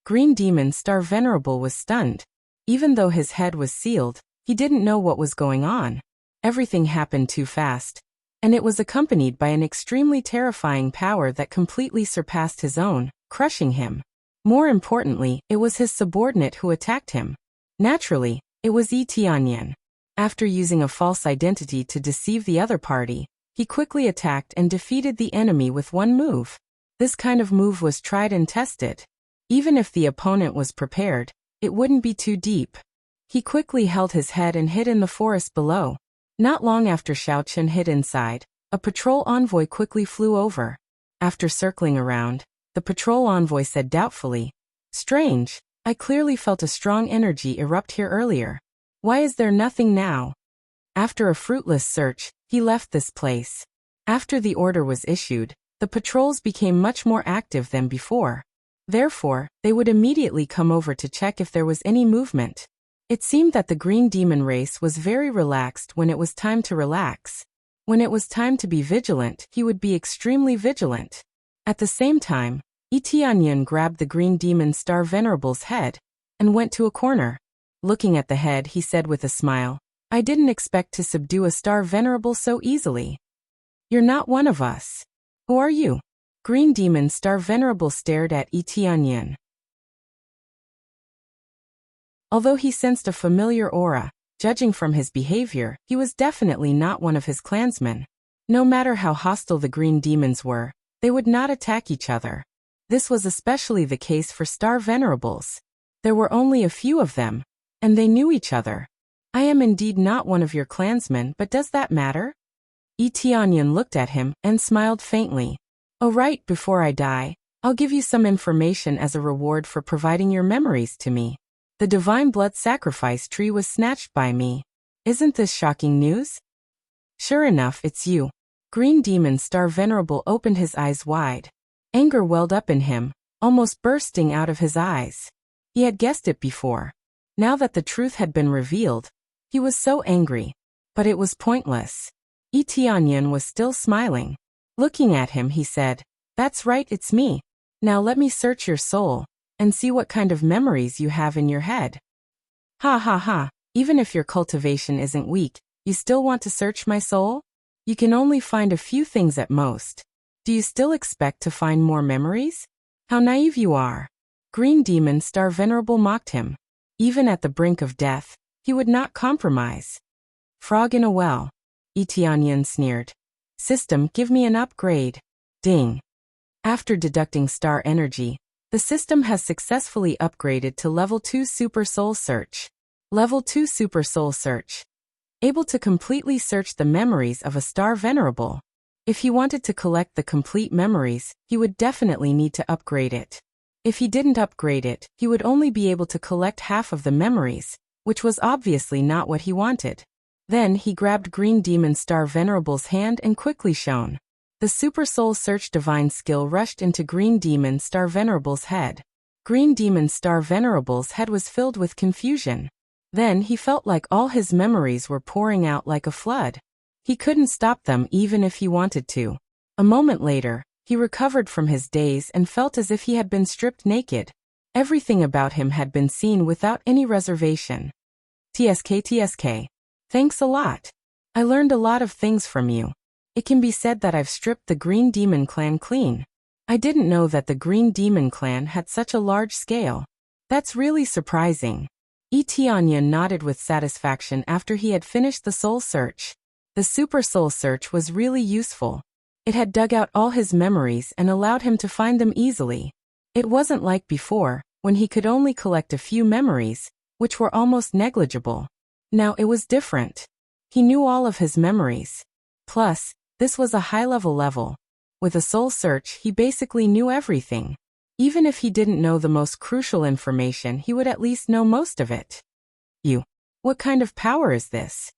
Green Demon Star Venerable was stunned. Even though his head was sealed, he didn't know what was going on. Everything happened too fast, and it was accompanied by an extremely terrifying power that completely surpassed his own, crushing him. More importantly, it was his subordinate who attacked him. Naturally, it was Etianyan. After using a false identity to deceive the other party, he quickly attacked and defeated the enemy with one move. This kind of move was tried and tested. Even if the opponent was prepared, it wouldn't be too deep. He quickly held his head and hid in the forest below. Not long after Xiao Chen hid inside, a patrol envoy quickly flew over. After circling around, the patrol envoy said doubtfully, "Strange, I clearly felt a strong energy erupt here earlier. Why is there nothing now?" After a fruitless search, he left this place. After the order was issued, the patrols became much more active than before. Therefore, they would immediately come over to check if there was any movement. It seemed that the Green Demon race was very relaxed when it was time to relax. When it was time to be vigilant, he would be extremely vigilant. At the same time, Etianyan grabbed the Green Demon Star Venerable's head and went to a corner. Looking at the head, he said with a smile, "I didn't expect to subdue a Star Venerable so easily. You're not one of us. Who are you?" Green Demon Star Venerable stared at Etianyan. Although he sensed a familiar aura, judging from his behavior, he was definitely not one of his clansmen. No matter how hostile the Green Demons were, they would not attack each other. This was especially the case for Star Venerables. There were only a few of them, and they knew each other. I am indeed not one of your clansmen, but does that matter? Tianyan looked at him and smiled faintly. Oh, right before I die, I'll give you some information as a reward for providing your memories to me. The divine blood sacrifice tree was snatched by me. Isn't this shocking news? Sure enough, it's you. Green Demon Star Venerable opened his eyes wide. Anger welled up in him, almost bursting out of his eyes. He had guessed it before. Now that the truth had been revealed, he was so angry. But it was pointless. Tianyan was still smiling. Looking at him, he said, "That's right, it's me. Now let me search your soul and see what kind of memories you have in your head." Ha ha ha, even if your cultivation isn't weak, you still want to search my soul? You can only find a few things at most. Do you still expect to find more memories? How naive you are. Green Demon Star Venerable mocked him. Even at the brink of death, he would not compromise. Frog in a well. Tianyan sneered. System, give me an upgrade. Ding. After deducting star energy, the system has successfully upgraded to Level 2 Super Soul Search. Level 2 Super Soul Search. Able to completely search the memories of a star venerable. If he wanted to collect the complete memories, he would definitely need to upgrade it. If he didn't upgrade it, he would only be able to collect half of the memories, which was obviously not what he wanted. Then he grabbed Green Demon Star Venerable's hand and quickly shone. The Super Soul Search divine skill rushed into Green Demon Star Venerable's head. Green Demon Star Venerable's head was filled with confusion. Then he felt like all his memories were pouring out like a flood. He couldn't stop them even if he wanted to. A moment later, he recovered from his daze and felt as if he had been stripped naked. Everything about him had been seen without any reservation. TSK. Thanks a lot. I learned a lot of things from you. It can be said that I've stripped the Green Demon clan clean. I didn't know that the Green Demon clan had such a large scale. That's really surprising. Tianyan nodded with satisfaction after he had finished the soul search. The Super Soul Search was really useful. It had dug out all his memories and allowed him to find them easily. It wasn't like before, when he could only collect a few memories, which were almost negligible. Now it was different. He knew all of his memories. Plus, this was a high-level level. With a soul search, he basically knew everything. Even if he didn't know the most crucial information, he would at least know most of it. What kind of power is this?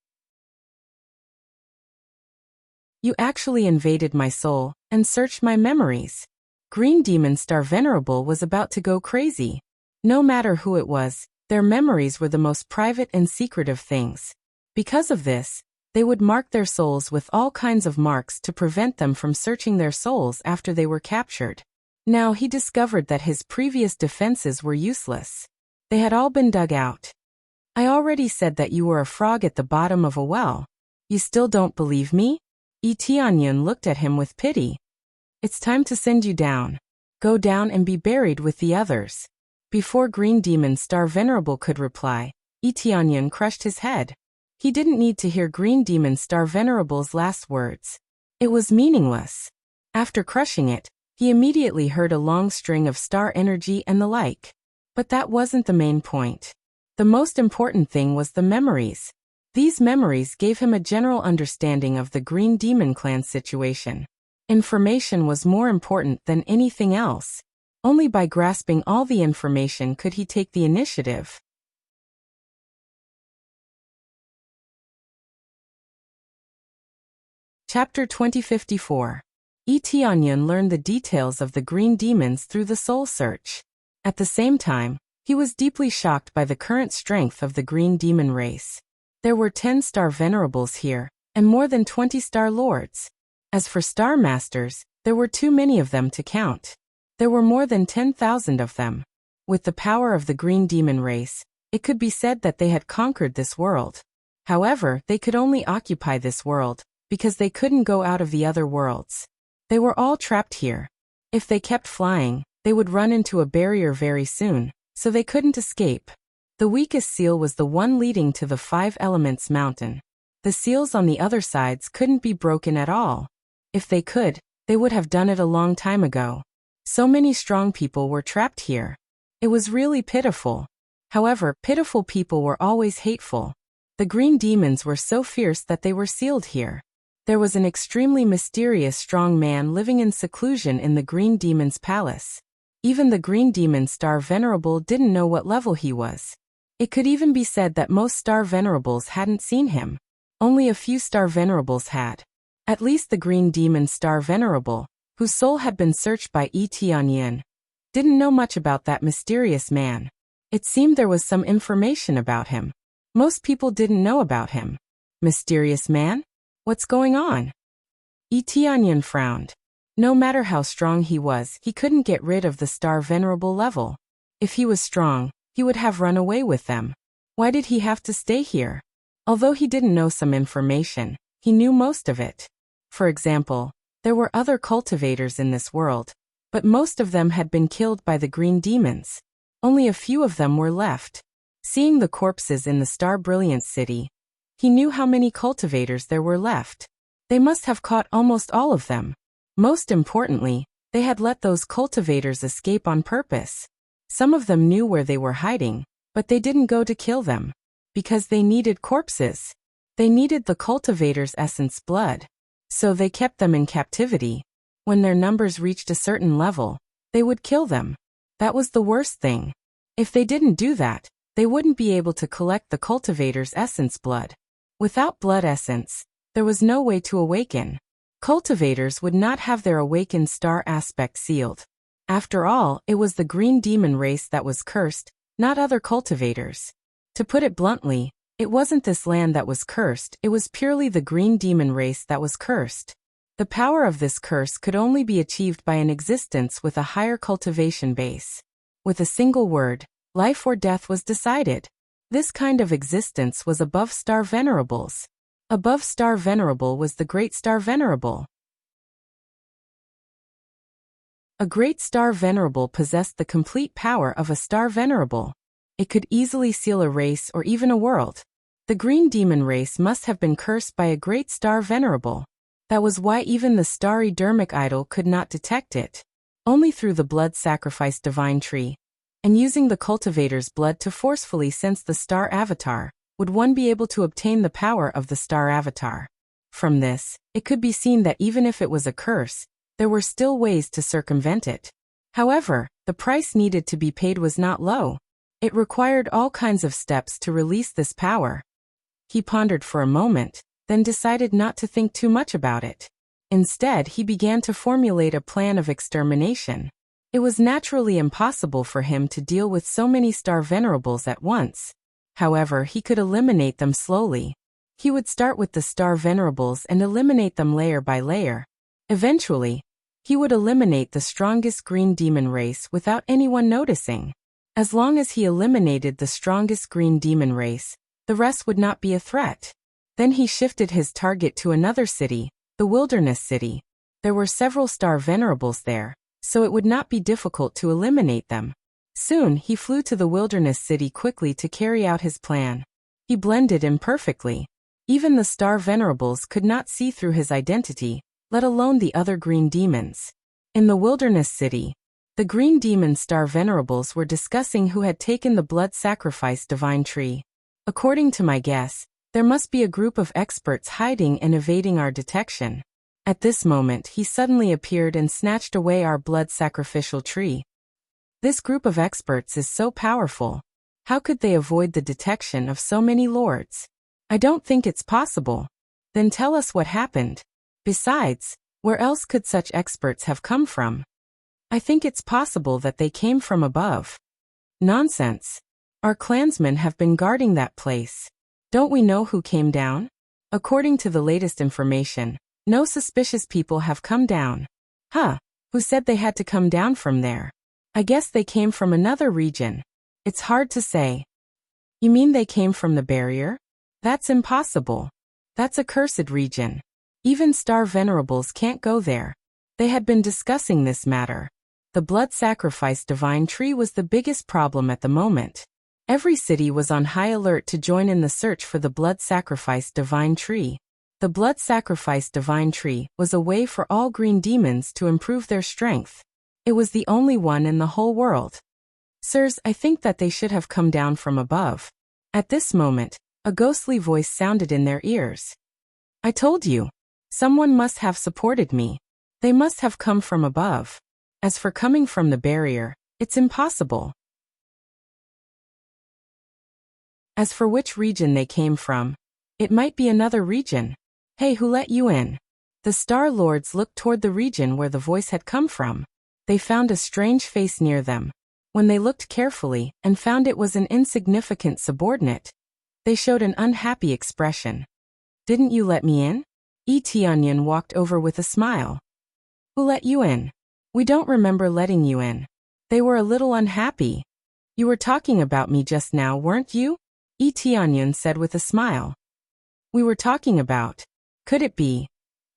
You actually invaded my soul and searched my memories. Green Demon Star Venerable was about to go crazy. No matter who it was, their memories were the most private and secretive things. Because of this, they would mark their souls with all kinds of marks to prevent them from searching their souls after they were captured. Now he discovered that his previous defenses were useless. They had all been dug out. I already said that you were a frog at the bottom of a well. You still don't believe me? Tianyan looked at him with pity. It's time to send you down. Go down and be buried with the others. Before Green Demon Star Venerable could reply, Tianyan crushed his head. He didn't need to hear Green Demon Star Venerable's last words. It was meaningless. After crushing it, he immediately heard a long string of star energy and the like. But that wasn't the main point. The most important thing was the memories. These memories gave him a general understanding of the Green Demon Clan situation. Information was more important than anything else. Only by grasping all the information could he take the initiative. Chapter 2054. Tianyan learned the details of the Green Demons through the soul search. At the same time, he was deeply shocked by the current strength of the Green Demon race. There were 10 Star Venerables here, and more than 20 Star Lords. As for Star Masters, there were too many of them to count. There were more than 10,000 of them. With the power of the Green Demon race, it could be said that they had conquered this world. However, they could only occupy this world, because they couldn't go out of the other worlds. They were all trapped here. If they kept flying, they would run into a barrier very soon, so they couldn't escape. The weakest seal was the one leading to the 5 Elements Mountain. The seals on the other sides couldn't be broken at all. If they could, they would have done it a long time ago. So many strong people were trapped here. It was really pitiful. However, pitiful people were always hateful. The green demons were so fierce that they were sealed here. There was an extremely mysterious strong man living in seclusion in the green demon's palace. Even the green demon Star Venerable didn't know what level he was. It could even be said that most Star Venerables hadn't seen him. Only a few Star Venerables had. At least the green demon Star Venerable, whose soul had been searched by Tianyin, didn't know much about that mysterious man. It seemed there was some information about him. Most people didn't know about him. Mysterious man? What's going on? Tianyin frowned. No matter how strong he was, he couldn't get rid of the Star Venerable level. If he was strong, he would have run away with them. Why did he have to stay here? Although he didn't know some information, he knew most of it. For example, there were other cultivators in this world, but most of them had been killed by the green demons. Only a few of them were left. Seeing the corpses in the Star Brilliance City, he knew how many cultivators there were left. They must have caught almost all of them. Most importantly, they had let those cultivators escape on purpose. Some of them knew where they were hiding, but they didn't go to kill them. Because they needed corpses. They needed the cultivators' essence blood. So they kept them in captivity. When their numbers reached a certain level, they would kill them. That was the worst thing. If they didn't do that, they wouldn't be able to collect the cultivators' essence blood. Without blood essence, there was no way to awaken. Cultivators would not have their awakened star aspect sealed. After all, it was the green demon race that was cursed, not other cultivators. To put it bluntly, it wasn't this land that was cursed, it was purely the green demon race that was cursed. The power of this curse could only be achieved by an existence with a higher cultivation base. With a single word, life or death was decided. This kind of existence was above Star Venerables. Above Star Venerable was the Great Star Venerable. A Great Star Venerable possessed the complete power of a Star Venerable. It could easily seal a race or even a world. The Green Demon race must have been cursed by a Great Star Venerable. That was why even the starry Dermic idol could not detect it. Only through the blood sacrifice divine tree, and using the cultivator's blood to forcefully sense the star avatar, would one be able to obtain the power of the star avatar. From this, it could be seen that even if it was a curse, there were still ways to circumvent it. However, the price needed to be paid was not low. It required all kinds of steps to release this power. He pondered for a moment, then decided not to think too much about it. Instead, he began to formulate a plan of extermination. It was naturally impossible for him to deal with so many Star Venerables at once. However, he could eliminate them slowly. He would start with the Star Venerables and eliminate them layer by layer. Eventually, he would eliminate the strongest green demon race without anyone noticing. As long as he eliminated the strongest green demon race, the rest would not be a threat. Then he shifted his target to another city, the Wilderness City. There were several Star Venerables there, so it would not be difficult to eliminate them. Soon, he flew to the Wilderness City quickly to carry out his plan. He blended in perfectly. Even the Star Venerables could not see through his identity, let alone the other green demons. In the Wilderness City, the green demon Star Venerables were discussing who had taken the blood sacrifice divine tree. According to my guess, there must be a group of experts hiding and evading our detection. At this moment, he suddenly appeared and snatched away our blood sacrificial tree. This group of experts is so powerful. How could they avoid the detection of so many lords? I don't think it's possible. Then tell us what happened. Besides, where else could such experts have come from? I think it's possible that they came from above. Nonsense. Our clansmen have been guarding that place. Don't we know who came down? According to the latest information, no suspicious people have come down. Who said they had to come down from there? I guess they came from another region. It's hard to say. You mean they came from the barrier? That's impossible. That's a cursed region. Even Star Venerables can't go there. They had been discussing this matter. The blood sacrifice divine tree was the biggest problem at the moment. Every city was on high alert to join in the search for the blood sacrifice divine tree. The blood sacrifice divine tree was a way for all green demons to improve their strength. It was the only one in the whole world. Sirs, I think that they should have come down from above. At this moment, a ghostly voice sounded in their ears. I told you. Someone must have supported me. They must have come from above. As for coming from the barrier, it's impossible. As for which region they came from, it might be another region. Hey, who let you in? The Star Lords looked toward the region where the voice had come from. They found a strange face near them. When they looked carefully and found it was an insignificant subordinate, they showed an unhappy expression. Didn't you let me in? Tianyan walked over with a smile. Who let you in? We don't remember letting you in. They were a little unhappy. You were talking about me just now, weren't you? Tianyan said with a smile. We were talking about. Could it be?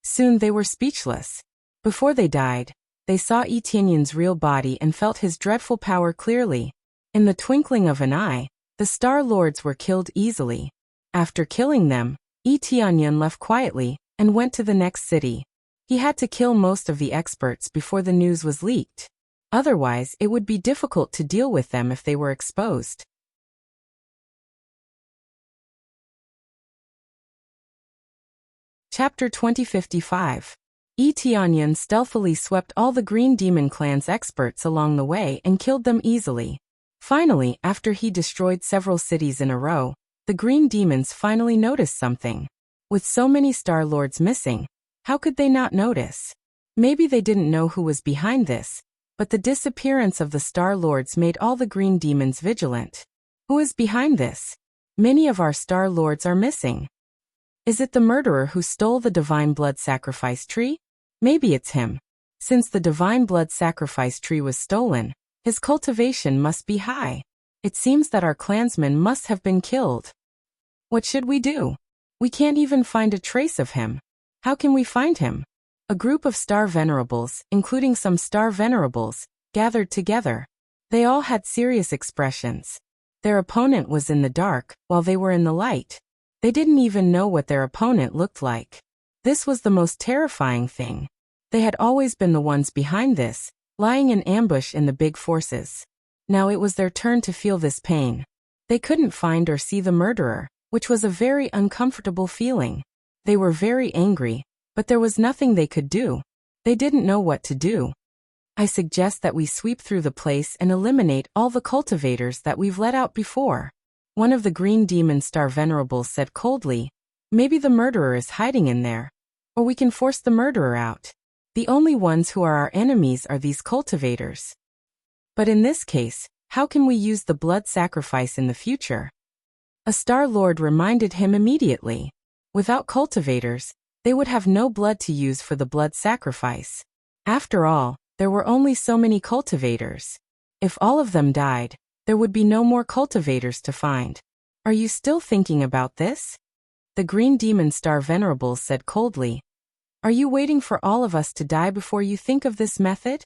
Soon they were speechless. Before they died, they saw Tianyan's real body and felt his dreadful power clearly. In the twinkling of an eye, the Star Lords were killed easily. After killing them, Tianyan left quietly and went to the next city. He had to kill most of the experts before the news was leaked. Otherwise, it would be difficult to deal with them if they were exposed. Chapter 2055. Tianyan stealthily swept all the Green Demon Clan's experts along the way and killed them easily. Finally, after he destroyed several cities in a row, the Green Demons finally noticed something. With so many Star Lords missing, how could they not notice? Maybe they didn't know who was behind this, but the disappearance of the Star Lords made all the Green Demons vigilant. Who is behind this? Many of our Star Lords are missing. Is it the murderer who stole the Divine Blood Sacrifice tree? Maybe it's him. Since the Divine Blood Sacrifice tree was stolen, his cultivation must be high. It seems that our clansmen must have been killed. What should we do? We can't even find a trace of him. How can we find him? A group of Star Venerables, including some Star Venerables, gathered together. They all had serious expressions. Their opponent was in the dark, while they were in the light. They didn't even know what their opponent looked like. This was the most terrifying thing. They had always been the ones behind this, lying in ambush in the big forces. Now it was their turn to feel this pain. They couldn't find or see the murderer, which was a very uncomfortable feeling. They were very angry, but there was nothing they could do. They didn't know what to do. I suggest that we sweep through the place and eliminate all the cultivators that we've let out before. One of the Green Demon Star Venerables said coldly, maybe the murderer is hiding in there. Or we can force the murderer out. The only ones who are our enemies are these cultivators. But in this case, how can we use the blood sacrifice in the future? A Star Lord reminded him immediately. Without cultivators, they would have no blood to use for the blood sacrifice. After all, there were only so many cultivators. If all of them died, there would be no more cultivators to find. Are you still thinking about this? The Green Demon Star Venerables said coldly. Are you waiting for all of us to die before you think of this method?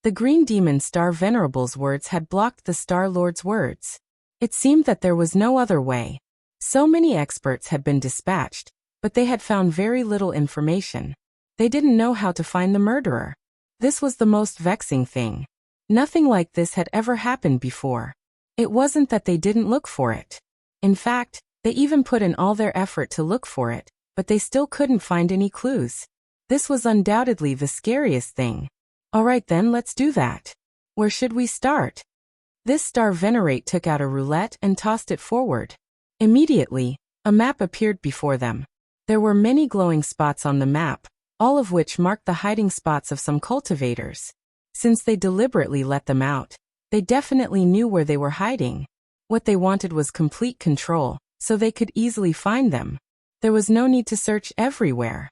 The Green Demon Star Venerables' words had blocked the Star Lord's words. It seemed that there was no other way. So many experts had been dispatched, but they had found very little information. They didn't know how to find the murderer. This was the most vexing thing. Nothing like this had ever happened before. It wasn't that they didn't look for it. In fact, they even put in all their effort to look for it, but they still couldn't find any clues. This was undoubtedly the scariest thing. All right then, let's do that. Where should we start? This Star Venerate took out a roulette and tossed it forward. Immediately, a map appeared before them. There were many glowing spots on the map, all of which marked the hiding spots of some cultivators. Since they deliberately let them out, they definitely knew where they were hiding. What they wanted was complete control, so they could easily find them. There was no need to search everywhere.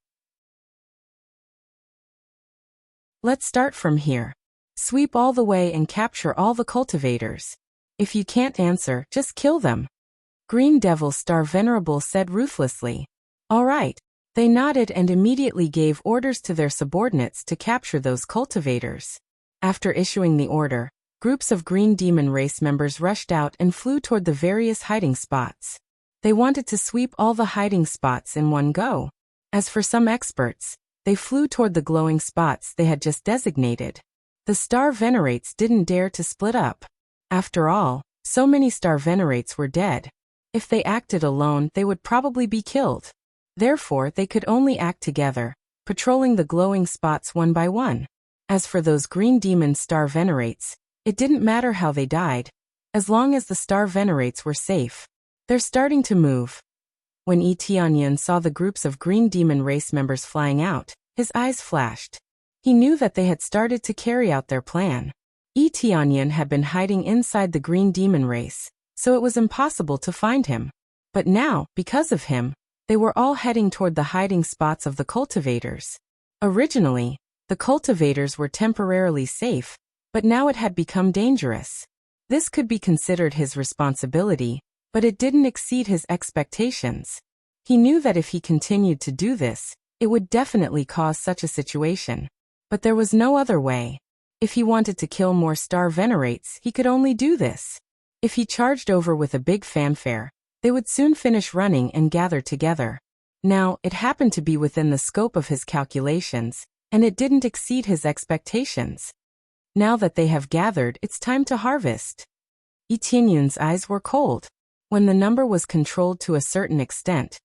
Let's start from here. Sweep all the way and capture all the cultivators. If you can't answer, just kill them. Green Devil Star Venerable said ruthlessly. All right. They nodded and immediately gave orders to their subordinates to capture those cultivators. After issuing the order, groups of Green Demon race members rushed out and flew toward the various hiding spots. They wanted to sweep all the hiding spots in one go. As for some experts, they flew toward the glowing spots they had just designated. The Star Venerates didn't dare to split up. After all, so many star venerates were dead. If they acted alone, they would probably be killed. Therefore, they could only act together, patrolling the glowing spots one by one. As for those green demon star venerates, it didn't matter how they died, as long as the star venerates were safe. They're starting to move. When Yi Tianyan saw the groups of green demon race members flying out, his eyes flashed. He knew that they had started to carry out their plan. Yi Tianyan had been hiding inside the green demon race, so it was impossible to find him. But now, because of him, they were all heading toward the hiding spots of the cultivators. Originally, the cultivators were temporarily safe, but now it had become dangerous. This could be considered his responsibility, but it didn't exceed his expectations. He knew that if he continued to do this, it would definitely cause such a situation. But there was no other way. If he wanted to kill more star venerates, he could only do this. If he charged over with a big fanfare, they would soon finish running and gather together. Now, it happened to be within the scope of his calculations, and it didn't exceed his expectations. Now that they have gathered, it's time to harvest. Yi Tianyun's eyes were cold. When the number was controlled to a certain extent,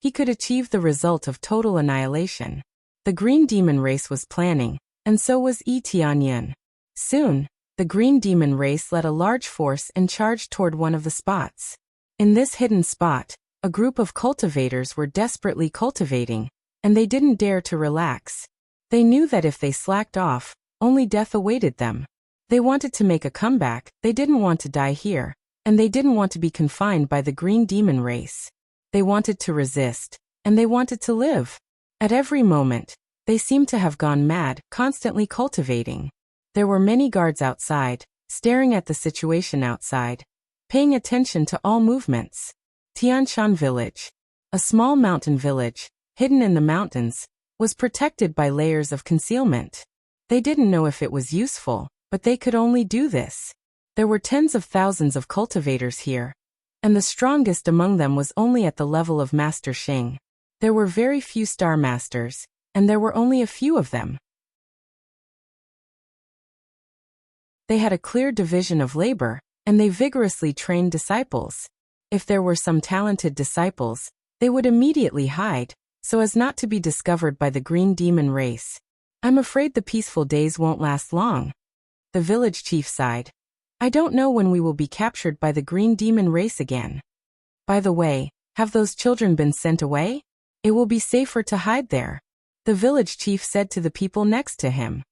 he could achieve the result of total annihilation. The green demon race was planning, and so was Yi Tianyan. Soon, the green demon race led a large force and charged toward one of the spots. In this hidden spot, a group of cultivators were desperately cultivating, and they didn't dare to relax. They knew that if they slacked off, only death awaited them. They wanted to make a comeback, they didn't want to die here, and they didn't want to be confined by the green demon race. They wanted to resist, and they wanted to live. At every moment, they seemed to have gone mad, constantly cultivating. There were many guards outside, staring at the situation outside, paying attention to all movements. Tianshan Village, a small mountain village, hidden in the mountains, was protected by layers of concealment. They didn't know if it was useful, but they could only do this. There were tens of thousands of cultivators here, and the strongest among them was only at the level of Master Xing. There were very few Star Masters, and there were only a few of them. They had a clear division of labor, and they vigorously trained disciples. If there were some talented disciples, they would immediately hide, so as not to be discovered by the green demon race. I'm afraid the peaceful days won't last long. The village chief sighed. I don't know when we will be captured by the green demon race again. By the way, have those children been sent away? It will be safer to hide there. The village chief said to the people next to him.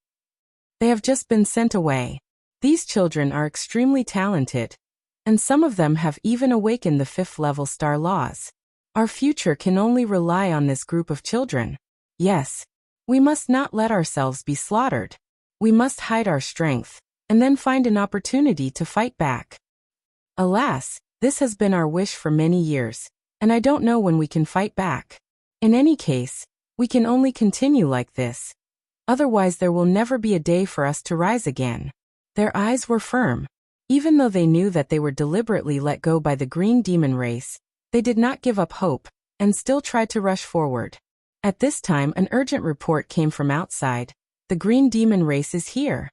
They have just been sent away. These children are extremely talented, and some of them have even awakened the 5th level star laws. Our future can only rely on this group of children. Yes, we must not let ourselves be slaughtered. We must hide our strength, and then find an opportunity to fight back. Alas, this has been our wish for many years, and I don't know when we can fight back. In any case, we can only continue like this. Otherwise there will never be a day for us to rise again. Their eyes were firm. Even though they knew that they were deliberately let go by the green demon race, they did not give up hope, and still tried to rush forward. At this time an urgent report came from outside. The green demon race is here.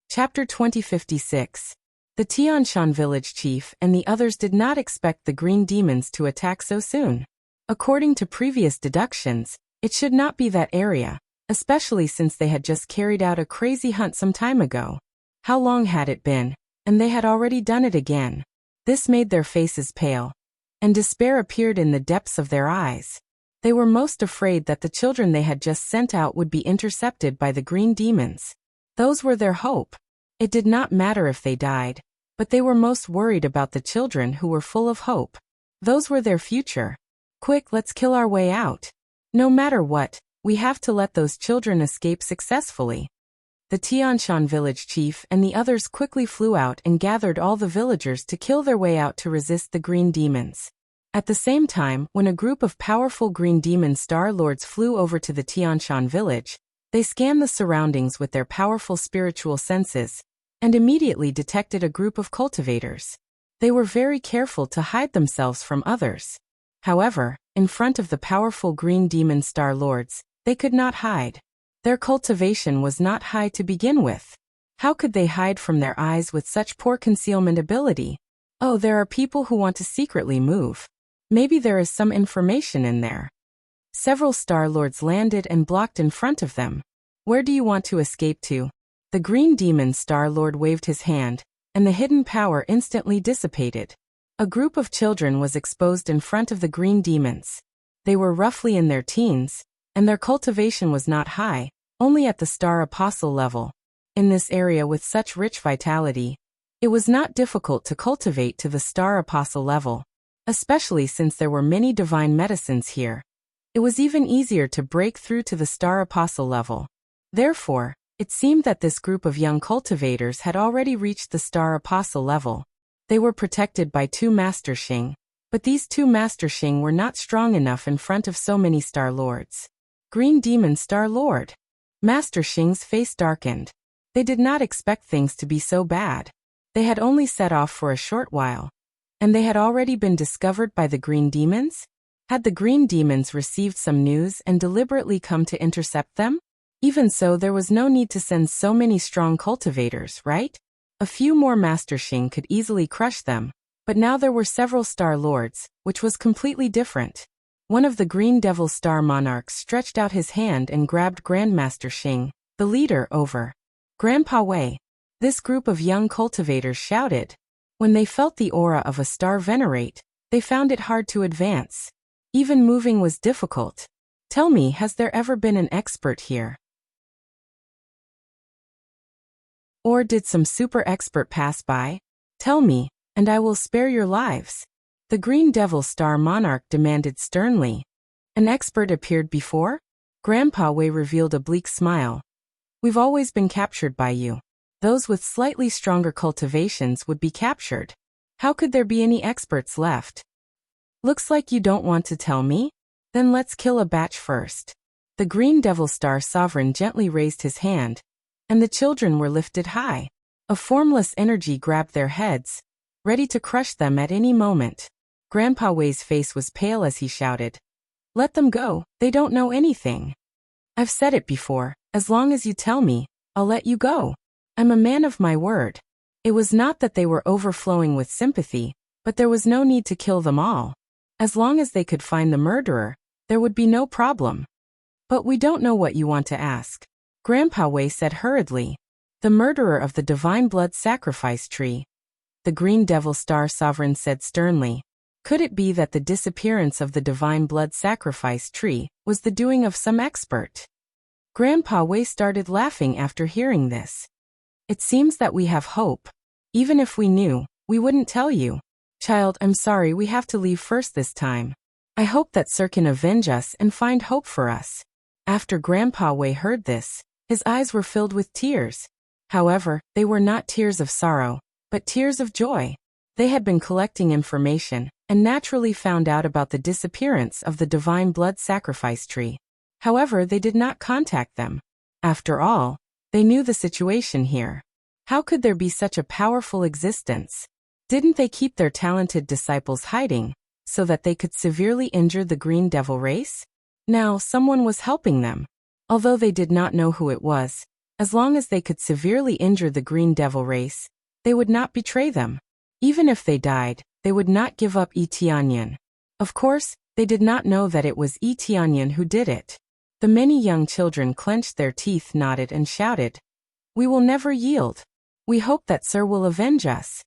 Chapter 2056. The Tianshan village chief and the others did not expect the green demons to attack so soon. According to previous deductions, it should not be that area, especially since they had just carried out a crazy hunt some time ago. How long had it been? And they had already done it again. This made their faces pale, and despair appeared in the depths of their eyes. They were most afraid that the children they had just sent out would be intercepted by the green demons. Those were their hope. It did not matter if they died, but they were most worried about the children who were full of hope. Those were their future. Quick, let's kill our way out. No matter what, we have to let those children escape successfully. The Tianshan village chief and the others quickly flew out and gathered all the villagers to kill their way out to resist the green demons. At the same time, when a group of powerful green demon star lords flew over to the Tianshan village, they scanned the surroundings with their powerful spiritual senses, and immediately detected a group of cultivators. They were very careful to hide themselves from others. However, in front of the powerful green demon star lords, they could not hide. Their cultivation was not high to begin with. How could they hide from their eyes with such poor concealment ability? Oh, there are people who want to secretly move. Maybe there is some information in there. Several Star Lords landed and blocked in front of them. Where do you want to escape to? The Green Demon Star Lord waved his hand, and the hidden power instantly dissipated. A group of children was exposed in front of the Green Demons. They were roughly in their teens, and their cultivation was not high, only at the Star Apostle level. In this area with such rich vitality, it was not difficult to cultivate to the Star Apostle level, especially since there were many divine medicines here. It was even easier to break through to the Star Apostle level. Therefore, it seemed that this group of young cultivators had already reached the Star Apostle level. They were protected by 2 Master Xing, but these 2 Master Xing were not strong enough in front of so many Star Lords. Green Demon Star Lord. Master Xing's face darkened. They did not expect things to be so bad. They had only set off for a short while, and they had already been discovered by the Green Demons? Had the Green Demons received some news and deliberately come to intercept them? Even so, there was no need to send so many strong cultivators, right? A few more Master Xing could easily crush them, but now there were several Star Lords, which was completely different. One of the Green Devil Star Monarchs stretched out his hand and grabbed Grandmaster Xing, the leader, over. Grandpa Wei. This group of young cultivators shouted. When they felt the aura of a Star Venerate, they found it hard to advance. Even moving was difficult. Tell me, has there ever been an expert here? Or did some super expert pass by? Tell me, and I will spare your lives. The Green Devil Star Monarch demanded sternly. An expert appeared before? Grandpa Wei revealed a bleak smile. We've always been captured by you. Those with slightly stronger cultivations would be captured. How could there be any experts left? Looks like you don't want to tell me? Then let's kill a batch first. The Green Devil Star Sovereign gently raised his hand, and the children were lifted high. A formless energy grabbed their heads, ready to crush them at any moment. Grandpa Wei's face was pale as he shouted. Let them go, they don't know anything. I've said it before, as long as you tell me, I'll let you go. I'm a man of my word. It was not that they were overflowing with sympathy, but there was no need to kill them all. As long as they could find the murderer, there would be no problem. But we don't know what you want to ask. Grandpa Wei said hurriedly. The murderer of the Divine Blood Sacrifice Tree. The Green Devil Star Sovereign said sternly. Could it be that the disappearance of the Divine Blood Sacrifice Tree was the doing of some expert? Grandpa Wei started laughing after hearing this. It seems that we have hope. Even if we knew, we wouldn't tell you. Child, I'm sorry, we have to leave first this time. I hope that Sir can avenge us and find hope for us. After Grandpa Wei heard this, his eyes were filled with tears. However, they were not tears of sorrow, but tears of joy. They had been collecting information, and naturally found out about the disappearance of the Divine Blood Sacrifice Tree. However, they did not contact them. After all, they knew the situation here. How could there be such a powerful existence? Didn't they keep their talented disciples hiding, so that they could severely injure the Green Devil race? Now, someone was helping them. Although they did not know who it was, as long as they could severely injure the Green Devil race, they would not betray them. Even if they died, they would not give up Yi Tianyan. Of course, they did not know that it was Yi Tianyan who did it. The many young children clenched their teeth, nodded, and shouted. We will never yield. We hope that Sir will avenge us.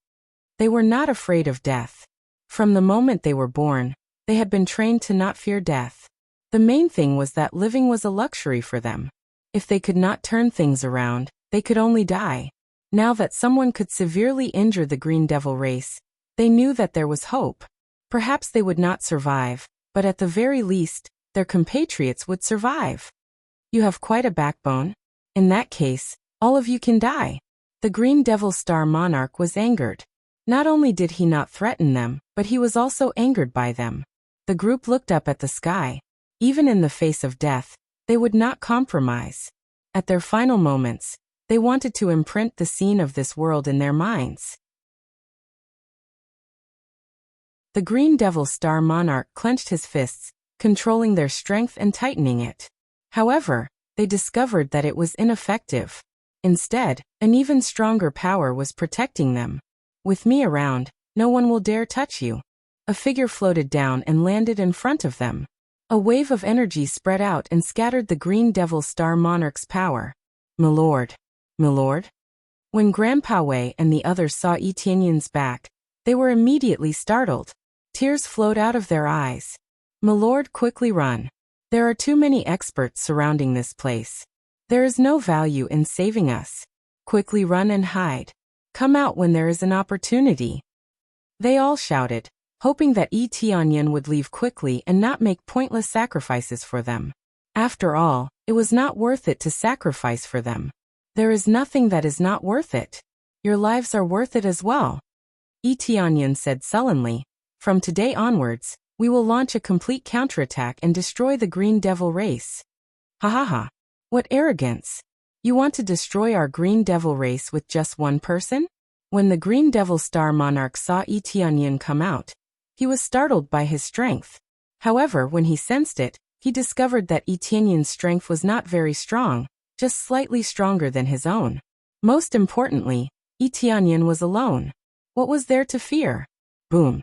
They were not afraid of death. From the moment they were born, they had been trained to not fear death. The main thing was that living was a luxury for them. If they could not turn things around, they could only die. Now that someone could severely injure the Green Devil race, they knew that there was hope. Perhaps they would not survive, but at the very least, their compatriots would survive. You have quite a backbone. In that case, all of you can die. The Green Devil Star Monarch was angered. Not only did he not threaten them, but he was also angered by them. The group looked up at the sky. Even in the face of death, they would not compromise. At their final moments, they wanted to imprint the scene of this world in their minds. The Green Devil Star Monarch clenched his fists, controlling their strength and tightening it. However, they discovered that it was ineffective. Instead, an even stronger power was protecting them. With me around, no one will dare touch you. A figure floated down and landed in front of them. A wave of energy spread out and scattered the Green Devil Star Monarch's power. "Milord. Milord?" When Grandpa Wei and the others saw Etienne's back, they were immediately startled. Tears flowed out of their eyes. "Milord, quickly run. There are too many experts surrounding this place. There is no value in saving us. Quickly run and hide. Come out when there is an opportunity." They all shouted, hoping that Etienne would leave quickly and not make pointless sacrifices for them. After all, it was not worth it to sacrifice for them. There is nothing that is not worth it. Your lives are worth it as well. Etienne said sullenly, "From today onwards, we will launch a complete counterattack and destroy the Green Devil race." "Ha ha ha. What arrogance. You want to destroy our Green Devil race with just one person?" When the Green Devil Star Monarch saw Etienne come out, he was startled by his strength. However, when he sensed it, he discovered that Etienne's strength was not very strong, just slightly stronger than his own. Most importantly, Etienne was alone. What was there to fear? Boom.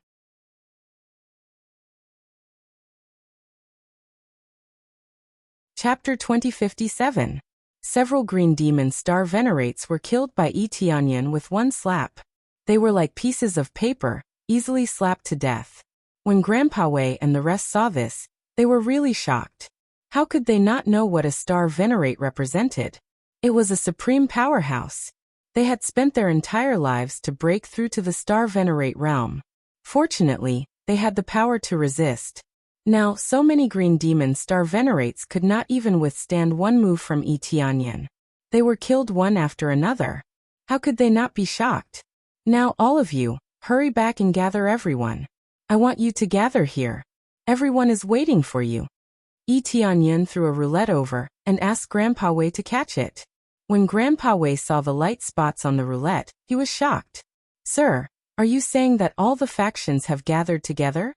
Chapter 2057. Several Green Demon Star Venerates were killed by Etienne with one slap. They were like pieces of paper, easily slapped to death. When Grandpa Wei and the rest saw this, they were really shocked. How could they not know what a Star Venerate represented? It was a supreme powerhouse. They had spent their entire lives to break through to the Star Venerate realm. Fortunately, they had the power to resist. Now, so many Green Demon Star Venerates could not even withstand one move from Etienne. They were killed one after another. How could they not be shocked? "Now all of you, hurry back and gather everyone. I want you to gather here. Everyone is waiting for you." Etienne threw a roulette over and asked Grandpa Wei to catch it. When Grandpa Wei saw the light spots on the roulette, he was shocked. "Sir, are you saying that all the factions have gathered together?"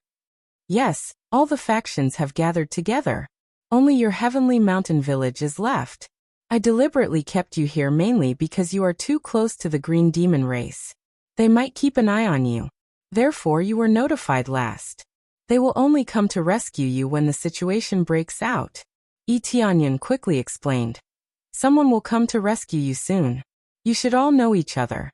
"Yes, all the factions have gathered together. Only your Heavenly Mountain Village is left. I deliberately kept you here mainly because you are too close to the Green Demon race. They might keep an eye on you. Therefore you were notified last. They will only come to rescue you when the situation breaks out." Etienne quickly explained. "Someone will come to rescue you soon. You should all know each other."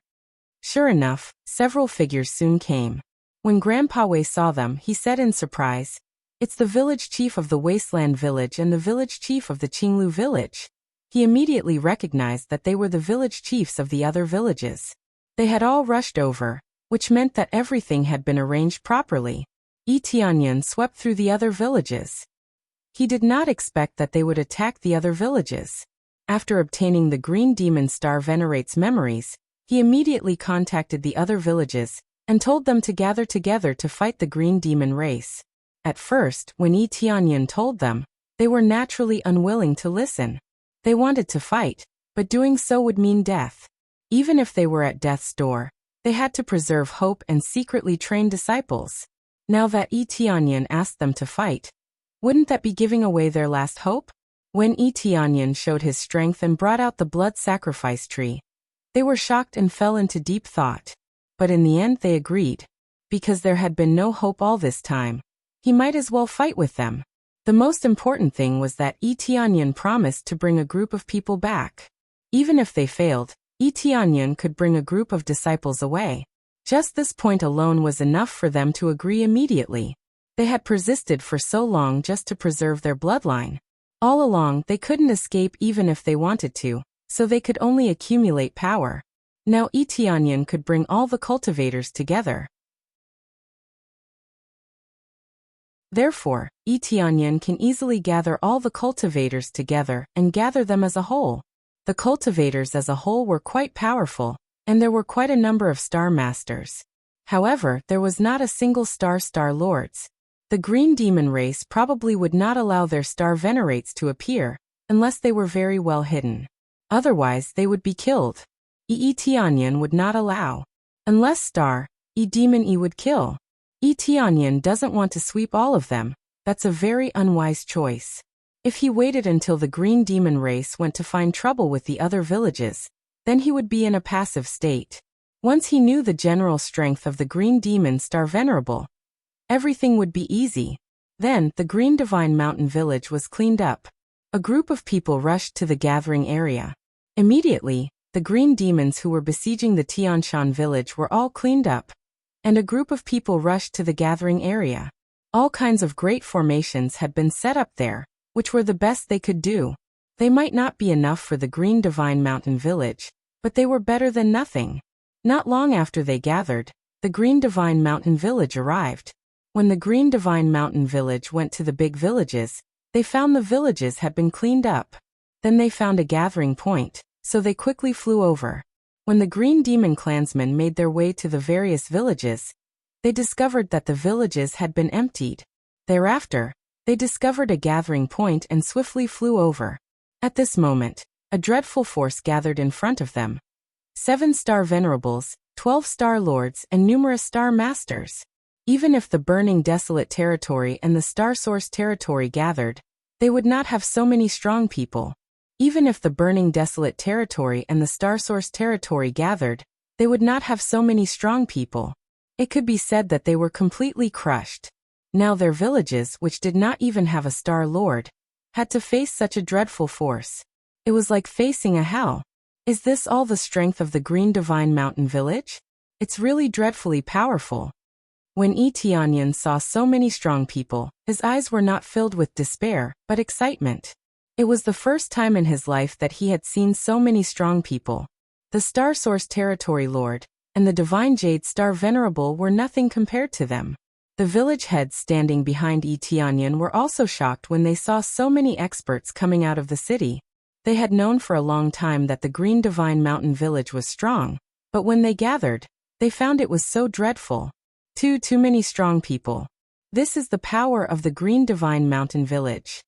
Sure enough, several figures soon came. When Grandpa Wei saw them, he said in surprise, "It's the village chief of the Wasteland Village and the village chief of the Qinglu Village." He immediately recognized that they were the village chiefs of the other villages. They had all rushed over, which meant that everything had been arranged properly. Etienne swept through the other villages. He did not expect that they would attack the other villages. After obtaining the Green Demon Star Venerate's memories, he immediately contacted the other villages and told them to gather together to fight the Green Demon race. At first, when Etienne told them, they were naturally unwilling to listen. They wanted to fight, but doing so would mean death. Even if they were at death's door, they had to preserve hope and secretly train disciples. Now that Etienne asked them to fight, wouldn't that be giving away their last hope? When Etienne showed his strength and brought out the blood sacrifice tree, they were shocked and fell into deep thought. But in the end they agreed. Because there had been no hope all this time, he might as well fight with them. The most important thing was that Etienne promised to bring a group of people back. Even if they failed, Etienne could bring a group of disciples away. Just this point alone was enough for them to agree immediately. They had persisted for so long just to preserve their bloodline. All along, they couldn't escape even if they wanted to, so they could only accumulate power. Now Etienne could bring all the cultivators together. Therefore, Etienne can easily gather all the cultivators together and gather them as a whole. The cultivators as a whole were quite powerful, and there were quite a number of Star Masters. However, there was not a single Star Lords. The Green Demon race probably would not allow their Star Venerates to appear, unless they were very well hidden. Otherwise, they would be killed. Etienne would not allow. Unless Star Demon would kill. Etienne doesn't want to sweep all of them. That's a very unwise choice. If he waited until the green demon race went to find trouble with the other villages, then he would be in a passive state. Once he knew the general strength of the green demon Star Venerable, everything would be easy. Then, the Green Divine Mountain village was cleaned up. A group of people rushed to the gathering area. Immediately, the green demons who were besieging the Tianshan village were all cleaned up, and a group of people rushed to the gathering area. All kinds of great formations had been set up there, which were the best they could do. They might not be enough for the Green Divine Mountain village, but they were better than nothing. Not long after they gathered, the Green Divine Mountain village arrived. When the Green Divine Mountain village went to the big villages, they found the villages had been cleaned up. Then they found a gathering point, so they quickly flew over. When the Green Demon clansmen made their way to the various villages, they discovered that the villages had been emptied. Thereafter, they discovered a gathering point and swiftly flew over. At this moment, a dreadful force gathered in front of them. 7 star venerables, 12 star lords, and numerous star masters. Even if the burning desolate territory and the star source territory gathered, they would not have so many strong people. Even if the burning desolate territory and the star source territory gathered, they would not have so many strong people. It could be said that they were completely crushed. Now their villages, which did not even have a star lord, had to face such a dreadful force. It was like facing a hell. Is this all the strength of the Green Divine Mountain village? It's really dreadfully powerful. When Tianyan saw so many strong people, his eyes were not filled with despair, but excitement. It was the first time in his life that he had seen so many strong people. The Star Source Territory Lord and the Divine Jade Star Venerable were nothing compared to them. The village heads standing behind Tianyan were also shocked when they saw so many experts coming out of the city. They had known for a long time that the Green Divine Mountain village was strong, but when they gathered, they found it was so dreadful. Too many strong people. This is the power of the Green Divine Mountain village.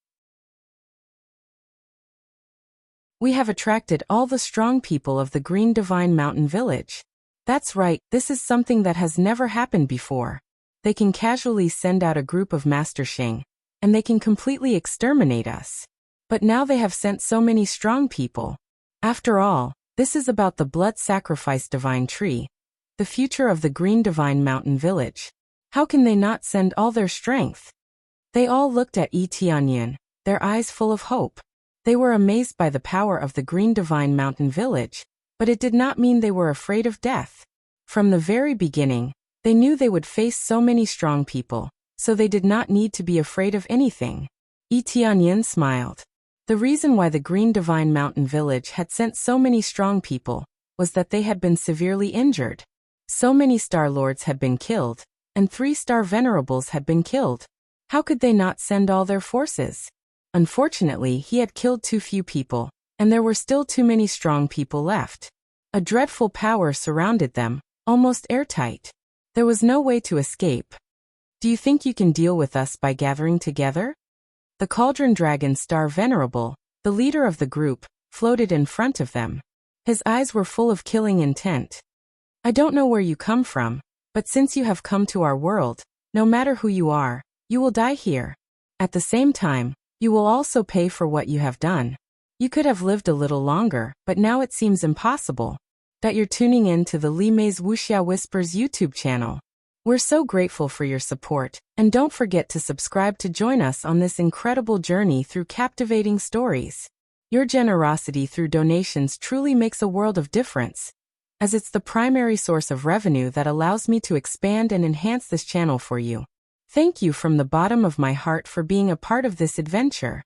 We have attracted all the strong people of the Green Divine Mountain village. That's right, this is something that has never happened before. They can casually send out a group of Master Shing, and they can completely exterminate us. But now they have sent so many strong people. After all, this is about the blood sacrifice divine tree, the future of the Green Divine Mountain village. How can they not send all their strength? They all looked at Tianyan, their eyes full of hope. They were amazed by the power of the Green Divine Mountain village, but it did not mean they were afraid of death. From the very beginning, they knew they would face so many strong people, so they did not need to be afraid of anything. Tianyan smiled. The reason why the Green Divine Mountain village had sent so many strong people was that they had been severely injured. So many Star Lords had been killed, and 3 Star Venerables had been killed. How could they not send all their forces? Unfortunately, he had killed too few people, and there were still too many strong people left. A dreadful power surrounded them, almost airtight. There was no way to escape. Do you think you can deal with us by gathering together? The Cauldron Dragon Star Venerable, the leader of the group, floated in front of them. His eyes were full of killing intent. I don't know where you come from, but since you have come to our world, no matter who you are, you will die here. At the same time, you will also pay for what you have done. You could have lived a little longer, but now it seems impossible. That you're tuning in to the Li Mei's Wuxia Whispers YouTube channel. We're so grateful for your support, and don't forget to subscribe to join us on this incredible journey through captivating stories. Your generosity through donations truly makes a world of difference, as it's the primary source of revenue that allows me to expand and enhance this channel for you. Thank you from the bottom of my heart for being a part of this adventure.